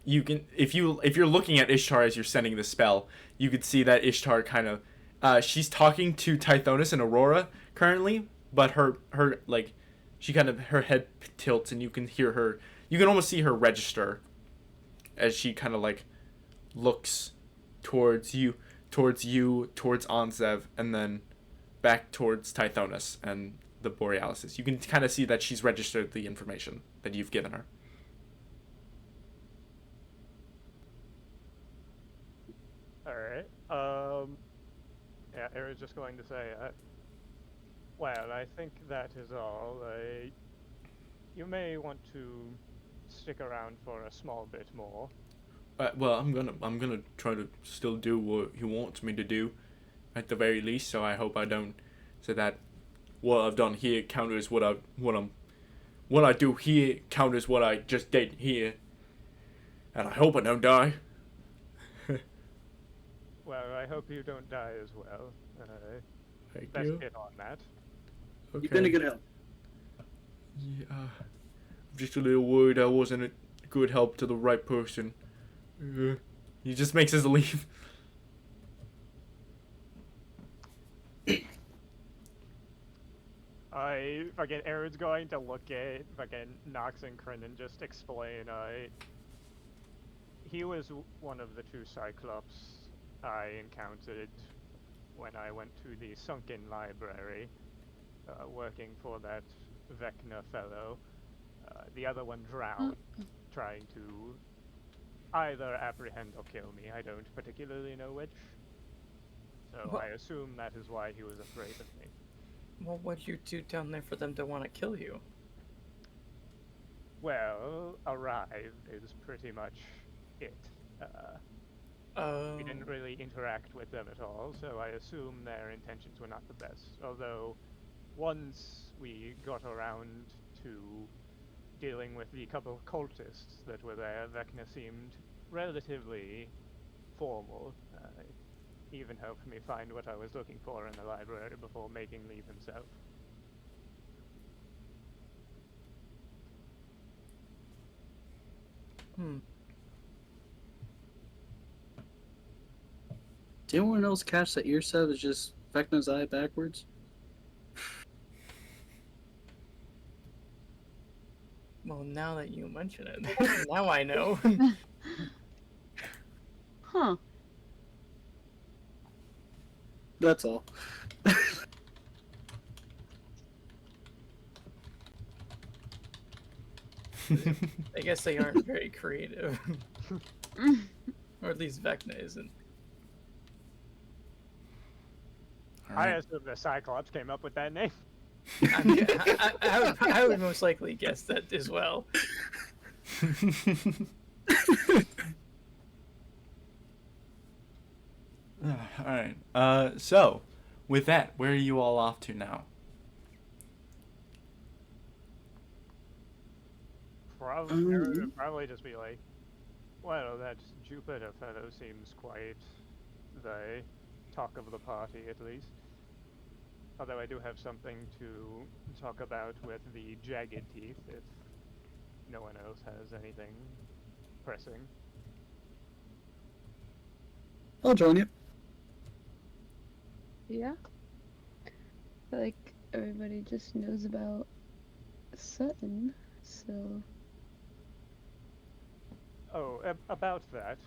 you can, if you're looking at Ishtar as you're sending the spell, you could see that Ishtar kind of, she's talking to Tithonus and Aurora currently, but her like, she kind of, her head tilts and you can hear her, you can almost see her register as she kind of like looks towards you, towards Anzev, and then back towards Tithonus and the Borealises. You can kind of see that she's registered the information that you've given her. Alright. Yeah, I was just going to say, well, I think that is all. You may want to stick around for a small bit more. Well, I'm gonna try to still do what he wants me to do, at the very least. So I hope I don't, so that what I've done here counters what I do here counters what I just did here, and I hope I don't die. Well, I hope you don't die as well. Thank Best you. hit on that. Okay. You've been a good help. Yeah, I'm just a little worried I wasn't a good help to the right person. He just makes us leave. Fucking Aaron's going to look at fucking Nox and Kryn and just explain, he was one of the two Cyclops I encountered when I went to the Sunken Library, working for that Vecna fellow. The other one drowned, trying to either apprehend or kill me. I don't particularly know which. So What? I assume that is why he was afraid of me. Well, what'd you do down there for them to want to kill you? Well, arrive is pretty much it. We didn't really interact with them at all, so I assume their intentions were not the best. Although, once we got around to dealing with the couple of cultists that were there, Vecna seemed relatively formal. Even helped me find what I was looking for in the library before making leave himself. Did anyone else catch that Irsev is just Vecna's eye backwards? Well, now that you mention it, now I know. Huh. That's all. I guess they aren't very creative. Or at least Vecna isn't. I assume the Cyclops came up with that name. I would most likely guess that as well. Alright. So, with that, where are you all off to now? Probably just be like, well, that Jupiter fellow seems quite the talk of the party, at least. Although I do have something to talk about with the Jagged Teeth, if no one else has anything pressing. I'll join you. Yeah. I feel like everybody just knows about Sutton, so. Oh, about that,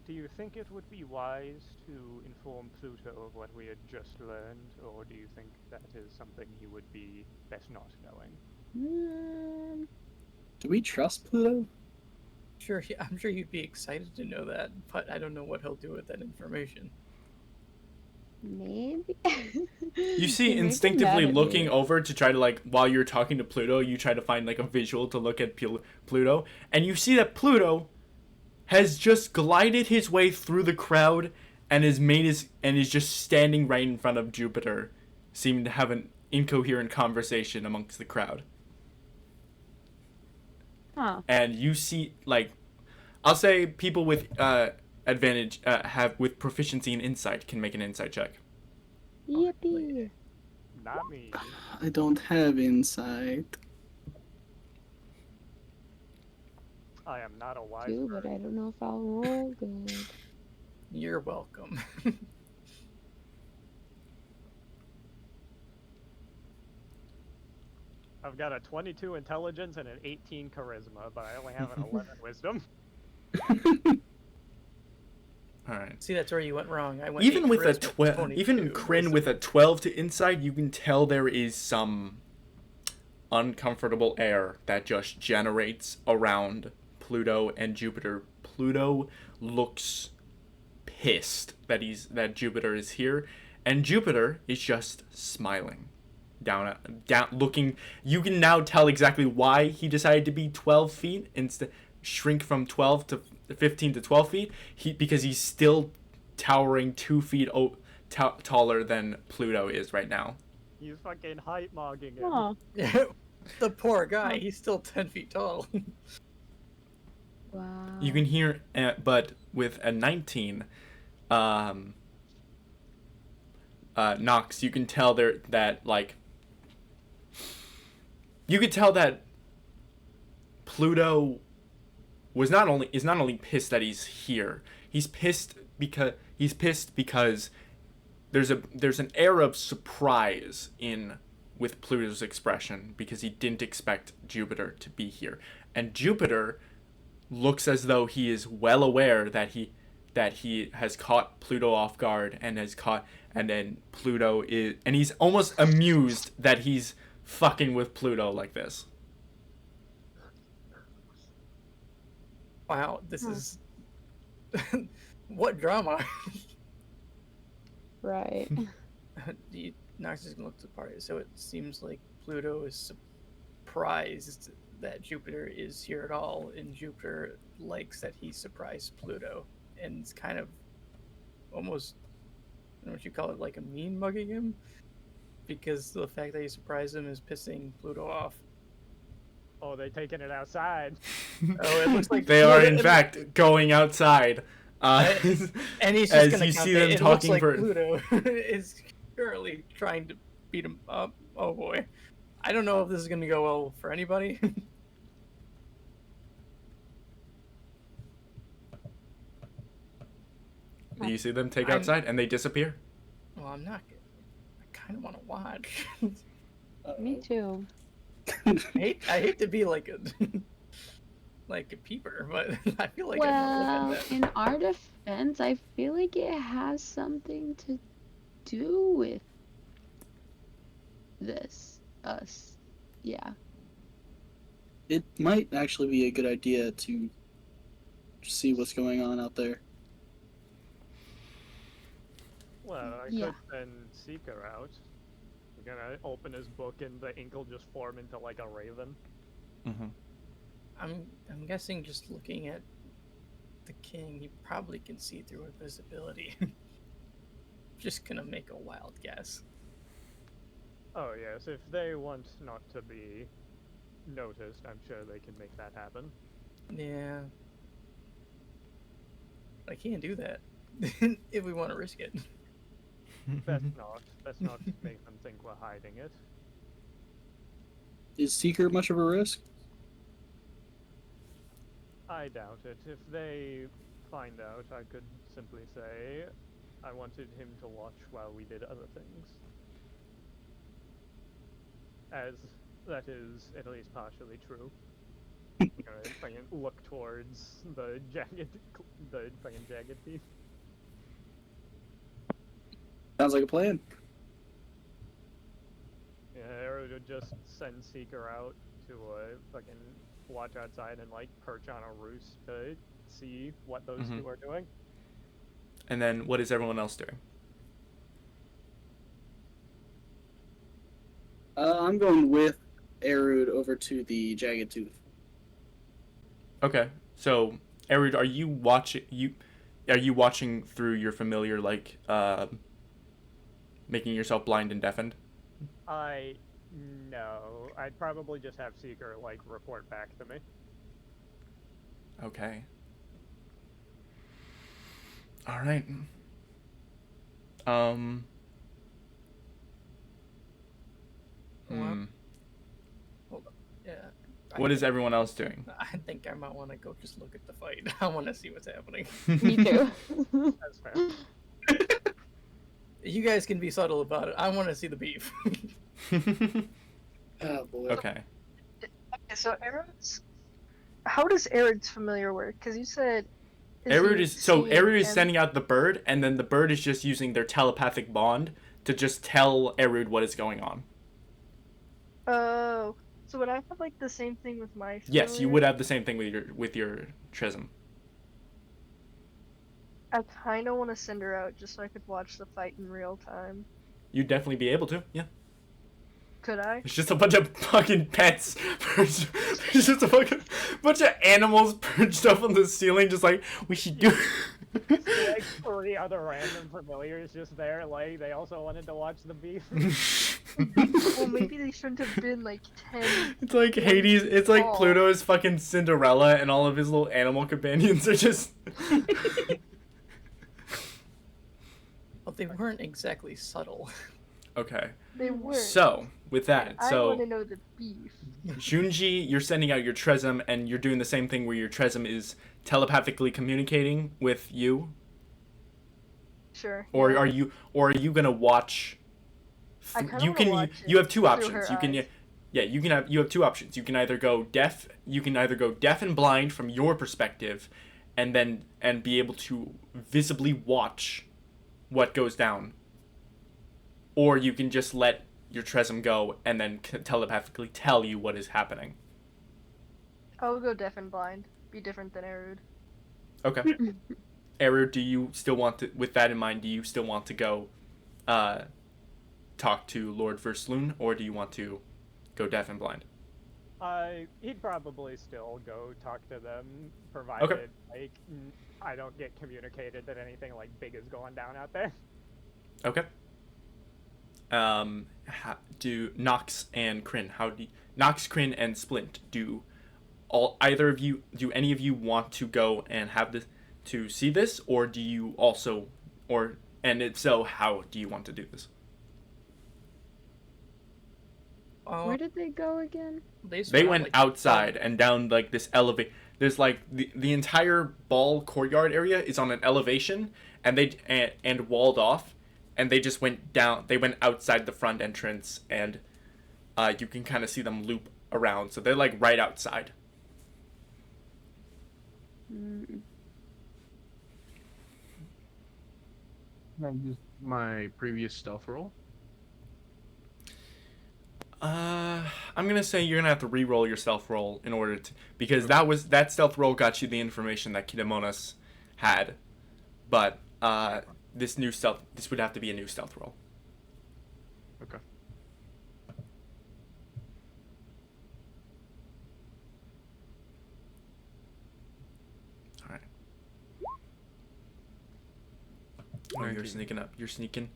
do you think it would be wise to inform Pluto of what we had just learned, or do you think that is something he would be best not knowing? Do we trust Pluto? Sure, I'm sure you'd be excited to know that, but I don't know what he'll do with that information. Maybe. You see, He may be instinctively mad at looking me. over to try to, like, while you're talking to Pluto, you try to find, like, a visual to look at Pluto, and you see that Pluto has just glided his way through the crowd and is just standing right in front of Jupiter, seeming to have an incoherent conversation amongst the crowd. Huh. And you see, like, I'll say people with advantage, with proficiency in insight can make an insight check. Yippee. not me. I don't have insight. I am not a wise Too, but bird. I don't know if I'll roll good. You're welcome. I've got a 22 intelligence and an 18 charisma, but I only have an 11 wisdom. All right. See, that's where you went wrong. I went Even 8 with a charisma, 12, even 22 Kryn wisdom. with a 12 to insight, you can tell there is some uncomfortable air that just generates around Pluto and Jupiter. Pluto looks pissed that Jupiter is here, and Jupiter is just smiling down looking. You can now tell exactly why he decided to be 12 feet instead shrink from 12 to 15 to 12 feet. Because he's still towering 2 feet taller than Pluto is right now. He's fucking height mogging him. Aw. The poor guy, he's still 10 feet tall. Wow. You can hear, but with a 19, Nox, you can tell you could tell that Pluto is not only pissed that he's here. He's pissed because there's an air of surprise with Pluto's expression, because he didn't expect Jupiter to be here, and Jupiter looks as though he is well aware that he has caught Pluto off guard and then Pluto is, and he's almost amused that he's fucking with Pluto like this. Wow, this is what drama. Right. Nox is gonna look to the party. So it seems like Pluto is surprised that Jupiter is here at all, and Jupiter likes that he surprised Pluto, and it's kind of almost, I don't know what you call it, like a mean mugging him, because the fact that he surprised him is pissing Pluto off. Oh, they taking it outside. Oh, it looks like They are in fact going outside. And he's just as gonna you count see that them it talking looks like for Pluto is currently trying to beat him up. Oh boy, I don't know if this is gonna go well for anybody. You see them take I'm- outside and they disappear. Well, I'm not. I kind of want to watch. Me too. I hate to be like a like a peeper, but I feel like I Well, want to look at in our defense, I feel like it has something to do with us. Yeah. It might actually be a good idea to see what's going on out there. Well, I Yeah. could send Seeker out. We're gonna open his book and the ink will just form into like a raven. Mm-hmm. I'm guessing just looking at the king, you probably can see through invisibility. Just gonna make a wild guess. Oh yes, if they want not to be noticed, I'm sure they can make that happen. Yeah. I can't do that if we want to risk it. Let's not make them think we're hiding it. Is Seeker much of a risk? I doubt it. If they find out, I could simply say I wanted him to watch while we did other things. As that is at least partially true. Alright, if I can look towards the fucking jagged teeth. Sounds like a plan. Yeah, Arrow would just send Seeker out to fucking watch outside and like perch on a roost to see what those two are doing. And then what is everyone else doing? I'm going with Arud over to the Jagged Tooth. Okay, so Erud, are you watching through your familiar, like making yourself blind and deafened? No. I'd probably just have Seeker like report back to me. Okay. All right. Hmm. Hold on. Yeah. What is everyone else doing? I think I might want to go just look at the fight. I want to see what's happening. Me too. That's fair. You guys can be subtle about it. I want to see the beef. Oh boy. Okay. Okay, so Aaron's. How does Aaron's familiar work? Because you said. Erud is and... sending out the bird, and then the bird is just using their telepathic bond to just tell Erud what is going on. Oh, so would I have like the same thing with my? Yes, you familiar? would have the same thing with your Trism. I kind of want to send her out just so I could watch the fight in real time. You'd definitely be able to. Yeah. Could I? It's just a bunch of fucking pets. It's just a fucking bunch of animals perched up on the ceiling, just like we should do. Like 3 other random familiars just there, like they also wanted to watch the beef. Well, maybe they shouldn't have been like 10. It's like Hades. It's like Pluto is fucking Cinderella, and all of his little animal companions are just. Well, they weren't exactly subtle. Okay. They were. So with that, I want to know the beef. Junji, you're sending out your Tresem, and you're doing the same thing where your Tresem is telepathically communicating with you. Sure. Or yeah. are you gonna watch? I kinda You wanna can. watch You it have two through options. her You can. eyes. Yeah, you have two options. You can either go deaf. You can either go deaf and blind from your perspective, and be able to visibly watch what goes down. Or you can just let your Tresem go and then telepathically tell you what is happening. I'll go deaf and blind. Be different than Erud. Okay. Eru, do you still want to, with that in mind, do you still want to go talk to Lord Versloon, or do you want to go deaf and blind? He'd probably still go talk to them, provided like I don't get communicated that anything like big is going down out there. Okay. Do Nox and Kryn, Nox, Kryn, and Splint, do any of you want to go and have this, to see this, or do you also, and if so, how do you want to do this? Where did they go again? They went outside and down like this elevate. There's like the entire ball courtyard area is on an elevation, and and walled off, and they just went down. They went outside the front entrance, and you can kind of see them loop around. So they're like right outside. Mm. Can I use my previous stealth roll? I'm gonna say you're gonna have to re-roll your stealth roll in order to, because that stealth roll got you the information that Kidemonas had, but this would have to be a new stealth roll. Okay. All right. Oh, you're sneaking up. You're sneaking.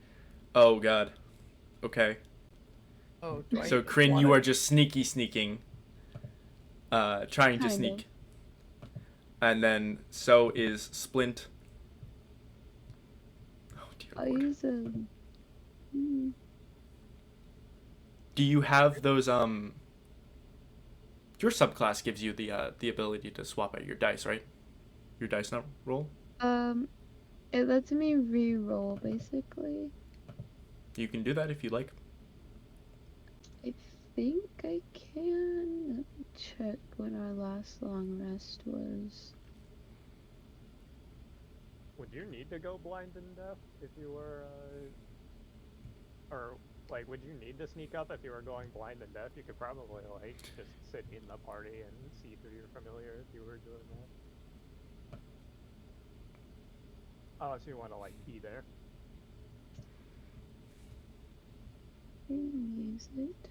Oh God. Okay. Oh, So Kryn, you are just sneaking, trying to Kinda. sneak. And then so is Splint. Oh dear I'll Lord. use a. Do you have those your subclass gives you the ability to swap out your dice, right? Your dice not roll? It lets me re-roll basically. You can do that if you like. I think I can. Let me check when our last long rest was. Would you need to go blind and deaf if you were, or like, would you need to sneak up if you were going blind and deaf? You could probably like just sit in the party and see through your familiar if you were doing that. Unless you want to like be there. Use it.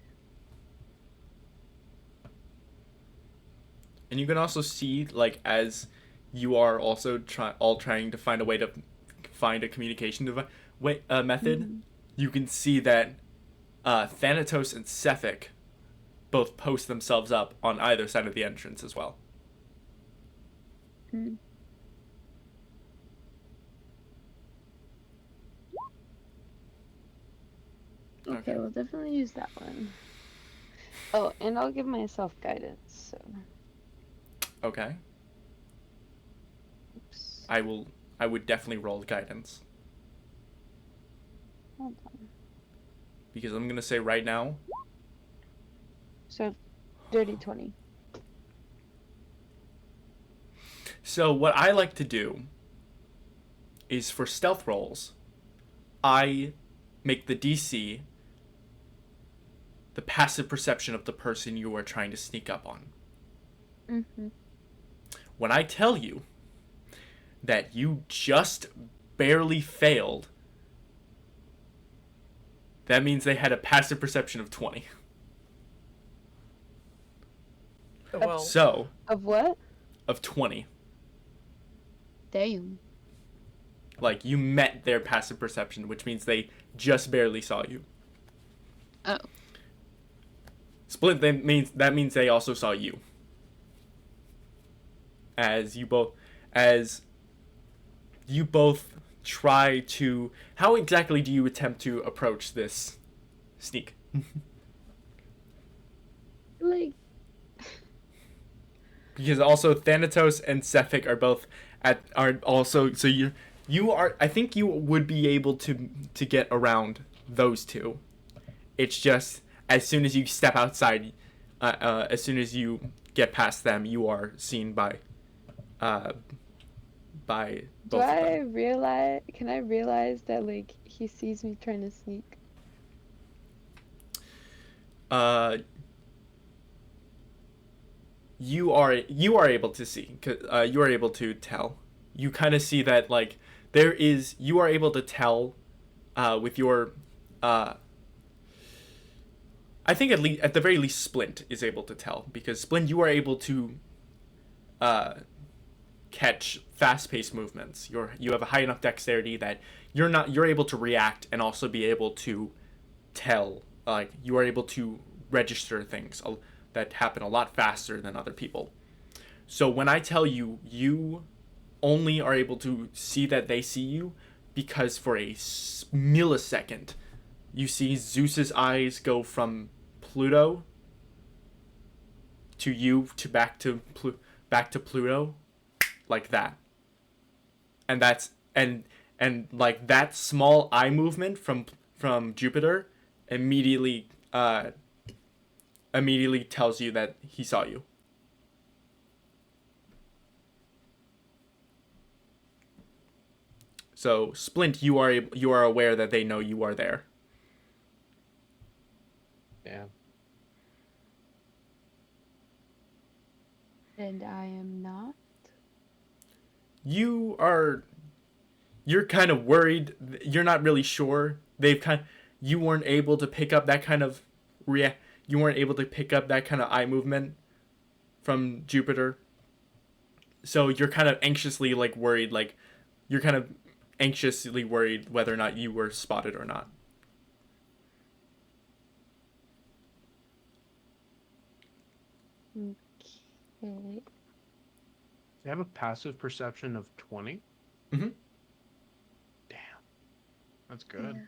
And you can also see, like, as you are also trying to find a way to find a communication method, you can see that Thanatos and Sephic both post themselves up on either side of the entrance as well. Mm. Okay, we'll definitely use that one. Oh, and I'll give myself guidance. So, Okay. oops. I would definitely roll guidance. Hold on. Because I'm gonna say right now. So, dirty 20. So what I like to do is for stealth rolls, I make the DC the passive perception of the person you are trying to sneak up on. Mm-hmm. When I tell you that you just barely failed, that means they had a passive perception of 20. Well, So, Of what? of 20. Damn. Like, you met their passive perception, which means they just barely saw you. Oh. Split that means they also saw you. As you both try to, how exactly do you attempt to approach this sneak? Like, Because also Thanatos and Sephic are both are also, so you are, I think you would be able to get around those two. It's just as soon as you step outside, as soon as you get past them, you are seen by both do of I them. realize? Can I realize that like he sees me trying to sneak? You are able to see, you are able to tell. You kind of see that like you are able to tell with your I think at the very least Splint is able to tell, because Splint, you are able to catch fast-paced movements. You have a high enough dexterity that you're able to react and also be able to tell, like you are able to register things that happen a lot faster than other people. So when I tell you, you only are able to see that they see you because for a millisecond you see Zeus's eyes go from Pluto to you to back to Pluto, like that. And that's and like that small eye movement from Jupiter immediately tells you that he saw you. So Splint, you are aware that they know you are there. Yeah. And I am not. You're kind of worried. You're not really sure. You weren't able to pick up that kind of you weren't able to pick up that kind of eye movement from Jupiter. So you're kind of anxiously worried, you're kind of anxiously worried whether or not you were spotted or not. Okay. They have a passive perception of 20? Mm-hmm. Damn. That's good. Yeah.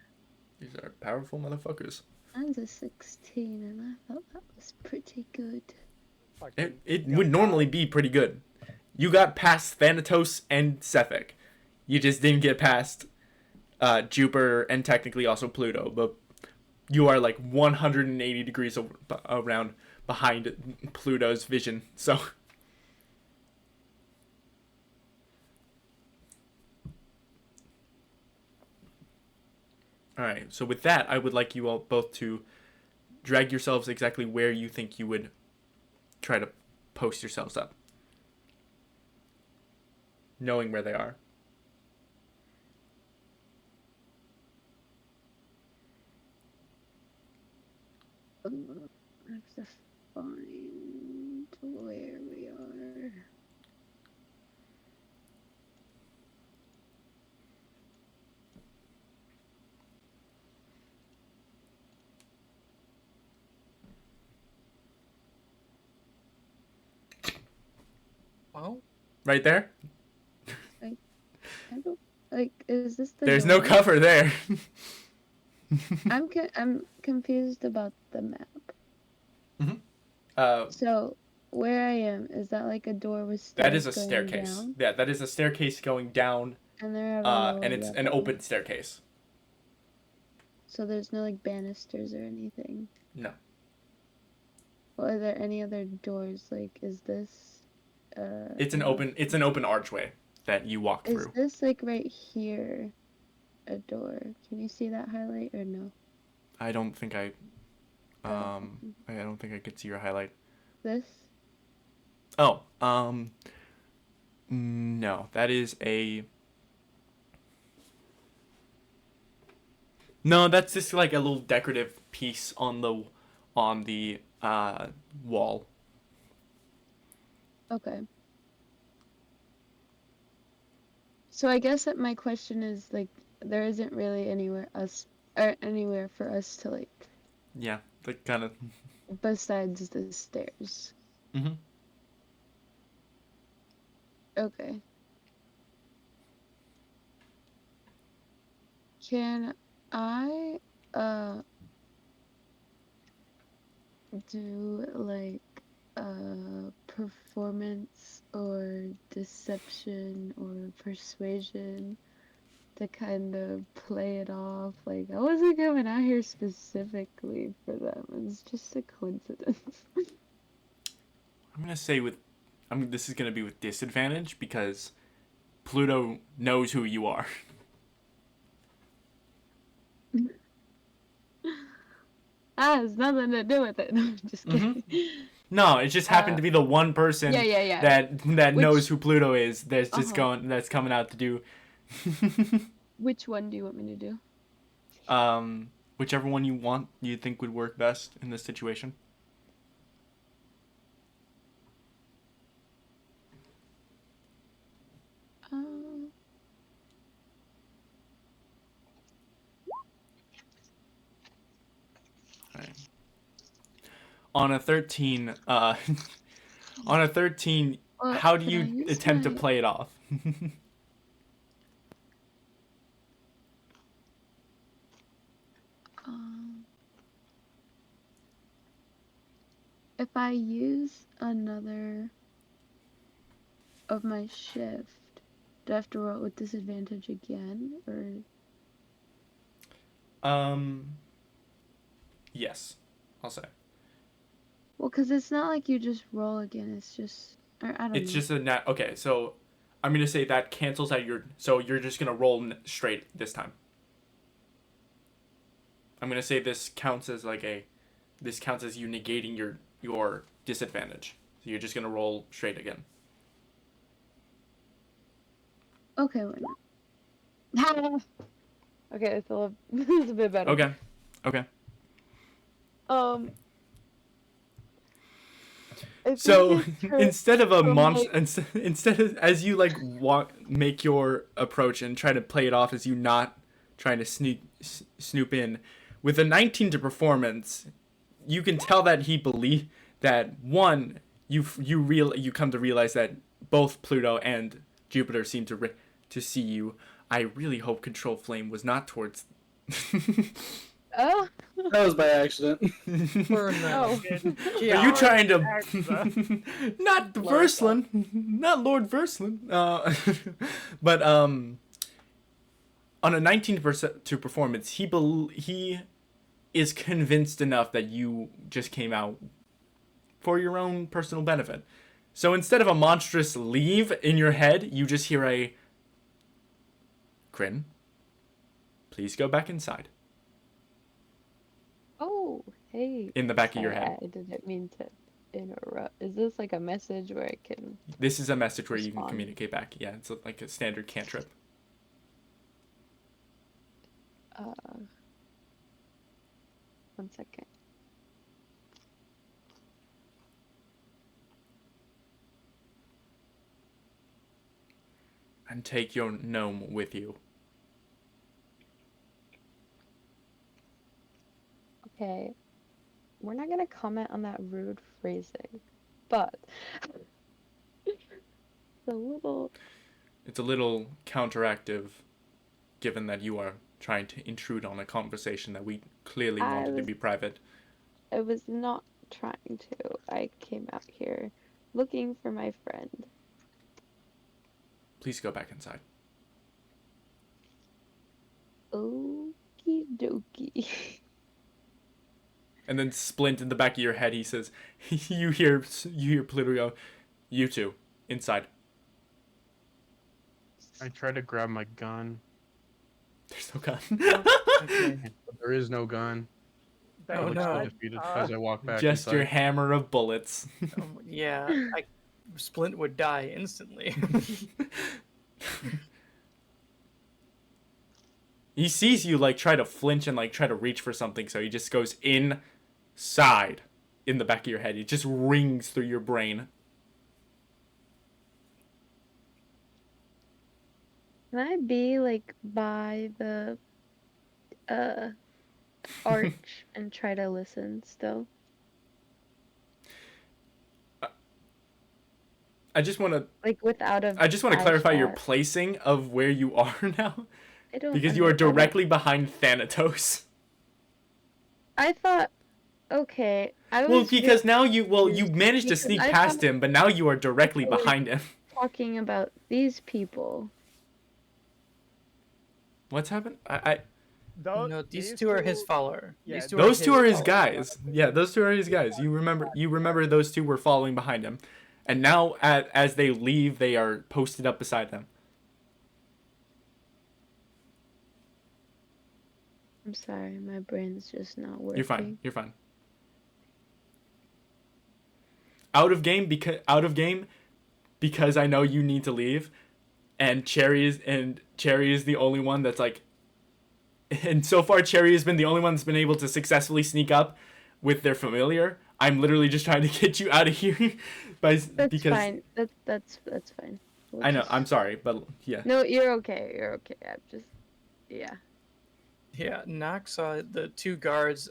These are powerful motherfuckers. Mine's a 16, and I thought that was pretty good. It would normally be pretty good. You got past Thanatos and Sephic. You just didn't get past Jupiter and technically also Pluto, but you are 180 degrees around behind Pluto's vision. So all right. So with that, I would like you all both to drag yourselves exactly where you think you would try to post yourselves up, knowing where they are. I have to find where we are. Well, Right there? I don't is this the There's no door? cover there. I'm confused about the map. So, where I am, is that like a door with stairs That is a going staircase. down? Yeah, that is a staircase going down, And they're at a lower and it's an level. open staircase. So there's no like banisters or anything. No. Well, are there any other doors? Like, is this? It's an open archway that you walk Is through. this like right here a door? Can you see that highlight or no? I don't think I don't think I could see your highlight. This? Oh, no, that is a. No, that's just like a little decorative piece on the wall. Okay. So I guess that my question is like there isn't really anywhere for us to like Yeah, the kind of. besides the stairs. Mhm. Okay. Can I do like performance or deception or persuasion to kind of play it off? Like I wasn't coming out here specifically for them. It's just a coincidence. I'm gonna say this is gonna be with disadvantage because Pluto knows who you are. That has nothing to do with it. No, I'm just kidding. No, it just happened to be the one person Yeah. that Which- knows who Pluto is. That's just Uh-huh. that's coming out to do. Which one do you want me to do? Whichever one you think would work best in this situation. Alright. On a 13, Well, how do can I you use attempt to my- play it off? If I use another of my shift, do I have to roll with disadvantage again, or? Yes, I'll say. Well, because it's not like you just roll again. It's just, or I don't know. It's just a nat. Okay, so I'm gonna say that cancels out your. So you're just gonna roll straight this time. I'm gonna say this counts as this counts as you negating your disadvantage. So you're just gonna roll straight again. Okay, wait. Okay, it's it's a bit better. Okay. I So think it's instead of a from, monster, like- instead of as you like make your approach and try to play it off as you not trying to snoop in, with a 19 to performance, you can tell that he believe that one you come to realize that both Pluto and Jupiter seem to see you. I really hope Control Flame was not towards. Oh. That was by accident. Burn Oh. that. Are you trying to? Excellent. Not Versland, not Lord Versland. But on a 19% to performance, he is convinced enough that you just came out for your own personal benefit. So instead of a monstrous leave in your head, you just hear a Kryn, please go back inside. Oh, hey. In the back of your head. I didn't mean to interrupt. Is this like a message where I can? This is a message where you can Respond. communicate back. Yeah, it's like a standard cantrip. One second. And take your gnome with you. Okay. We're not gonna comment on that rude phrasing, but It's a little counteractive, given that you are trying to intrude on a conversation that we clearly wanted to be private. I was not trying to. I came out here looking for my friend. Please go back inside. Okie dokie. And then Splint in the back of your head, he says, you hear Pluto go, you two, inside. I try to grab my gun. There's no gun. Okay. But there is no gun. That Oh, would no. not- Defeated as I walk back Just inside. your hammer of bullets. Yeah, Splint would die instantly. He sees you like try to flinch and like try to reach for something, so he just goes inside in the back of your head. It just rings through your brain. Can I be like by the arch and try to listen still? I just want to Like without a I just want to clarify your flashback. placing of where you are now, I don't because you are I don't- directly behind Thanatos. I thought, okay, I was Well, because now you confused managed to because sneak I past thought him, but now you are directly I was- behind him. talking about these people. What's happened? Tho- These two are his follower. Yeah, These two Those two are his followers. guys. Yeah, those two are his guys. You remember those two were following behind him, and now as they leave, they are posted up beside them. I'm sorry, my brain's just not working. You're fine. You're fine. Out of game because I know you need to leave, and Cherry is the only one that's like. And so far, Cherry has been the only one that's been able to successfully sneak up with their familiar. I'm literally just trying to get you out of here, That's because fine. That's fine. We'll I know. just- I'm sorry, but yeah. No, you're okay. You're okay. I'm just, yeah. Yeah, Nox saw the two guards.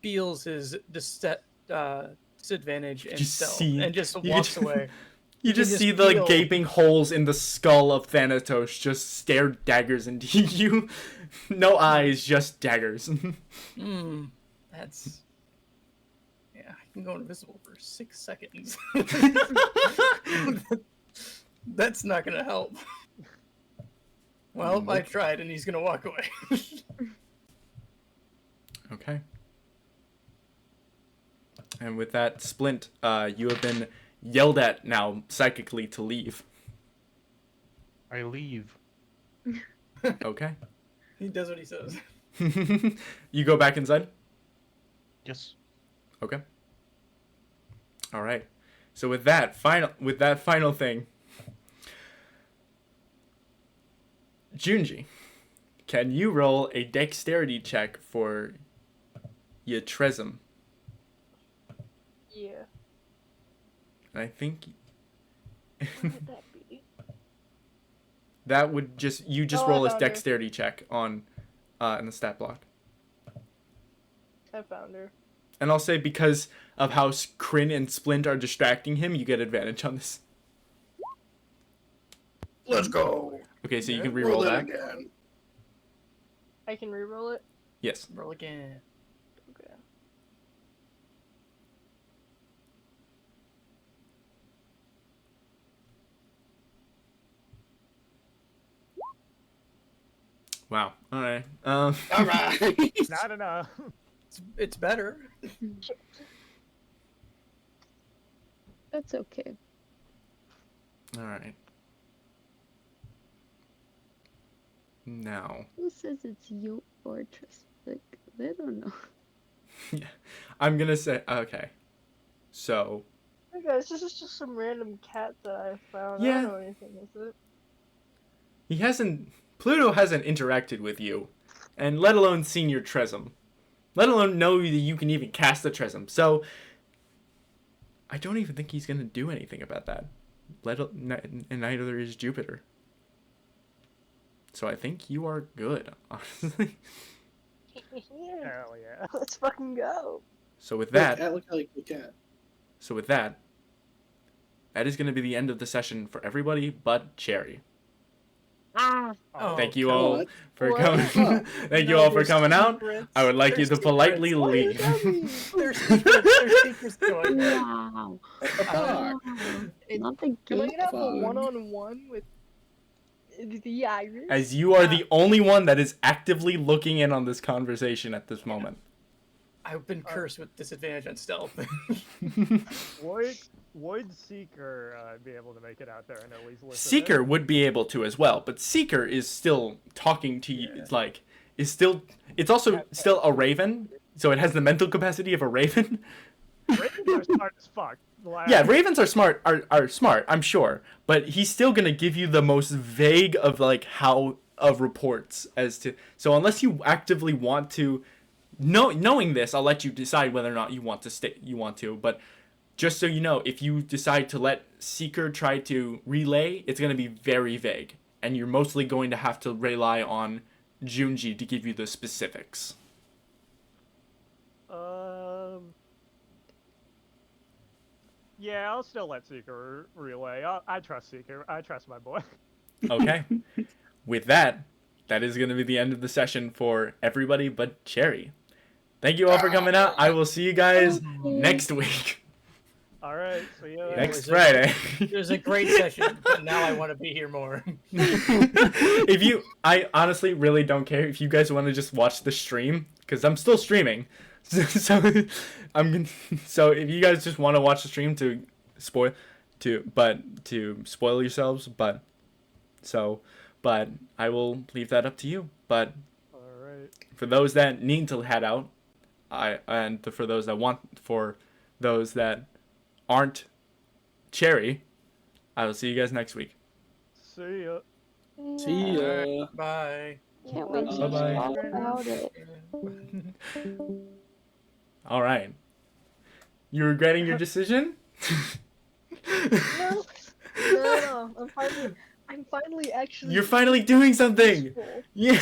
Feels his disadvantage and Just stealth, see- and just you walks can- away. You just just see the feel- gaping holes in the skull of Thanatos just stare daggers into you. No eyes, just daggers. That's. Yeah, I can go invisible for 6 seconds. That's not gonna help. Well, I tried, and he's gonna walk away. Okay. And with that, Splint, you have been yelled at now psychically to leave. I leave. Okay. He does what he says. You go back inside? Yes. Okay. All right. So with that final thing, Junji, can you roll a dexterity check for your Tresem? Yeah. I think What would that be? that would just Oh, roll I a found her. dexterity check on in the stat block. I found her. And I'll say because of how Kryn and Splint are distracting him, you get advantage on this. Let's go. Okay, so you can Roll reroll that. again. I can reroll it. Yes. Roll again. Okay. Wow. All right. All right. Not enough. It's better. That's okay. All right. Now, Who says it's your fortress? Like, I don't know. yeah, I'm gonna say okay. So Hey guys, this is just some random cat that I found. I Yeah. don't know anything with it. Pluto hasn't interacted with you, and let alone seen your Tresem, let alone know that you can even cast the Tresem. So I don't even think he's gonna do anything about that. And neither is Jupiter. So I think you are good, honestly. Yeah. Hell yeah. Let's fucking go. So with that, Cat look like a cat. So with that, that is going to be the end of the session for everybody but Cherry. Oh, Thank you come all on. for What? coming. Thank you No, all for there's coming out. secrets. I would like you There's to politely secrets. What leave. does that mean? There's secrets. There's secrets going on. Wow. What the fuck? Not the Am I gate. gonna have a Fuck. one-on-one with the Iris? As you are the only one that is actively looking in on this conversation at this moment. I've been cursed with disadvantage on stealth. Would Seeker be able to make it out there and at least listen? Seeker would be able to as well, but Seeker is still talking to you. Yeah. It's like it's also still a raven, so it has the mental capacity of a raven. Ravens are smart as fuck. Like, Yeah, ravens are smart. Are smart, I'm sure, but he's still gonna give you the most vague of like how of reports as to. So unless you actively want to, knowing this, I'll let you decide whether or not you want to stay. You want to, but just so you know, if you decide to let Seeker try to relay, it's gonna be very vague, and you're mostly going to have to rely on Junji to give you the specifics. Yeah, I'll still let Seeker relay. I trust Seeker. I trust my boy. Okay. With that, that is going to be the end of the session for everybody but Cherry. Thank you all for coming out. I will see you guys next week. All right, see you. Next Friday. It was a great session, but now I want to be here more. I honestly really don't care if you guys want to just watch the stream, because I'm still streaming. So if you guys just want to watch the stream to spoil yourselves, but I will leave that up to you. But All right. for those that need to head out, for those that aren't Cherry, I will see you guys next week. See ya. See ya. Bye. Can't wait to Bye-bye. hear all about it. All right. You regretting your decision? No, no. I'm finally actually. You're finally doing something. useful. Yeah.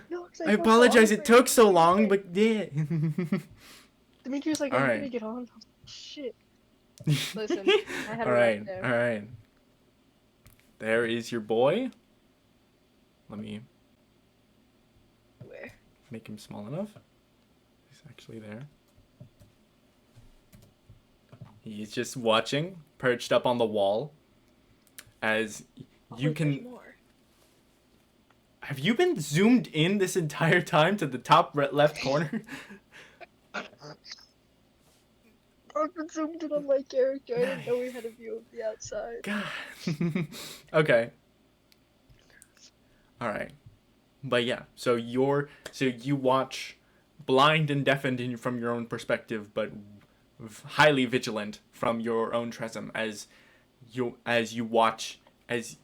No, 'cause I felt so apologize it awkward. took so long, but yeah. Demetrius like, All I'm right. gonna get on. Shit. Listen, I had All it right. right there. All right. There is your boy. Let me Where? make him small enough. He's actually there. He's just watching, perched up on the wall. As you Wait, can. there's more. Have you been zoomed in this entire time to the top left corner? I've been zoomed in on my character. I didn't know we had a view of the outside. God. Okay. All right. But yeah, so you watch blind and deafened from your own perspective, but highly vigilant from your own Tresem as you watch, as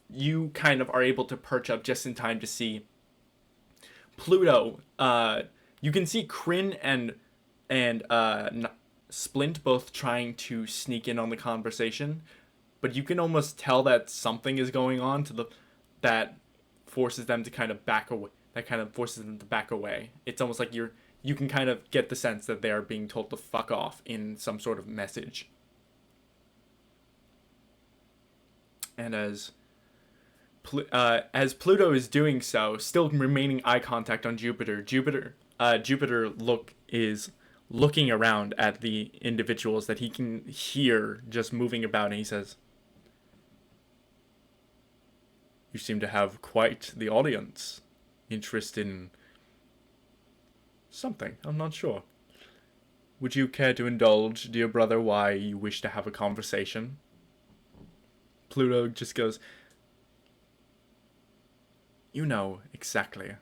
you kind of are able to perch up just in time to see Pluto. You can see Kryn and Splint both trying to sneak in on the conversation, but you can almost tell that something is going on that forces them to kind of back away. It's almost like you can kind of get the sense that they are being told to fuck off in some sort of message. And as Pluto is doing so, still remaining eye contact on Jupiter, Jupiter is looking around at the individuals that he can hear just moving about, and he says, "You seem to have quite the audience. Interest in something, I'm not sure. Would you care to indulge, dear brother, why you wish to have a conversation?" Pluto just goes, "You know exactly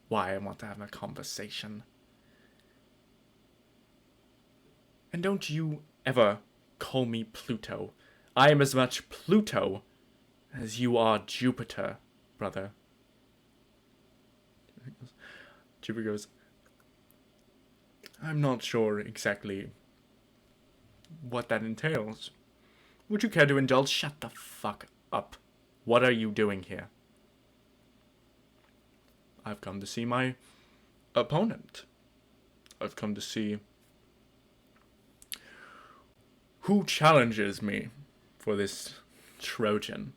why I want to have a conversation. And don't you ever call me Pluto. I am as much Pluto as you are Jupiter, brother." Jupiter goes, "I'm not sure exactly what that entails. Would you care to indulge?" "Shut the fuck up. What are you doing here?" "I've come to see my opponent. I've come to see who challenges me for this Trojan.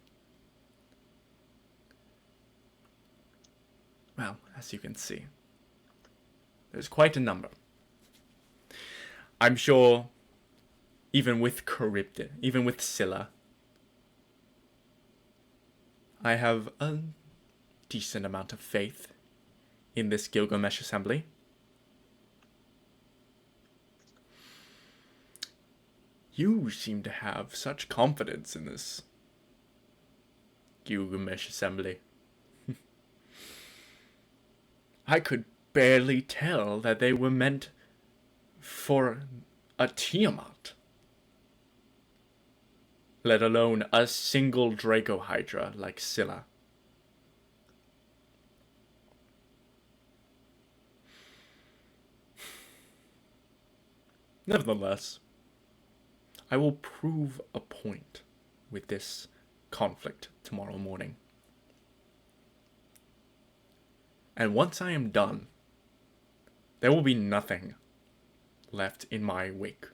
Well, as you can see, there's quite a number. I'm sure, even with Charybdis, even with Scylla, I have a decent amount of faith in this Gilgamesh assembly. You seem to have such confidence in this Gilgamesh assembly. I could barely tell that they were meant for a Tiamat, let alone a single Draco Hydra like Scylla. Nevertheless, I will prove a point with this conflict tomorrow morning. And once I am done, there will be nothing left in my wake.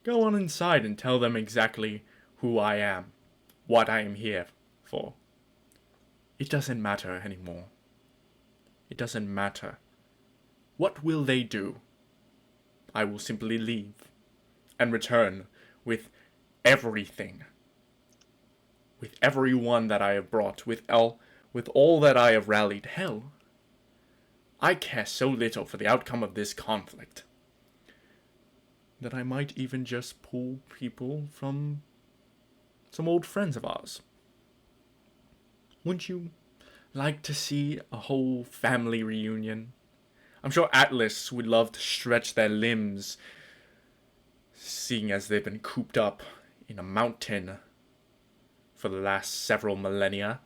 Go on inside and tell them exactly who I am, what I am here for. It doesn't matter anymore. It doesn't matter. What will they do? I will simply leave and return with everything. With everyone that I have brought, with all that I have rallied. Hell, I care so little for the outcome of this conflict that I might even just pull people from some old friends of ours. Wouldn't you like to see a whole family reunion? I'm sure Atlas would love to stretch their limbs, seeing as they've been cooped up in a mountain for the last several millennia.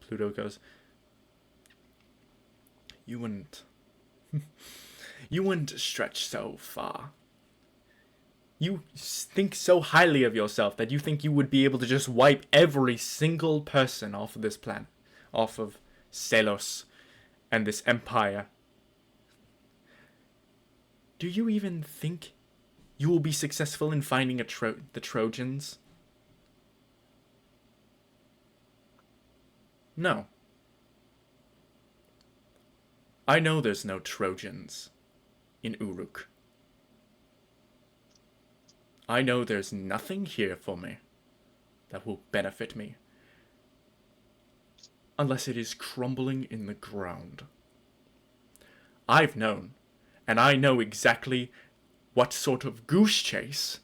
Pluto goes, you wouldn't stretch so far. You think so highly of yourself that you think you would be able to just wipe every single person off of this planet, off of Celos and this empire. Do you even think you will be successful in finding the Trojans? No. I know there's no Trojans in Uruk. I know there's nothing here for me that will benefit me, unless it is crumbling in the ground. I've known, and I know exactly what sort of goose chase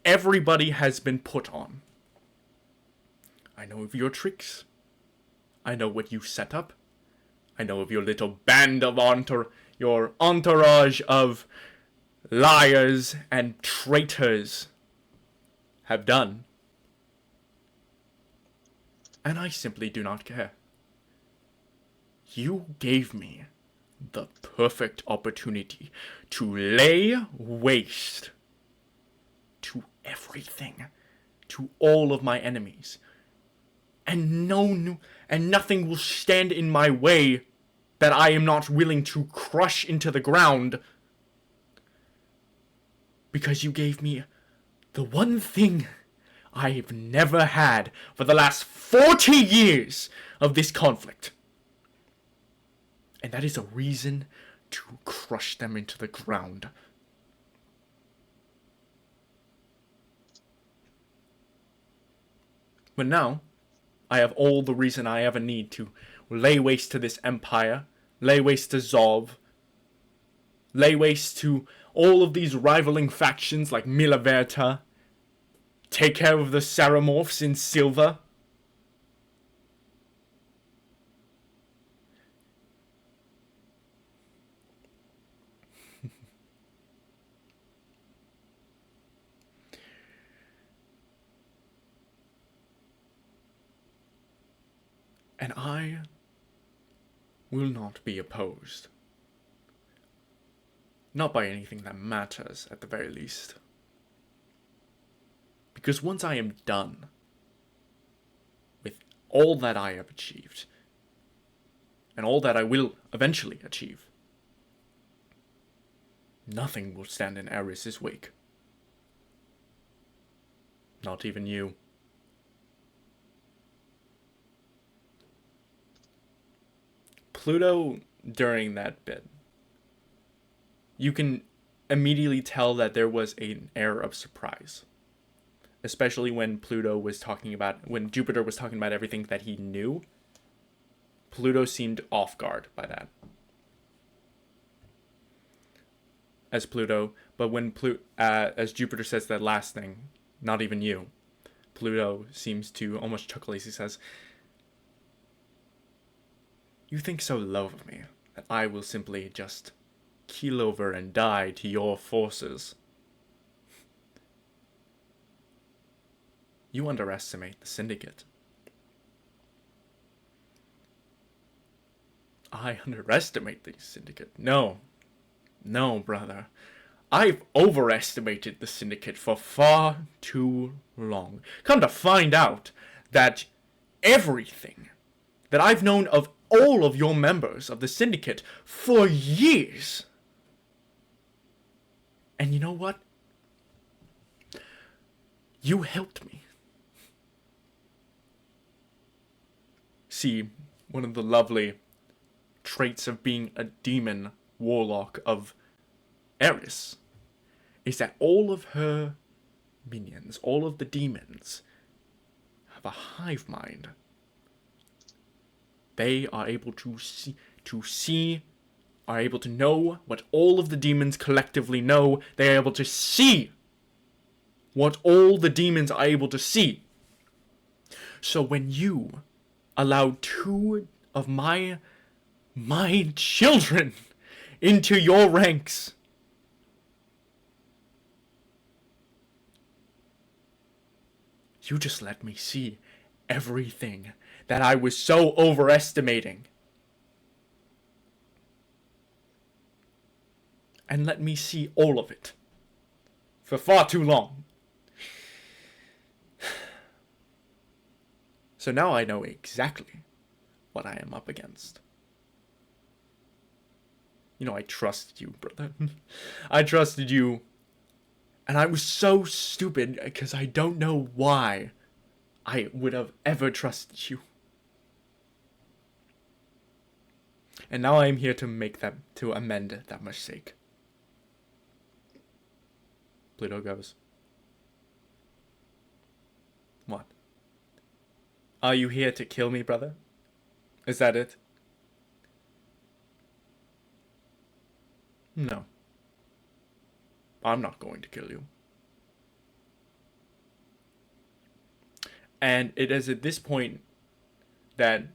everybody has been put on. I know of your tricks. I know what you set up. I know of your little band of your entourage of liars and traitors have done. And I simply do not care. You gave me the perfect opportunity to lay waste to everything, to all of my enemies. And nothing will stand in my way that I am not willing to crush into the ground. Because you gave me the one thing I've never had for the last 40 years of this conflict. And that is a reason to crush them into the ground. But now, I have all the reason I ever need to lay waste to this empire, lay waste to Zov, lay waste to all of these rivaling factions like Milaverta, take care of the Ceramorphs in Silver. And I will not be opposed. Not by anything that matters, at the very least. Because once I am done with all that I have achieved, and all that I will eventually achieve, nothing will stand in Ares' wake. Not even you. Pluto, during that bit, you can immediately tell that there was an air of surprise. Especially when when Jupiter was talking about everything that he knew. Pluto seemed off guard by that. As Jupiter says that last thing, not even you, Pluto seems to almost chuckle as he says, "You think so low of me that I will simply just keel over and die to your forces. You underestimate the Syndicate." I underestimate the Syndicate? No, brother. I've overestimated the Syndicate for far too long. Come to find out that everything that I've known of all of your members of the Syndicate for years. And you know what? You helped me. See, one of the lovely traits of being a demon warlock of Eris is that all of her minions, all of the demons, have a hive mind. They are able to see, are able to know what all of the demons collectively know. They are able to see what all the demons are able to see. So when you allow two of my children into your ranks, you just let me see everything that I was so overestimating. And let me see all of it for far too long. So now I know exactly what I am up against. You know, I trusted you, brother. I trusted you. And I was so stupid because I don't know why I would have ever trusted you. And now I am here to amend that mistake. Pluto goes, "What? Are you here to kill me, brother? Is that it?" "No. I'm not going to kill you." And it is at this point that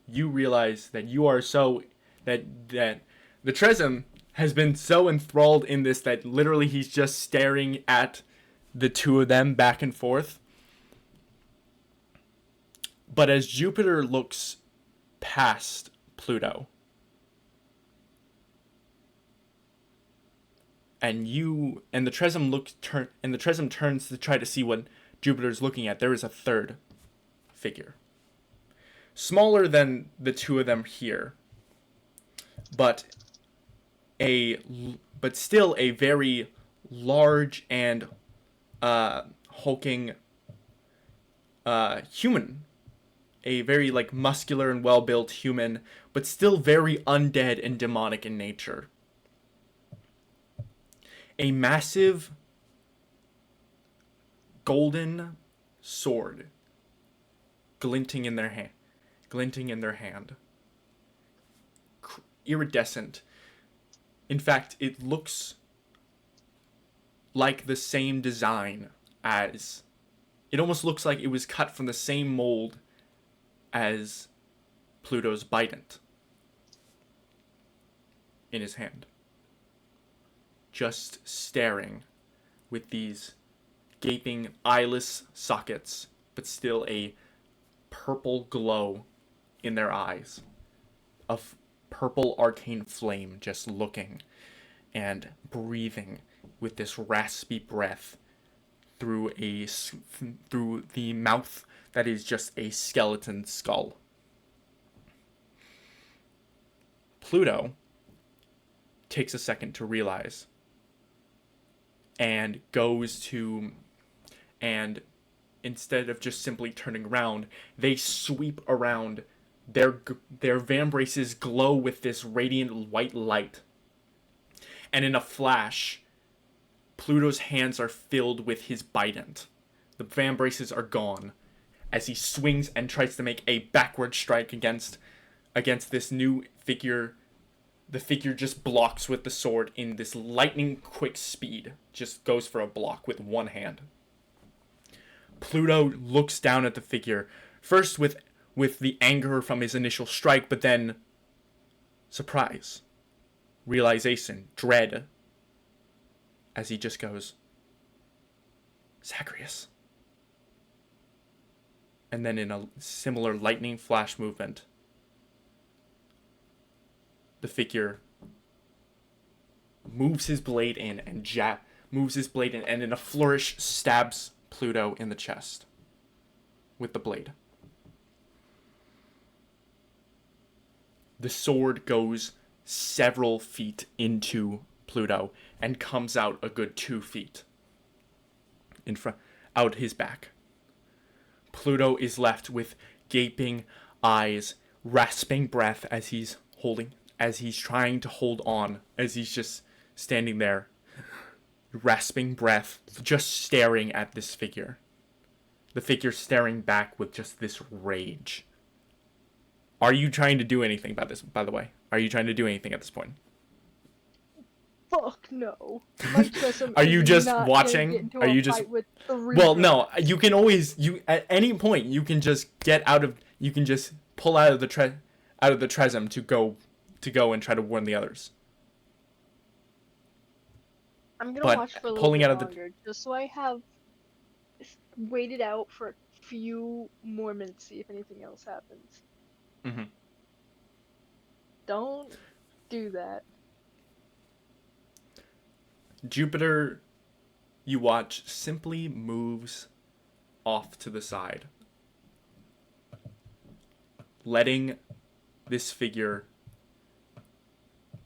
you realize that you are that the Tresem has been so enthralled in this that literally he's just staring at the two of them back and forth. But as Jupiter looks past Pluto, and the Tresem turns to try to see what Jupiter's looking at, there is a third figure. Smaller than the two of them here, but still a very large and hulking human. A very muscular and well-built human, but still very undead and demonic in nature. A massive golden sword glinting in their hand. Iridescent. In fact, it looks like the same design as... It almost looks like it was cut from the same mold as Pluto's bident in his hand. Just staring with these gaping eyeless sockets, but still a purple glow in their eyes. A purple arcane flame just looking and breathing with this raspy breath through the mouth that is just a skeleton skull. Pluto takes a second to realize and goes to and instead of just simply turning around, they sweep around. Their vambraces glow with this radiant white light. And in a flash, Pluto's hands are filled with his bident. The vambraces are gone as he swings and tries to make a backward strike against this new figure. The figure just blocks with the sword in this lightning quick speed. Just goes for a block with one hand. Pluto looks down at the figure, first with the anger from his initial strike, but then surprise, realization, dread, as he just goes, Zacharias. And then in a similar lightning flash movement, the figure moves his blade in and in a flourish stabs Pluto in the chest with the blade. The sword goes several feet into Pluto and comes out a good 2 feet in front, out his back. Pluto is left with gaping eyes, rasping breath as he's trying to hold on, as he's just standing there, rasping breath, just staring at this figure. The figure staring back with just this rage. Are you trying to do anything about this, by the way? Are you trying to do anything at this point? Fuck no. My Trism Are you is just not watching? gonna get into Are a you just fight with the Well, Reaper. no, you can always at any point you can just pull out of the Tresem to go and try to warn the others. I'm gonna but watch for a little pulling bit out of the- longer, just so I have waited out for a few more minutes, see if anything else happens. Mm-hmm. Don't do that. Jupiter, you watch, simply moves off to the side, letting this figure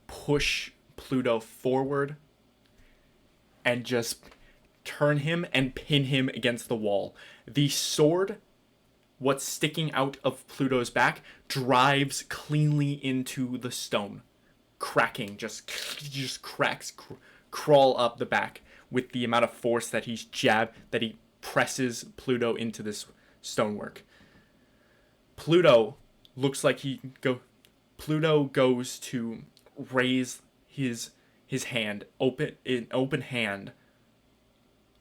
push Pluto forward and just turn him and pin him against the wall. The sword, what's sticking out of Pluto's back, drives cleanly into the stone, cracking, just cracks, crawl up the back with the amount of force that he presses Pluto into this stonework. Pluto looks like Pluto goes to raise his hand, open hand,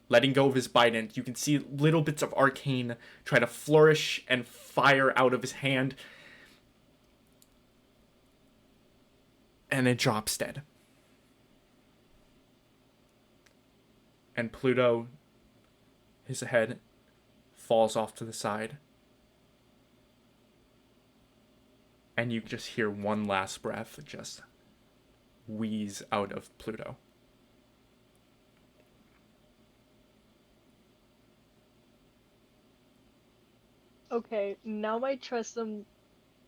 letting go of his bident. You can see little bits of arcane try to flourish and fire out of his hand, and it drops dead. And Pluto, his head falls off to the side. And you just hear one last breath just wheeze out of Pluto. Okay, now my Tressum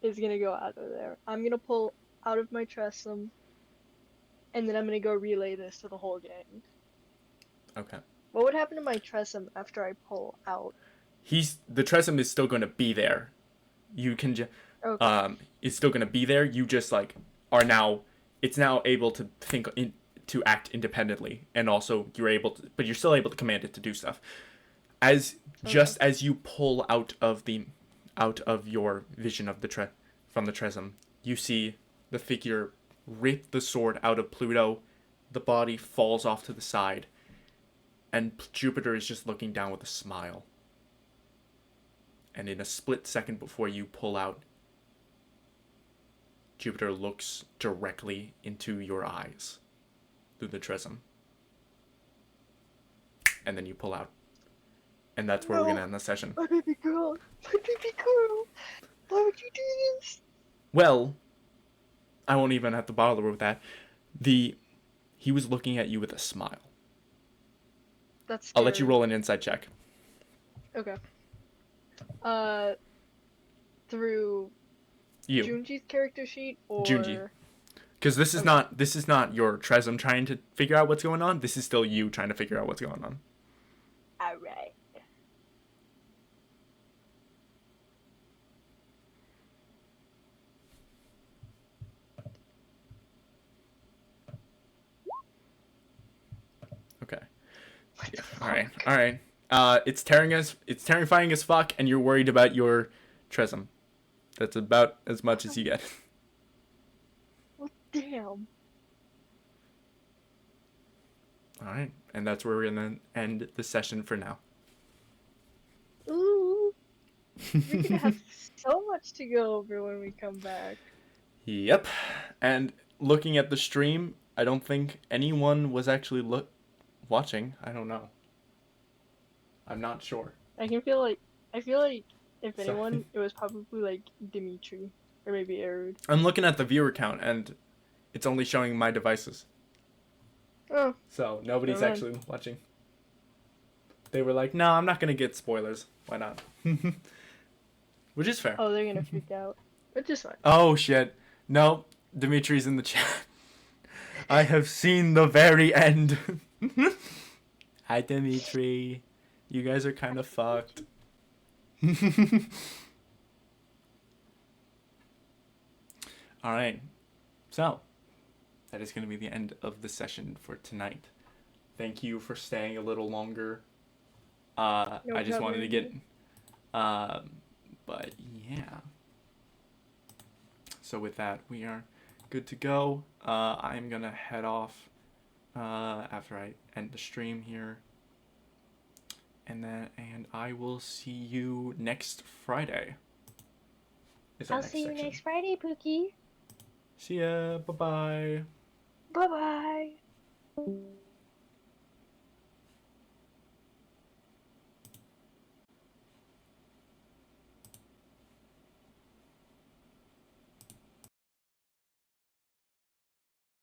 is gonna go out of there. I'm gonna pull out of my Tressum, and then I'm gonna go relay this to the whole gang. Okay. What would happen to my Tressum after I pull out? The Tresem is still going to be there. You can Okay. it's still going to be there. You just it's now able to to act independently, and also but you're still able to command it to do stuff. Just as you pull out of your vision of from the Tresem, you see the figure rip the sword out of Pluto. The body falls off to the side, and Jupiter is just looking down with a smile. And in a split second before you pull out, Jupiter looks directly into your eyes through the Tresem. And then you pull out. And that's where we're going to end the session. My baby girl! My baby girl! Why would you do this? Well, I won't even have to bother with that. He was looking at you with a smile. That's I'll let you scary. roll an insight check. Okay. Through You. Junji's character sheet or Junji. Because this is not your Tresem trying to figure out what's going on. This is still you trying to figure out what's going on. Alright. Okay. Yeah. All right. All right. It's terrifying as fuck, and you're worried about your Trism. That's about as much as you get. Well, damn. All right, and that's where we're gonna end the session for now. Ooh. We're gonna have so much to go over when we come back. Yep. And looking at the stream, I don't think anyone was actually watching. I don't know. I'm not sure. I feel like if Sorry. anyone, it was probably like Dimitri or maybe Erud. I'm looking at the viewer count, and it's only showing my devices. Oh. So nobody's Never mind. actually watching. They were like, no, I'm not going to get spoilers. Why not? Which is fair. Oh, they're gonna freak out. Which is fine. Oh, shit. No, Dimitri's in the chat. I have seen the very end. Hi, Dimitri. You guys are kind of fucked. All right. So, that is going to be the end of the session for tonight. Thank you for staying a little longer. I just wanted to get... but, yeah. So with that, we are good to go. I'm going to head off after I end the stream here. And I will see you next Friday. I'll see you next Friday, Pookie. See ya. Bye-bye. Bye-bye.